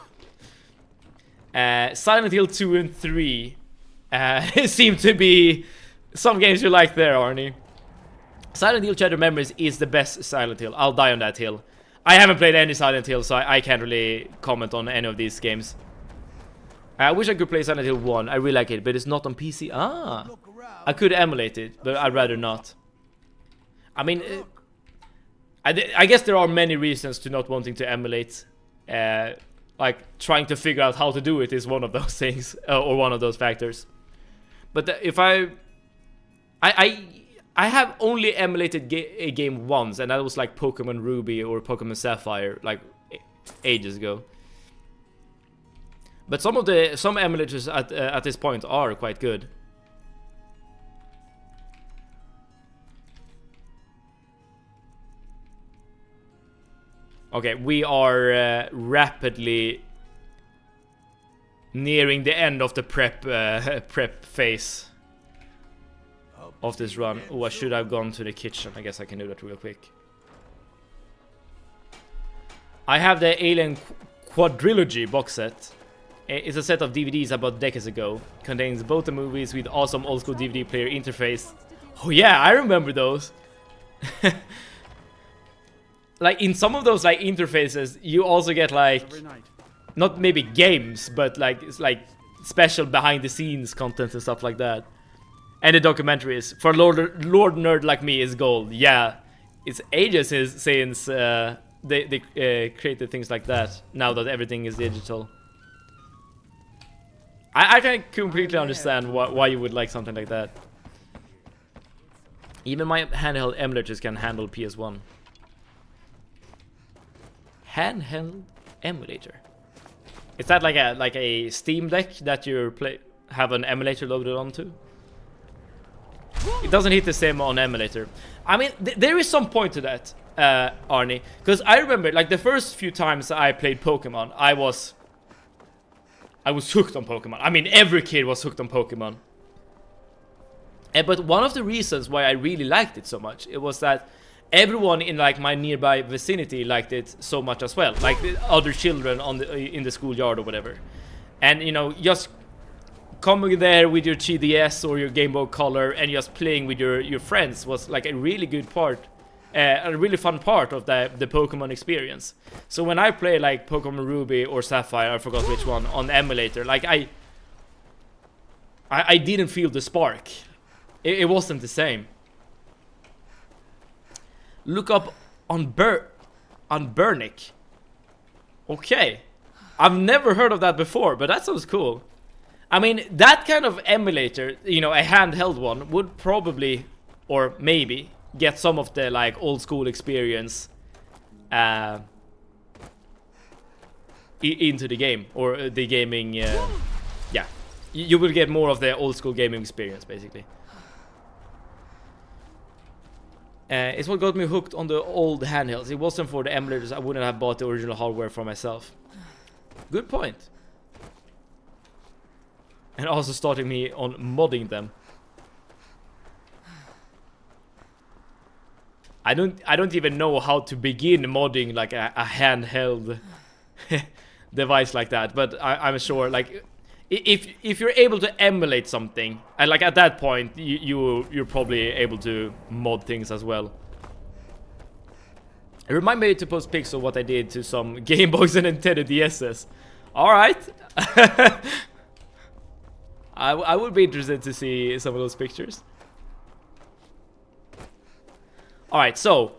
Silent Hill 2 and 3 seem to be some games you like there, Arnie. Silent Hill Shattered Memories is the best Silent Hill. I'll die on that hill. I haven't played any Silent Hill, so I can't really comment on any of these games. I wish I could play Silent Hill 1. I really like it, but it's not on PC. Ah, I could emulate it, but I'd rather not. I mean, I guess there are many reasons to not wanting to emulate. Like trying to figure out how to do it is one of those things, or one of those factors. But if I have only emulated a game once, and that was like Pokemon Ruby or Pokemon Sapphire, like ages ago. But some emulators at this point are quite good. Okay, we are rapidly nearing the end of the prep phase of this run. Oh, I should have gone to the kitchen. I guess I can do that real quick. I have the Alien Quadrilogy box set. It's a set of DVDs I bought decades ago. Contains both the movies with awesome old school DVD player interface. Oh yeah, I remember those. Like in some of those like interfaces, you also get like not maybe games, but like it's like special behind the scenes content and stuff like that. And the documentaries for Lord Nerd like me is gold. Yeah, it's ages since they created things like that. Now that everything is digital, I can completely understand why you would like something like that. Even my handheld emulators can handle PS1. Handheld emulator. Is that like a Steam Deck that you have an emulator loaded onto? It doesn't hit the same on emulator. I mean, there is some point to that, Arnie, because I remember like the first few times I played Pokemon, I was hooked on Pokemon. I mean, every kid was hooked on Pokemon. But one of the reasons why I really liked it so much, it was that everyone in like my nearby vicinity liked it so much as well, like the other children in the schoolyard or whatever. And you know, just coming there with your 3DS or your Game Boy Color and just playing with your friends was like a really good part, a really fun part of the Pokemon experience. So when I play like Pokemon Ruby or Sapphire, I forgot which one, on emulator, like I didn't feel the spark. It wasn't the same. Look up on Burnick. Okay, I've never heard of that before, but that sounds cool. I mean, that kind of emulator, you know, a handheld one, would probably, or maybe, get some of the like old school experience into the game, or the gaming. Yeah, you will get more of the old school gaming experience, basically. It's what got me hooked on the old handhelds. It wasn't for the emulators, I wouldn't have bought the original hardware for myself. Good point. And also starting me on modding them. I don't even know how to begin modding like a handheld device like that, but I'm sure like if you're able to emulate something, and like at that point you're probably able to mod things as well. It reminds me to post pics of what I did to some Game Boys and Nintendo DSs. Alright. I would be interested to see some of those pictures. Alright, so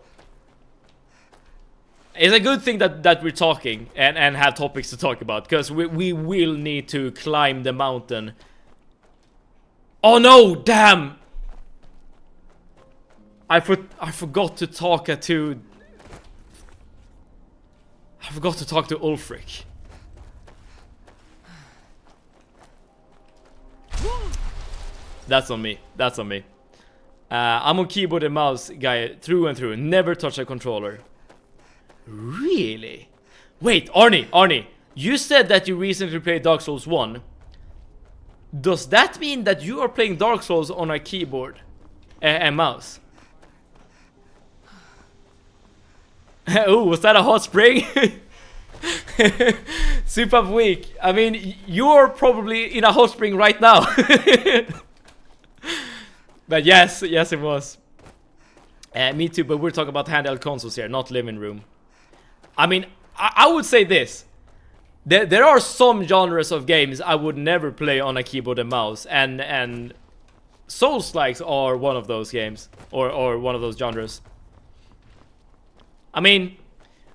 it's a good thing that we're talking and have topics to talk about, because we will need to climb the mountain. Oh no, damn! I forgot to talk to Ulfric. That's on me. That's on me. I'm a keyboard and mouse guy through and through. Never touch a controller. Really? Wait, Arnie, you said that you recently played Dark Souls 1. Does that mean that you are playing Dark Souls on a keyboard and mouse? Oh, was that a hot spring? Super weak. I mean, you're probably in a hot spring right now. But yes, it was. Me too, but we're talking about handheld consoles here, not living room. I mean, I would say this. There are some genres of games I would never play on a keyboard and mouse, and Souls-likes are one of those games, or one of those genres. I mean,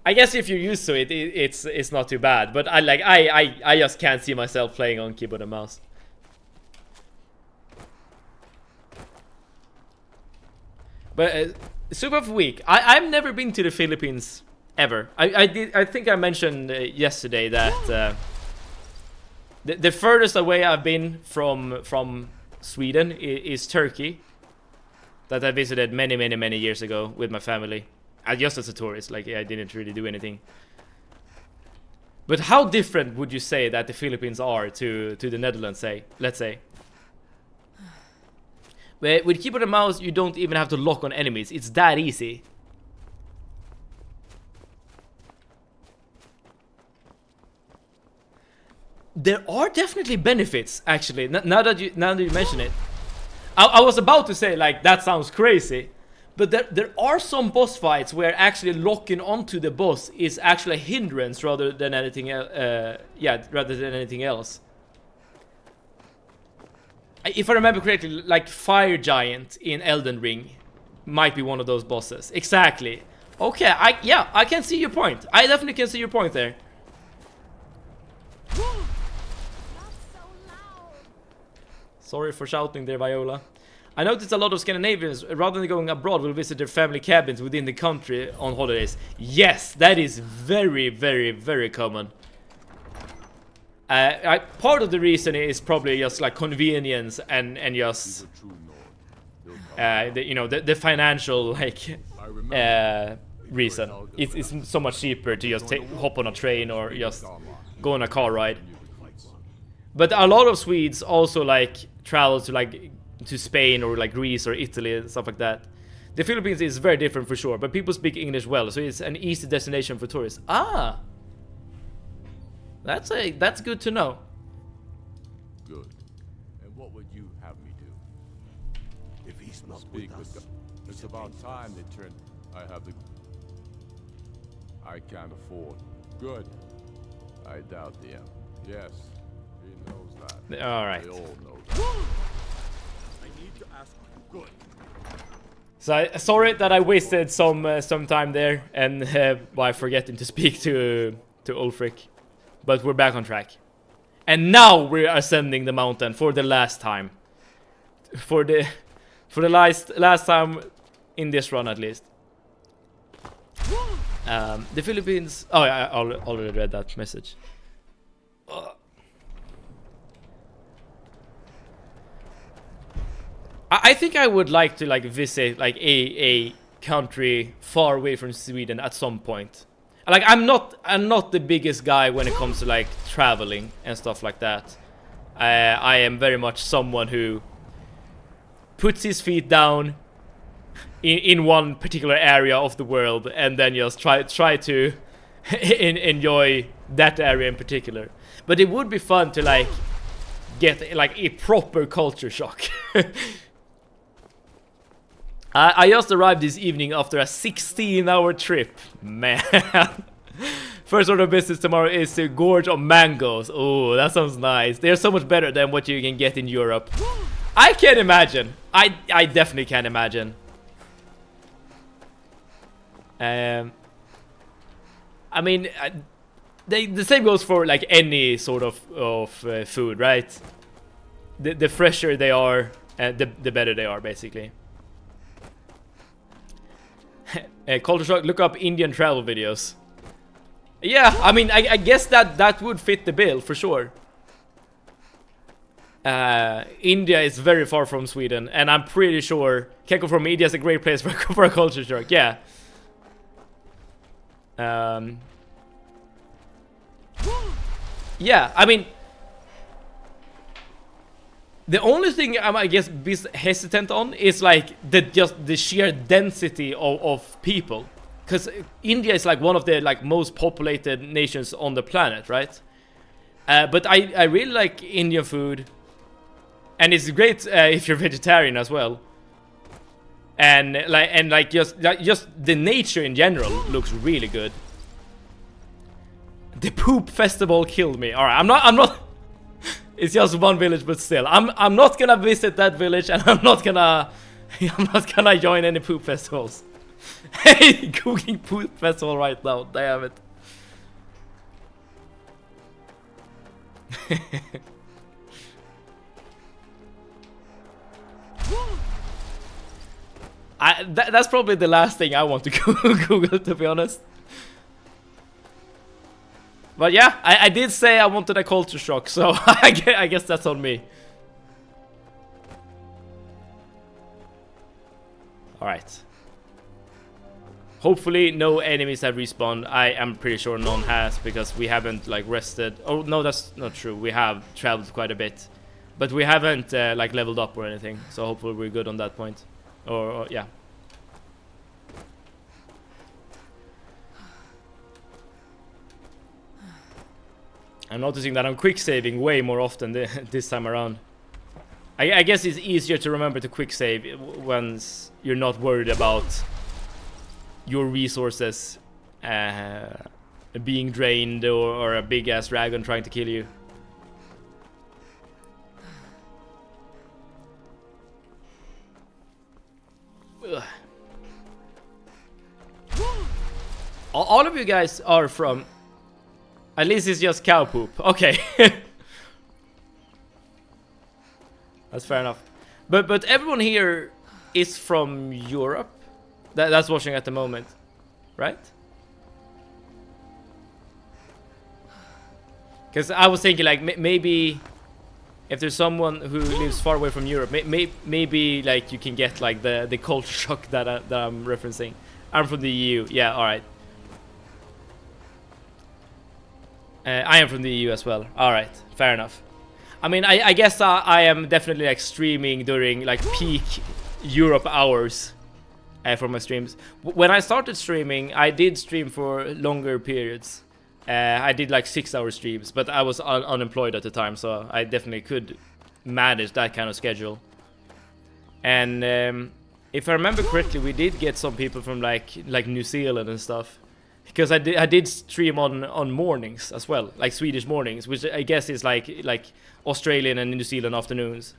I guess if you're used to it, it's not too bad, but I just can't see myself playing on keyboard and mouse. But super weak. I've never been to the Philippines ever. I think I mentioned yesterday that the furthest away I've been from Sweden is Turkey. That I visited many years ago with my family. Just as a tourist, like I didn't really do anything. But how different would you say that the Philippines are to the Netherlands, let's say? With keyboard and mouse, you don't even have to lock on enemies. It's that easy. There are definitely benefits, actually. Now that you mention it, I was about to say like that sounds crazy, but there are some boss fights where actually locking onto the boss is actually a hindrance rather than anything. Rather than anything else. If I remember correctly, like Fire Giant in Elden Ring might be one of those bosses. Exactly. Okay, I can see your point. I definitely can see your point there. Not so loud. Sorry for shouting there, Viola. I noticed a lot of Scandinavians, rather than going abroad, will visit their family cabins within the country on holidays. Yes, that is very common. Part of the reason is probably just like convenience and just the financial like reason. It's so much cheaper to just hop on a train or just go on a car ride. But a lot of Swedes also like travel to Spain or like Greece or Italy and stuff like that. The Philippines is very different for sure, but people speak English well, so it's an easy destination for tourists. Ah. That's good to know. Good. And what would you have me do? If he's not Speak with us, with God. It's about time they turn. I can't afford. Good. I doubt the end. Yes, he knows that. All right. They all know that. I need to ask you. Good. So sorry that I wasted some time there and by forgetting to speak to Ulfric. But we're back on track. And now we're ascending the mountain for the last time. For the last time in this run at least. The Philippines. Oh, yeah, I already read that message. I think I would like to like visit like a country far away from Sweden at some point. Like I'm not the biggest guy when it comes to like traveling and stuff like that. I am very much someone who puts his feet down in one particular area of the world and then just try to enjoy that area in particular. But it would be fun to like get like a proper culture shock. I just arrived this evening after a 16-hour trip. Man. First order of business tomorrow is to gorge on mangoes. Oh, that sounds nice. They're so much better than what you can get in Europe. I can imagine. I definitely can imagine. I mean, the same goes for like any sort of food, right? The fresher they are, the better they are, basically. Culture shock, look up Indian travel videos. Yeah, I mean, I guess that would fit the bill for sure. India is very far from Sweden, and I'm pretty sure Keko from India is a great place for a culture shock. Yeah. Yeah, I mean, the only thing I'm, I guess, hesitant on is like the sheer density of people, because India is like one of the like most populated nations on the planet, right? But I really like Indian food, and it's great if you're vegetarian as well. And just the nature in general looks really good. The poop festival killed me. All right, I'm not. It's just one village, but still, I'm not gonna visit that village, and I'm not gonna join any poop festivals. Hey, cooking poop festival right now. Damn it. That's probably the last thing I want to Google, to be honest. But yeah, I did say I wanted a culture shock, so I guess that's on me. Alright. Hopefully no enemies have respawned. I am pretty sure none has, because we haven't like rested. Oh no, that's not true. We have traveled quite a bit, but we haven't like leveled up or anything. So hopefully we're good on that point. Or yeah. I'm noticing that I'm quick saving way more often this time around. I guess it's easier to remember to quick save once you're not worried about your resources being drained or a big ass dragon trying to kill you. Ugh. All of you guys are from... At least it's just cow poop. Okay. That's fair enough. But everyone here is from Europe. That's watching at the moment, right? Because I was thinking like maybe if there's someone who lives far away from Europe, maybe like you can get like the culture shock that I'm referencing. I'm from the EU. Yeah, all right. I am from the EU as well. Alright, fair enough. I mean, I guess I am definitely like streaming during like peak Europe hours for my streams. When I started streaming, I did stream for longer periods. I did like 6-hour streams, but I was unemployed at the time, so I definitely could manage that kind of schedule. And if I remember correctly, we did get some people from like New Zealand and stuff. Because I did stream on mornings as well, like Swedish mornings, which I guess is like Australian and New Zealand afternoons,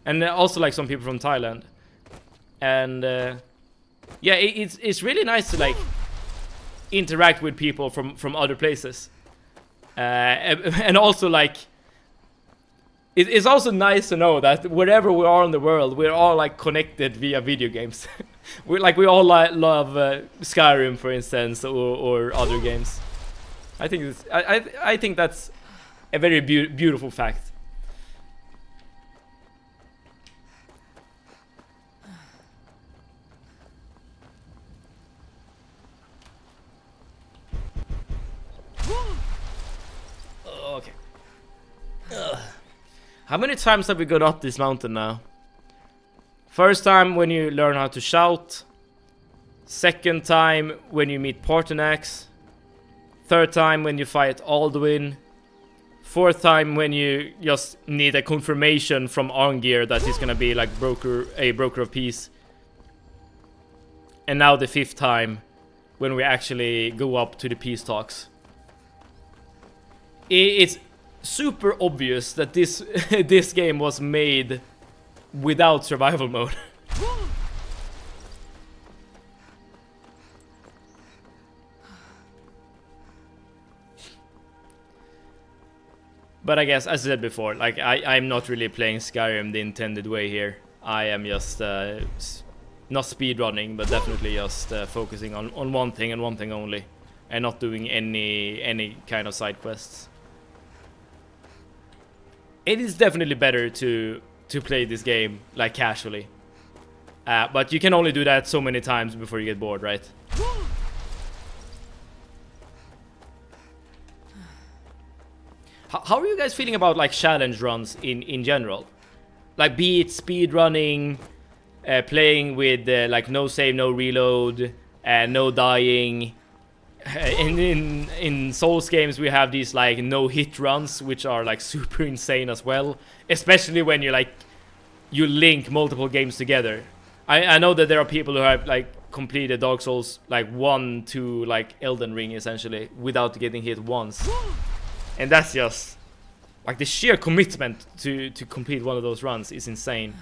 and also like some people from Thailand, and yeah, it's really nice to like interact with people from other places, and also like it's also nice to know that wherever we are in the world, we're all like connected via video games. we all love Skyrim, for instance, or other games. I think that's a very beautiful fact. Okay. How many times have we gone up this mountain now? First time when you learn how to shout. Second time when you meet Partenax. Third time when you fight Alduin. Fourth time when you just need a confirmation from Arngir that he's gonna be like a broker of peace. And now the fifth time when we actually go up to the peace talks. It's super obvious that this this game was made without survival mode. But I guess, as I said before, like I'm not really playing Skyrim the intended way here. I am just not speedrunning, but definitely just focusing on one thing and one thing only, and not doing any kind of side quests. It is definitely better to play this game like casually, but you can only do that so many times before you get bored, right? How are you guys feeling about like challenge runs in general? Like, be it speed running, playing with like no save, no reload, no dying. In Souls games we have these like no hit runs, which are like super insane as well, especially when you link multiple games together. I know that there are people who have like completed Dark Souls like 1 to like Elden Ring essentially without getting hit once, and that's just like the sheer commitment to complete one of those runs is insane.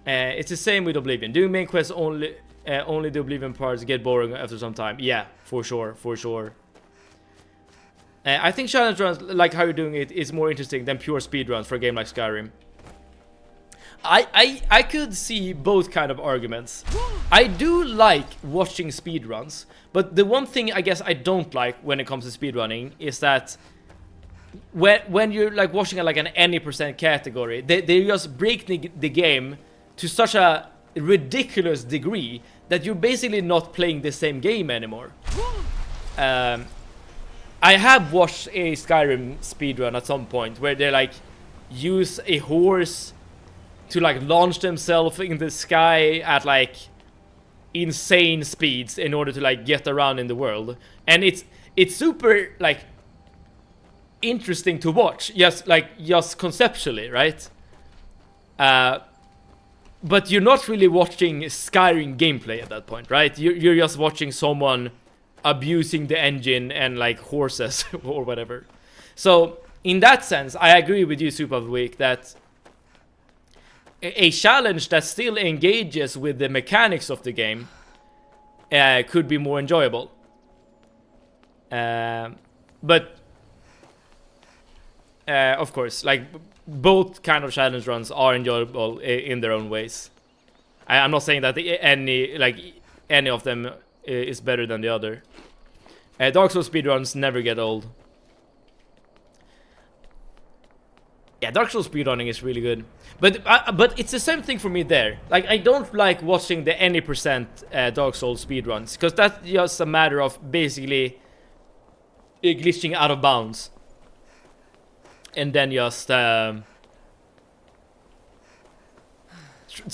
It's the same with Oblivion. Doing main quests only the Oblivion parts get boring after some time. Yeah, for sure. I think challenge runs, like how you're doing it, is more interesting than pure speed runs for a game like Skyrim. I could see both kind of arguments. I do like watching speed runs, but the one thing I guess I don't like when it comes to speed running is that when you're like watching like an any percent category, they just break the game to such a ridiculous degree that you're basically not playing the same game anymore. I have watched a Skyrim speedrun at some point where they like use a horse to like launch themselves in the sky at like insane speeds in order to like get around in the world, and it's super like interesting to watch, just conceptually, right? But you're not really watching Skyrim gameplay at that point, right? You're just watching someone abusing the engine and like horses or whatever. So in that sense, I agree with you, Soup of the Week, that a challenge that still engages with the mechanics of the game could be more enjoyable. But of course, like both kind of challenge runs are enjoyable in their own ways. I'm not saying that any of them is better than the other. Dark Souls speedruns never get old. Yeah, Dark Souls speedrunning is really good, but it's the same thing for me there. Like, I don't like watching the any percent Dark Souls speedruns, because that's just a matter of basically glitching out of bounds, and then just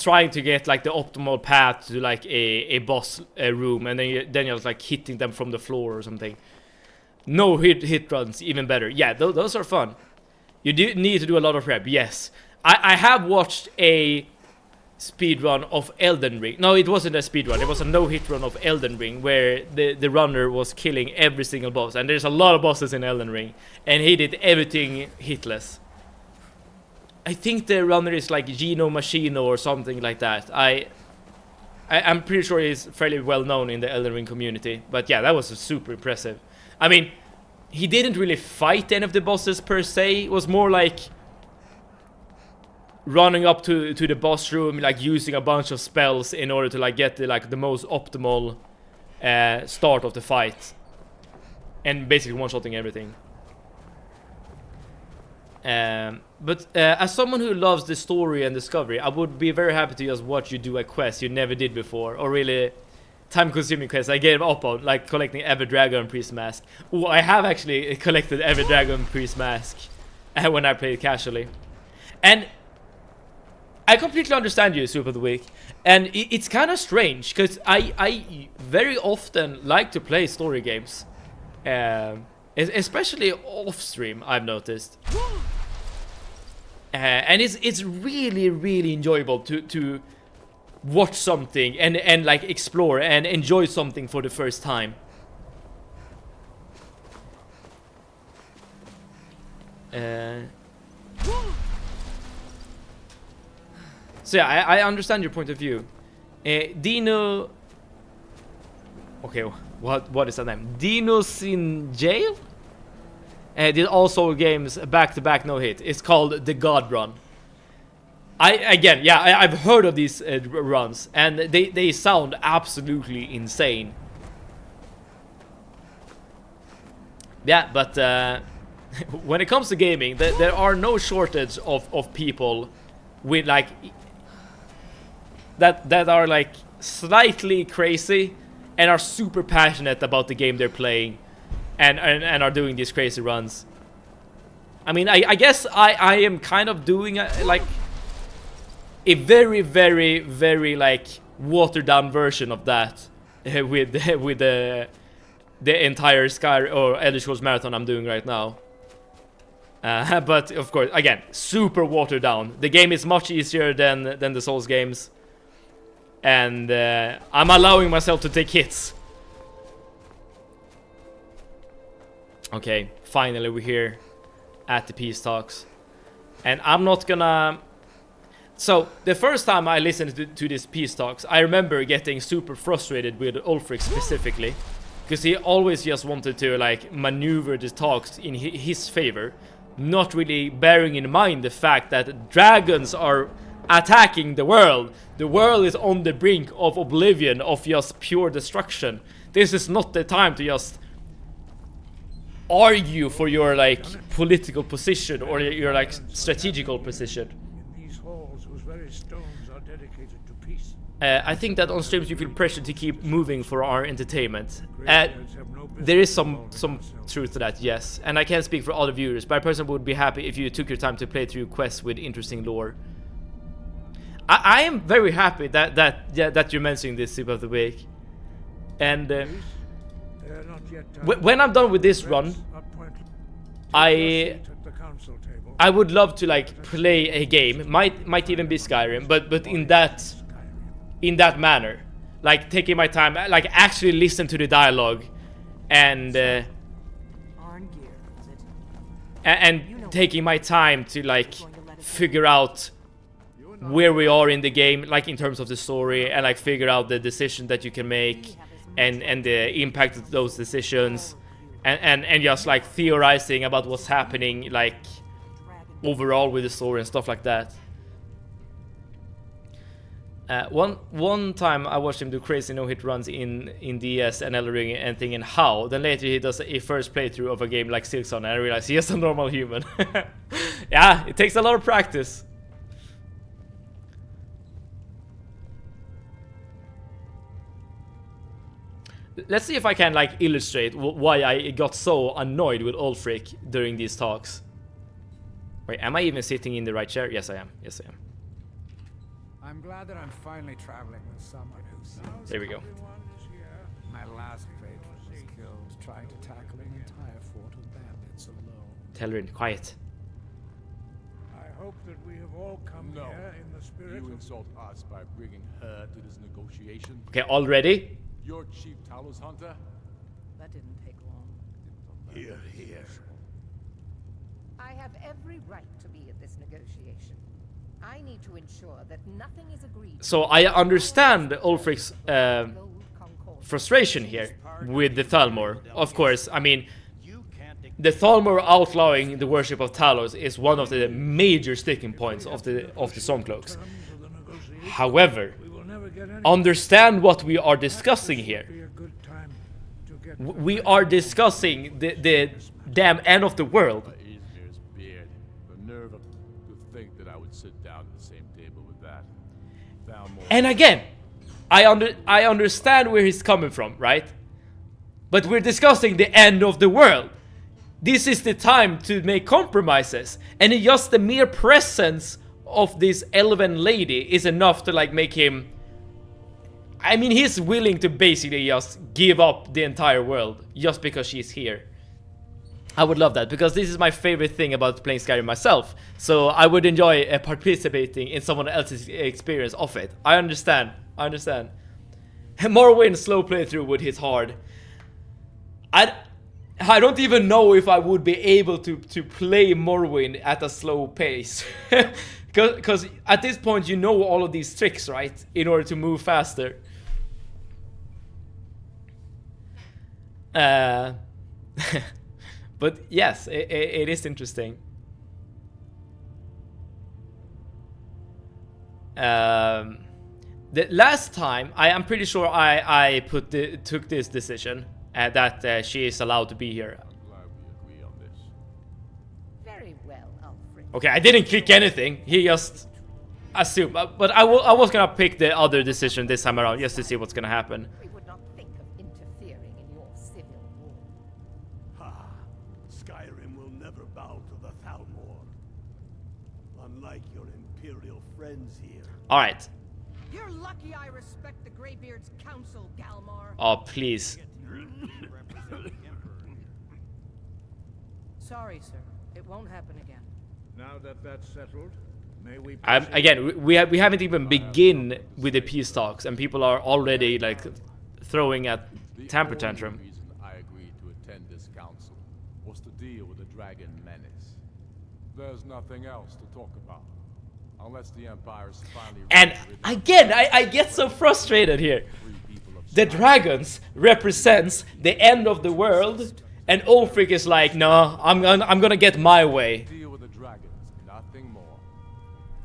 trying to get like the optimal path to like a boss room, and then you're just like hitting them from the floor or something. No hit runs, even better. Yeah, those are fun. You do need to do a lot of prep, yes. I have watched a speedrun of Elden Ring. No, it wasn't a speedrun. It was a no-hit run of Elden Ring, where the runner was killing every single boss. And there's a lot of bosses in Elden Ring, and he did everything hitless. I think the runner is like Gino Machino or something like that. I'm pretty sure he's fairly well known in the Elden Ring community. But yeah, that was super impressive. I mean, he didn't really fight any of the bosses per se. It was more like running up to the boss room, like using a bunch of spells in order to like get the most optimal start of the fight, and basically one-shotting everything. But as someone who loves the story and discovery, I would be very happy to just watch you do a quest you never did before, or really time-consuming quests I gave up on, like collecting every Dragon Priest mask. Oh, I have actually collected every Dragon Priest mask when I played casually. And I completely understand you, Soup of the Week. And it's kind of strange, because I very often like to play story games. Especially off-stream, I've noticed. And it's really, really enjoyable to watch something and like explore and enjoy something for the first time. So yeah, I understand your point of view. Dino... Okay, what is that name? Dino's in jail? Did also games back-to-back no-hit. It's called The God Run. I've heard of these runs, and they sound absolutely insane. Yeah, but when it comes to gaming, there are no shortage of people with like that are like slightly crazy and are super passionate about the game they're playing, and are doing these crazy runs. I mean, I guess I am kind of doing like a very, very, very like watered down version of that with the entire Skyrim or Elder Scrolls Marathon I'm doing right now. But of course, again, super watered down. The game is much easier than the Souls games, and I'm allowing myself to take hits. Okay, finally we're here at the peace talks, and I'm not gonna... So, the first time I listened to these peace talks, I remember getting super frustrated with Ulfric specifically, because he always just wanted to like maneuver the talks in his favor, not really bearing in mind the fact that dragons are attacking the world. The world is on the brink of oblivion, of just pure destruction. This is not the time to just argue for your like political position or your like strategical position. I think that on streams you feel pressure to keep moving for our entertainment. There is some truth to that, yes. And I can't speak for all the viewers, but I personally would be happy if you took your time to play through quests with interesting lore. I am very happy that you're mentioning this Soup of the Week. And when I'm done with this run, I would love to like play a game, might even be Skyrim, but in that manner, like taking my time, like actually listen to the dialogue, and taking my time to like figure out where we are in the game, like in terms of the story, and like figure out the decision that you can make and the impact of those decisions, and just like theorizing about what's happening like overall with the story and stuff like that. One time I watched him do crazy no-hit runs in DS and Elden Ring and thinking how. Then later he does a first playthrough of a game like Silksong and I realize he is a normal human. Yeah, it takes a lot of practice. Let's see if I can like illustrate why I got so annoyed with Ulfric during these talks. Wait, am I even sitting in the right chair? Yes, I am. Yes, I am. I'm glad that I'm finally traveling with someone who sees. There we go. My last patron was killed trying to tackle an entire fort of bandits alone. Telrin, quiet. I hope that we have all come here in the spirit You insult us by bringing her to this negotiation. Okay, already? Your chief Talos hunter? That didn't take long. Here, here. I have every right to be at this negotiation. I need to ensure that nothing is agreed. So I understand Ulfric's frustration here with the Thalmor. Of course, I mean, the Thalmor outlawing the worship of Talos is one of the major sticking points of the Stormcloaks. However, understand what we are discussing here. We are discussing the damn end of the world. Izmir's beard. The nerve to think that I would sit down at the same table with that. And again, I understand where he's coming from, right? But we're discussing the end of the world. This is the time to make compromises, and just the mere presence of this elven lady is enough to like make him. I mean, he's willing to basically just give up the entire world just because she's here. I would love that, because this is my favorite thing about playing Skyrim myself. So I would enjoy participating in someone else's experience of it. I understand. Morrowind slow playthrough would hit hard. I don't even know if I would be able to play Morrowind at a slow pace. Because at this point you know all of these tricks, right? In order to move faster. But yes, it is interesting. The last time, I am pretty sure I took this decision that she is allowed to be here. I'm glad we agree on this. Very well, Alfred. Okay, I didn't click anything. He just assumed. But I was gonna pick the other decision this time around just to see what's gonna happen. We would not think of interfering in your civil war. Ha! Skyrim will never bow to the Thalmor. Unlike your Imperial friends here. Alright. You're lucky I respect the Greybeard's counsel, Galmar. Oh, please. Sorry, sir. It won't happen again. Now that that's settled, may we Again, we haven't even begin with the peace talks, and people are already like throwing at temper tantrum. The only reason I agreed to attend this council was to deal with the dragon menace. There's nothing else to talk about. Unless the Empire's finally... And again, I get so frustrated here. The dragons represents the end of the world, and Ulfric is like, no, I'm gonna get my way. Deal with the dragons, nothing more.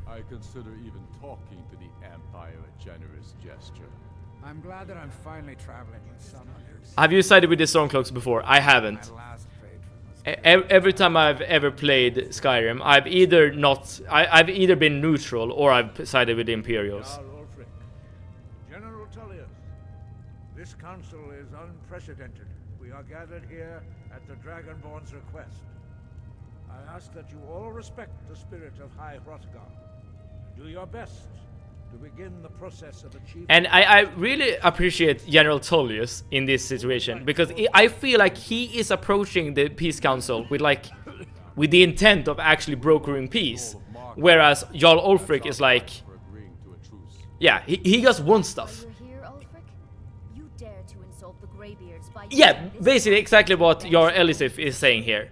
I consider even talking to the Empire a generous gesture. I'm glad that I'm finally traveling with someone who's Have you sided with the Stormcloaks before? I haven't. my last patron. Every time I've ever played Skyrim, I've either been neutral or I've sided with the Imperials. Jarl Ulfric. General Tullius, this council is unprecedented. We are gathered here at the Dragonborn's request. I ask that you all respect the spirit of High Hrothgar. Do your best to begin the process of achieving... And I really appreciate General Tullius in this situation, because I feel like he is approaching the Peace Council with the intent of actually brokering peace, whereas Jarl Ulfric is like, For agreeing to a truce. yeah, he just wants stuff. You're here, Ulfric? You dare to insult the Greybeards by Yeah, using this basically exactly what against Jarl them? Elisif is saying here.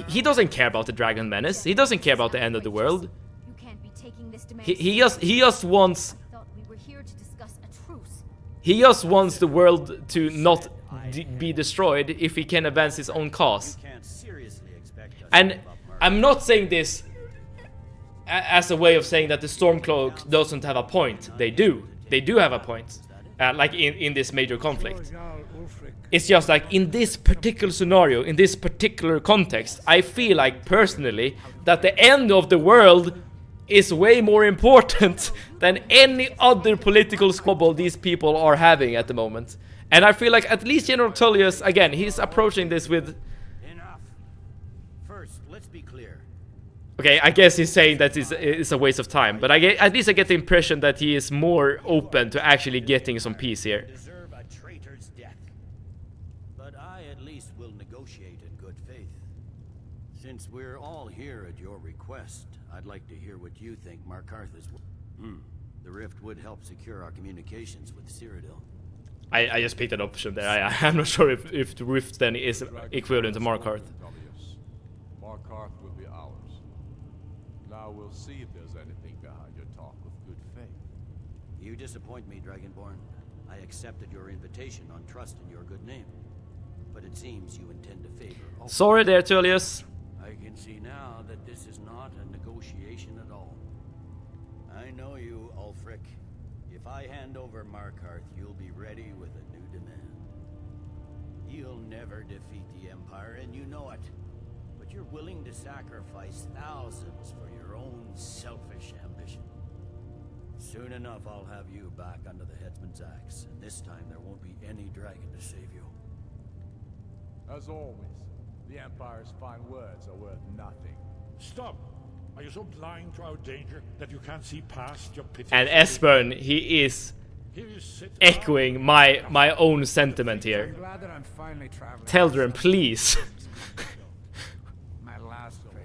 He doesn't care about the Dragon Menace. He doesn't care about the end of the world. You can't be taking this demand He just wants... I thought we were here to discuss a truce. He just wants the world to not be destroyed if he can advance his own cause. You can't seriously expect us And to give up murder. I'm not saying this as a way of saying that the Stormcloak doesn't have a point. They do. They do have a point. Like in this major conflict. Jarl Ulfric. It's just like in this particular scenario, in this particular context, I feel like personally that the end of the world is way more important than any other political squabble these people are having at the moment. And I feel like at least General Tullius, again, he's approaching this with... Enough. First, let's be clear. Okay, I guess he's saying that it's a waste of time, but at least I get the impression that he is more open to actually getting some peace here. Deserve a traitor's death. But I at least will negotiate in good faith. Since we're all here at your request, I'd like to hear what you think Markarth's... The rift would help secure our communications with Cyrodiil. I just picked an option there. I'm not sure if the rift then is equivalent to Markarth. Markarth will be ours. Now we'll see if there's anything behind your talk with good faith. You disappoint me, Dragonborn. I accepted your invitation on trust in your good name. but it seems you intend to favor. Sorry there, Tullius. I can see now that this is not a negotiation at all. I know you, Ulfric. If I hand over Markarth, you'll be ready with a new demand. You'll never defeat the Empire, and you know it. But you're willing to sacrifice thousands for your own selfish ambition. Soon enough, I'll have you back under the headsman's axe, and this time there won't be any dragon to save you. As always, the Empire's fine words are worth nothing. Stop! Are you so blind to our danger that you can't see past your pity? And Esbern, he is Here you sit echoing my own sentiment here. I'm glad that I'm finally traveling. Teldrin, please. My last trade.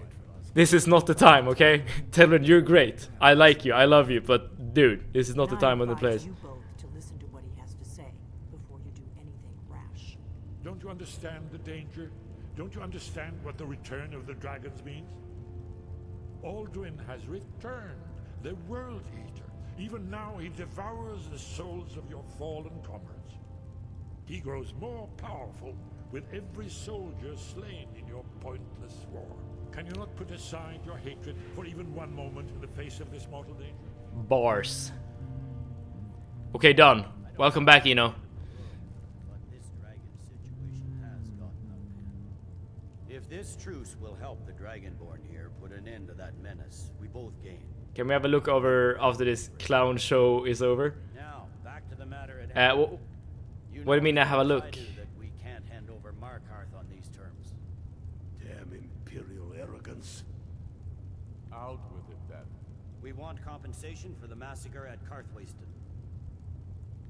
This is not the time, okay? Teldrin, you're great. I like you, I love you, but dude, this is not the time or the place. You both to listen to what he has to say before you do anything rash. Don't you understand the danger? Don't you understand what the return of the dragons means? Alduin has returned, the World Eater. Even now he devours the souls of your fallen comrades. He grows more powerful with every soldier slain in your pointless war. Can you not put aside your hatred for even one moment in the face of this mortal danger? Bars. Okay, done. Welcome back, Eno. But this dragon situation has gotten out of hand. If this truce will help the Dragonborn here put an end to that menace, we both gain. Can we have a look over after this clown show is over? Now, back to the matter at hand. What do you mean I have a look? That we can't hand over Markarth on these terms. Damn imperial arrogance. Out with it, then. We want compensation for the massacre at Karthwasten.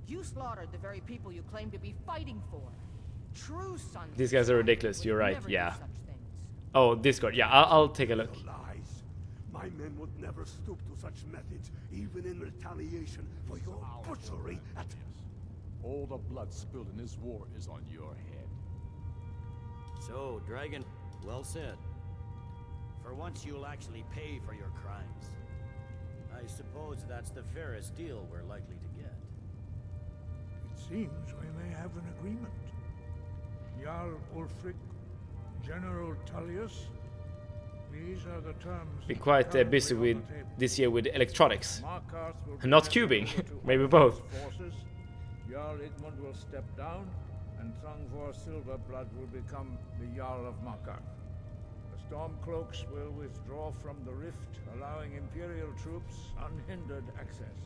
You slaughtered the very people you claim to be fighting for. True sons. These guys are ridiculous, would you're right, never do yeah. such things. Oh, Discord. Yeah, I'll take a look. Lies. My men would never stoop to such methods, even in retaliation for your butchery at... All the blood spilled in this war is on your head. So, Dragon, well said. For once you'll actually pay for your crimes. I suppose that's the fairest deal we're likely to get. It seems we may have an agreement. Jarl Ulfric, General Tullius. These are the terms. Been quite busy with this year with electronics. Markarth will Not be cubing. handed over to Maybe Ulfric's both. Forces. Jarl Igmund will step down, and Thungvor Silverblood will become the Jarl of Markarth. The Stormcloaks will withdraw from the rift, allowing Imperial troops unhindered access.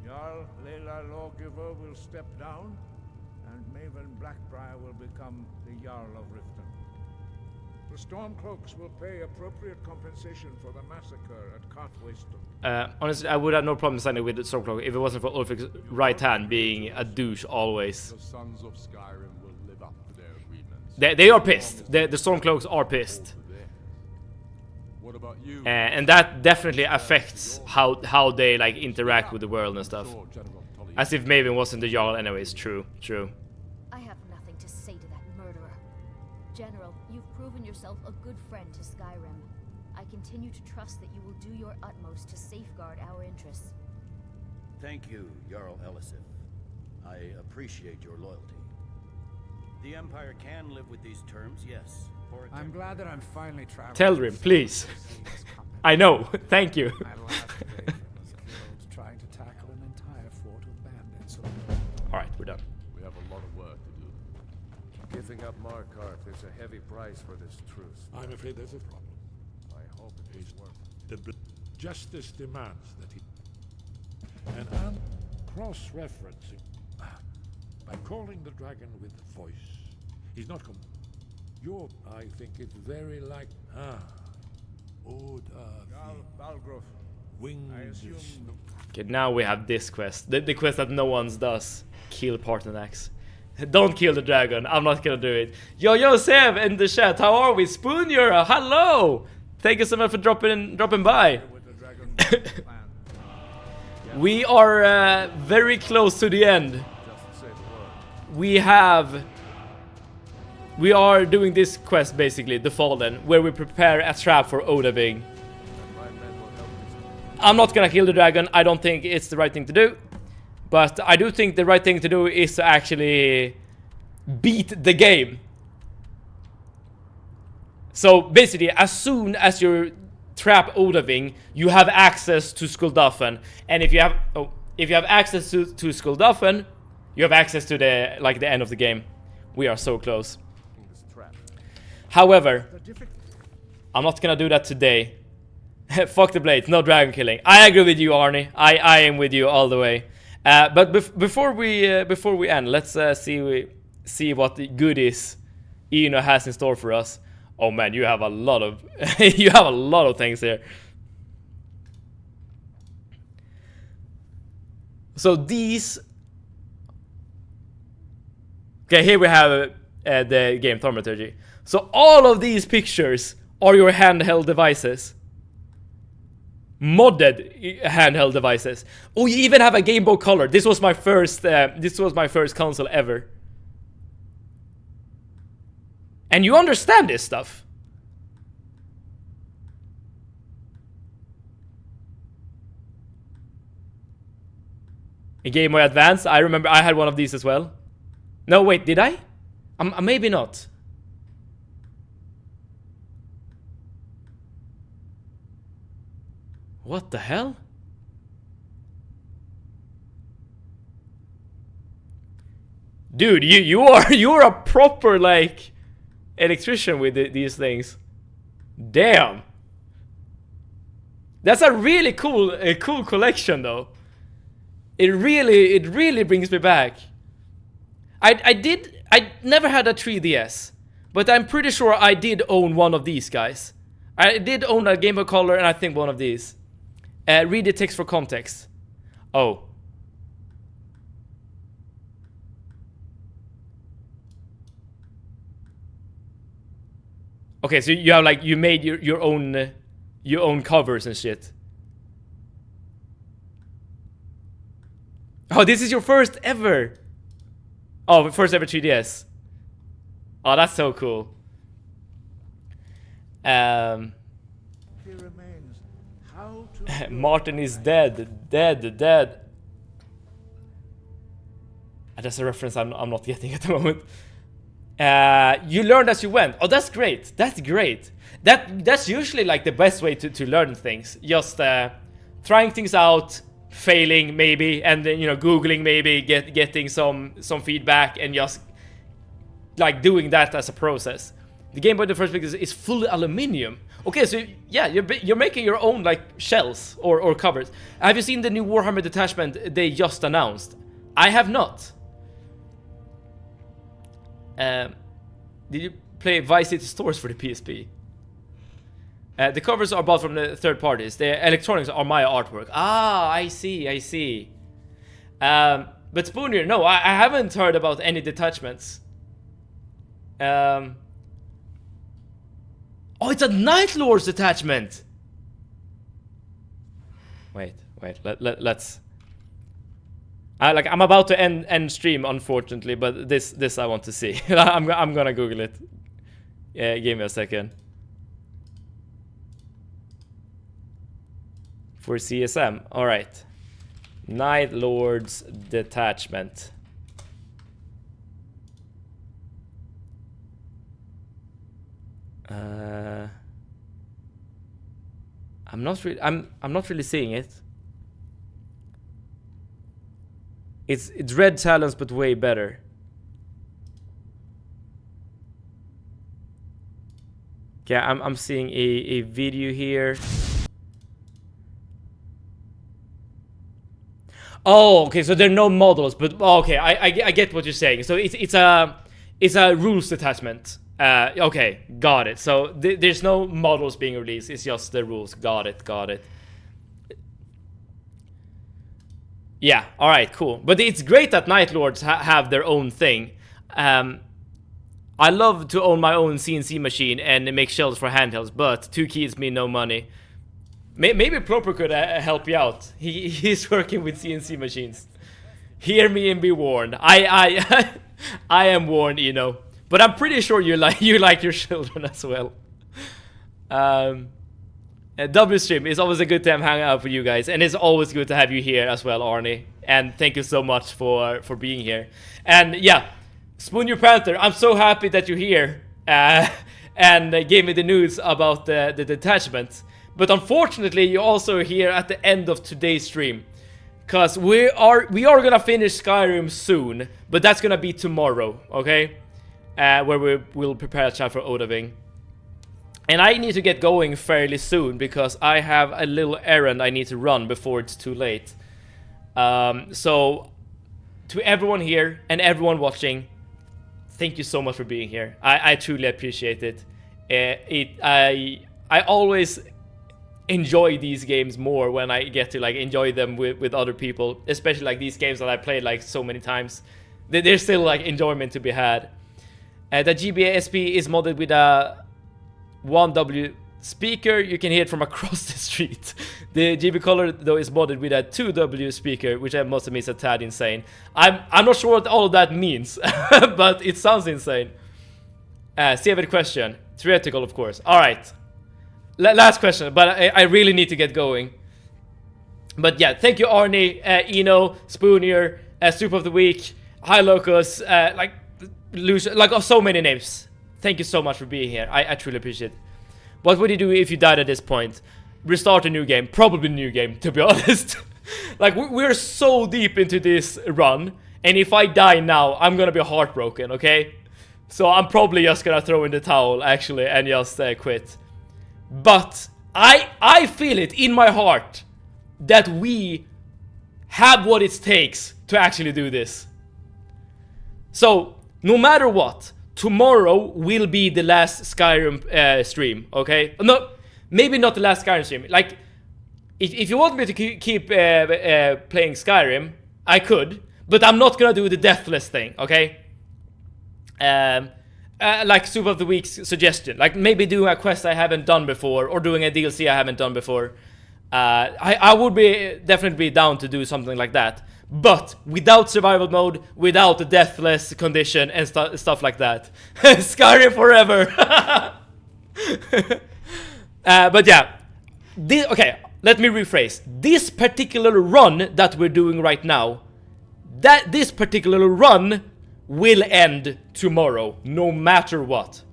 Jarl Lela Lawgiver will step down, and Maven Blackbriar will become the Jarl of Riften. The Stormcloaks will pay appropriate compensation for the massacre at Karthwasten. Honestly, I would have no problem signing with the Stormcloak if it wasn't for Ulfric's right hand being a douche always. The sons of Skyrim will live up to their agreements. They are pissed. The Stormcloaks are pissed. What about you? And that definitely affects how they like interact with the world and stuff. As if Maven wasn't the Jarl anyways. True. I have nothing to say to that murderer. General, you've proven yourself a good friend to Skyrim. I continue to trust that you will do your utmost to safeguard our interests. Thank you, Jarl Elisif. I appreciate your loyalty. The Empire can live with these terms, yes. I'm glad that I'm finally traveling. Teldrin, please. I know. Thank you. My last raven was killed trying to tackle an entire fort of bandits. All right, we're done. We have a lot of work to do. Giving up Markarth is a heavy price for this truce. I'm afraid there's a problem. I hope it is worth it. The justice demands that he... And I'm cross-referencing. By calling the dragon with voice. He's not... I think it's very like... Balgruf. Winged I assume... Okay, now we have this quest. The quest that no one does. Kill Parthenax. Don't kill the dragon. I'm not gonna do it. Yo, Sev in the chat. How are we? Spoon Euro. Hello. Thank you so much for dropping by. We are very close to the end. We are doing this quest basically, the Fallen, where we prepare a trap for Odahviing. I'm not gonna kill the dragon. I don't think it's the right thing to do. But I do think the right thing to do is to actually beat the game. So basically, as soon as you're trap Odaving, you have access to Skullduffen, and if you have access to Skullduffen, you have access to the end of the game. We are so close. However, I'm not gonna do that today. Fuck the blades, no dragon killing. I agree with you, Arnie. I am with you all the way. But before we end, let's see what the goodies Eno has in store for us. Oh man, you have a lot of you have a lot of things here. So these. Okay, here we have the game Thaumaturgy. So all of these pictures are your handheld devices. Modded handheld devices. Oh, you even have a Game Boy Color. This was my first console ever. And you understand this stuff. A Game Boy Advance. I remember I had one of these as well. No, wait, did I? Maybe not. What the hell? Dude, you're a proper like electrician with these things. Damn. That's a really cool collection though. It really brings me back. I never had a 3DS, but I'm pretty sure I did own one of these guys. I did own a Game Boy Color and I think one of these. Read the text for context. Oh. Okay, so you have like you made your own covers and shit. Oh, this is your first ever. Oh, first ever 3DS. Oh, that's so cool. Martin is dead. Dead. That's a reference I'm not getting at the moment. You learned as you went. Oh, that's great. That's great. That's usually like the best way to learn things. Just trying things out, failing maybe, and then googling maybe, getting some feedback, and just like doing that as a process. The Game Boy, the first picture is fully aluminium. Okay, so yeah, you're making your own like shells or covers. Have you seen the new Warhammer detachment they just announced? I have not. Did you play Vice City Stories for the PSP? The covers are bought from the third parties. The electronics are my artwork. Ah, I see. But Spooner, no, I haven't heard about any detachments. Oh, it's a Night Lord's detachment. Wait. Let's. I'm about to end stream, unfortunately, but this I want to see. I'm gonna Google it. Yeah, give me a second. For CSM, all right. Night Lord's detachment. I'm not really seeing it. It's Red Talons, but way better. Okay, I'm seeing a video here. Oh, okay, so there are no models, but okay, I get what you're saying. So it's a rules detachment. Okay, got it. So there's no models being released. It's just the rules. Got it. Yeah, alright, cool. But it's great that Night Lords have their own thing. I love to own my own CNC machine and make shells for handhelds, but 2 keys mean no money. Maybe Proper could help you out. He's working with CNC machines. Hear me and be warned. I am warned, But I'm pretty sure you like your children as well. W-Stream is always a good time hanging out with you guys, and it's always good to have you here as well, Arnie. And thank you so much for being here. And yeah, Spoon Your Panther, I'm so happy that you're here and gave me the news about the detachment. But unfortunately, you're also here at the end of today's stream. Because we are gonna finish Skyrim soon, but that's gonna be tomorrow, okay? Where we will prepare a chat for Odaving. And I need to get going fairly soon, because I have a little errand I need to run before it's too late. So, to everyone here and everyone watching, thank you so much for being here. I truly appreciate it. I always enjoy these games more when I get to like enjoy them with other people, especially like these games that I played like so many times. There's still like enjoyment to be had. The GBSP is modded with a 1W speaker. You can hear it from across the street. The GB color though is modded with a 2W speaker, which I must admit is a tad insane. I'm not sure what all of that means, but it sounds insane. Saved question. Theoretical, of course. Alright. Last question, but I really need to get going. But yeah, thank you Arnie, Eno, Spoonier, Soup of the Week, Hi Locus, like Lucia, like so many names. Thank you so much for being here. I truly appreciate it. What would you do if you died at this point? Restart a new game. Probably a new game, to be honest. Like, we're so deep into this run, and if I die now, I'm gonna be heartbroken, okay? So I'm probably just gonna throw in the towel, actually, and just quit. But I feel it in my heart that we have what it takes to actually do this. So, no matter what, tomorrow will be the last Skyrim stream, okay? No, maybe not the last Skyrim stream. Like, if you want me to keep playing Skyrim, I could, but I'm not gonna do the Deathless thing, okay? Like Soup of the Week's suggestion, like maybe doing a quest I haven't done before, or doing a DLC I haven't done before. I would definitely be down to do something like that, but without survival mode, without the Deathless condition and stuff like that. Skyrim forever. But yeah, okay, let me rephrase. This particular run that we're doing right now, this particular run will end tomorrow, no matter what.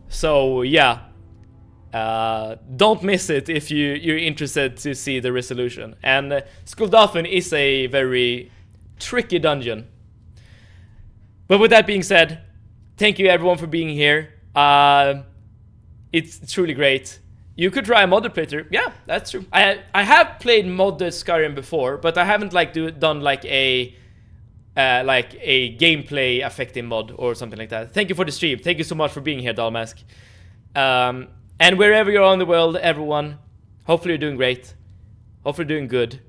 So yeah, don't miss it if you're interested to see the resolution. And Skulldolphin is a very tricky dungeon. But with that being said, thank you everyone for being here. It's truly great. You could try a modded playthrough. Yeah, that's true. I have played modded Skyrim before, but I haven't like done like a gameplay affecting mod or something like that. Thank you for the stream. Thank you so much for being here, Dalmask. And wherever you're on the world, everyone, hopefully you're doing great. Hopefully you're doing good.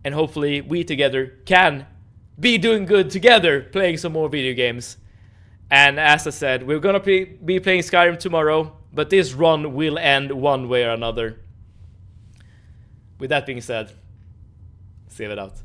And hopefully we together can be doing good together, playing some more video games. And as I said, we're gonna be playing Skyrim tomorrow, but this run will end one way or another. With that being said, save it out.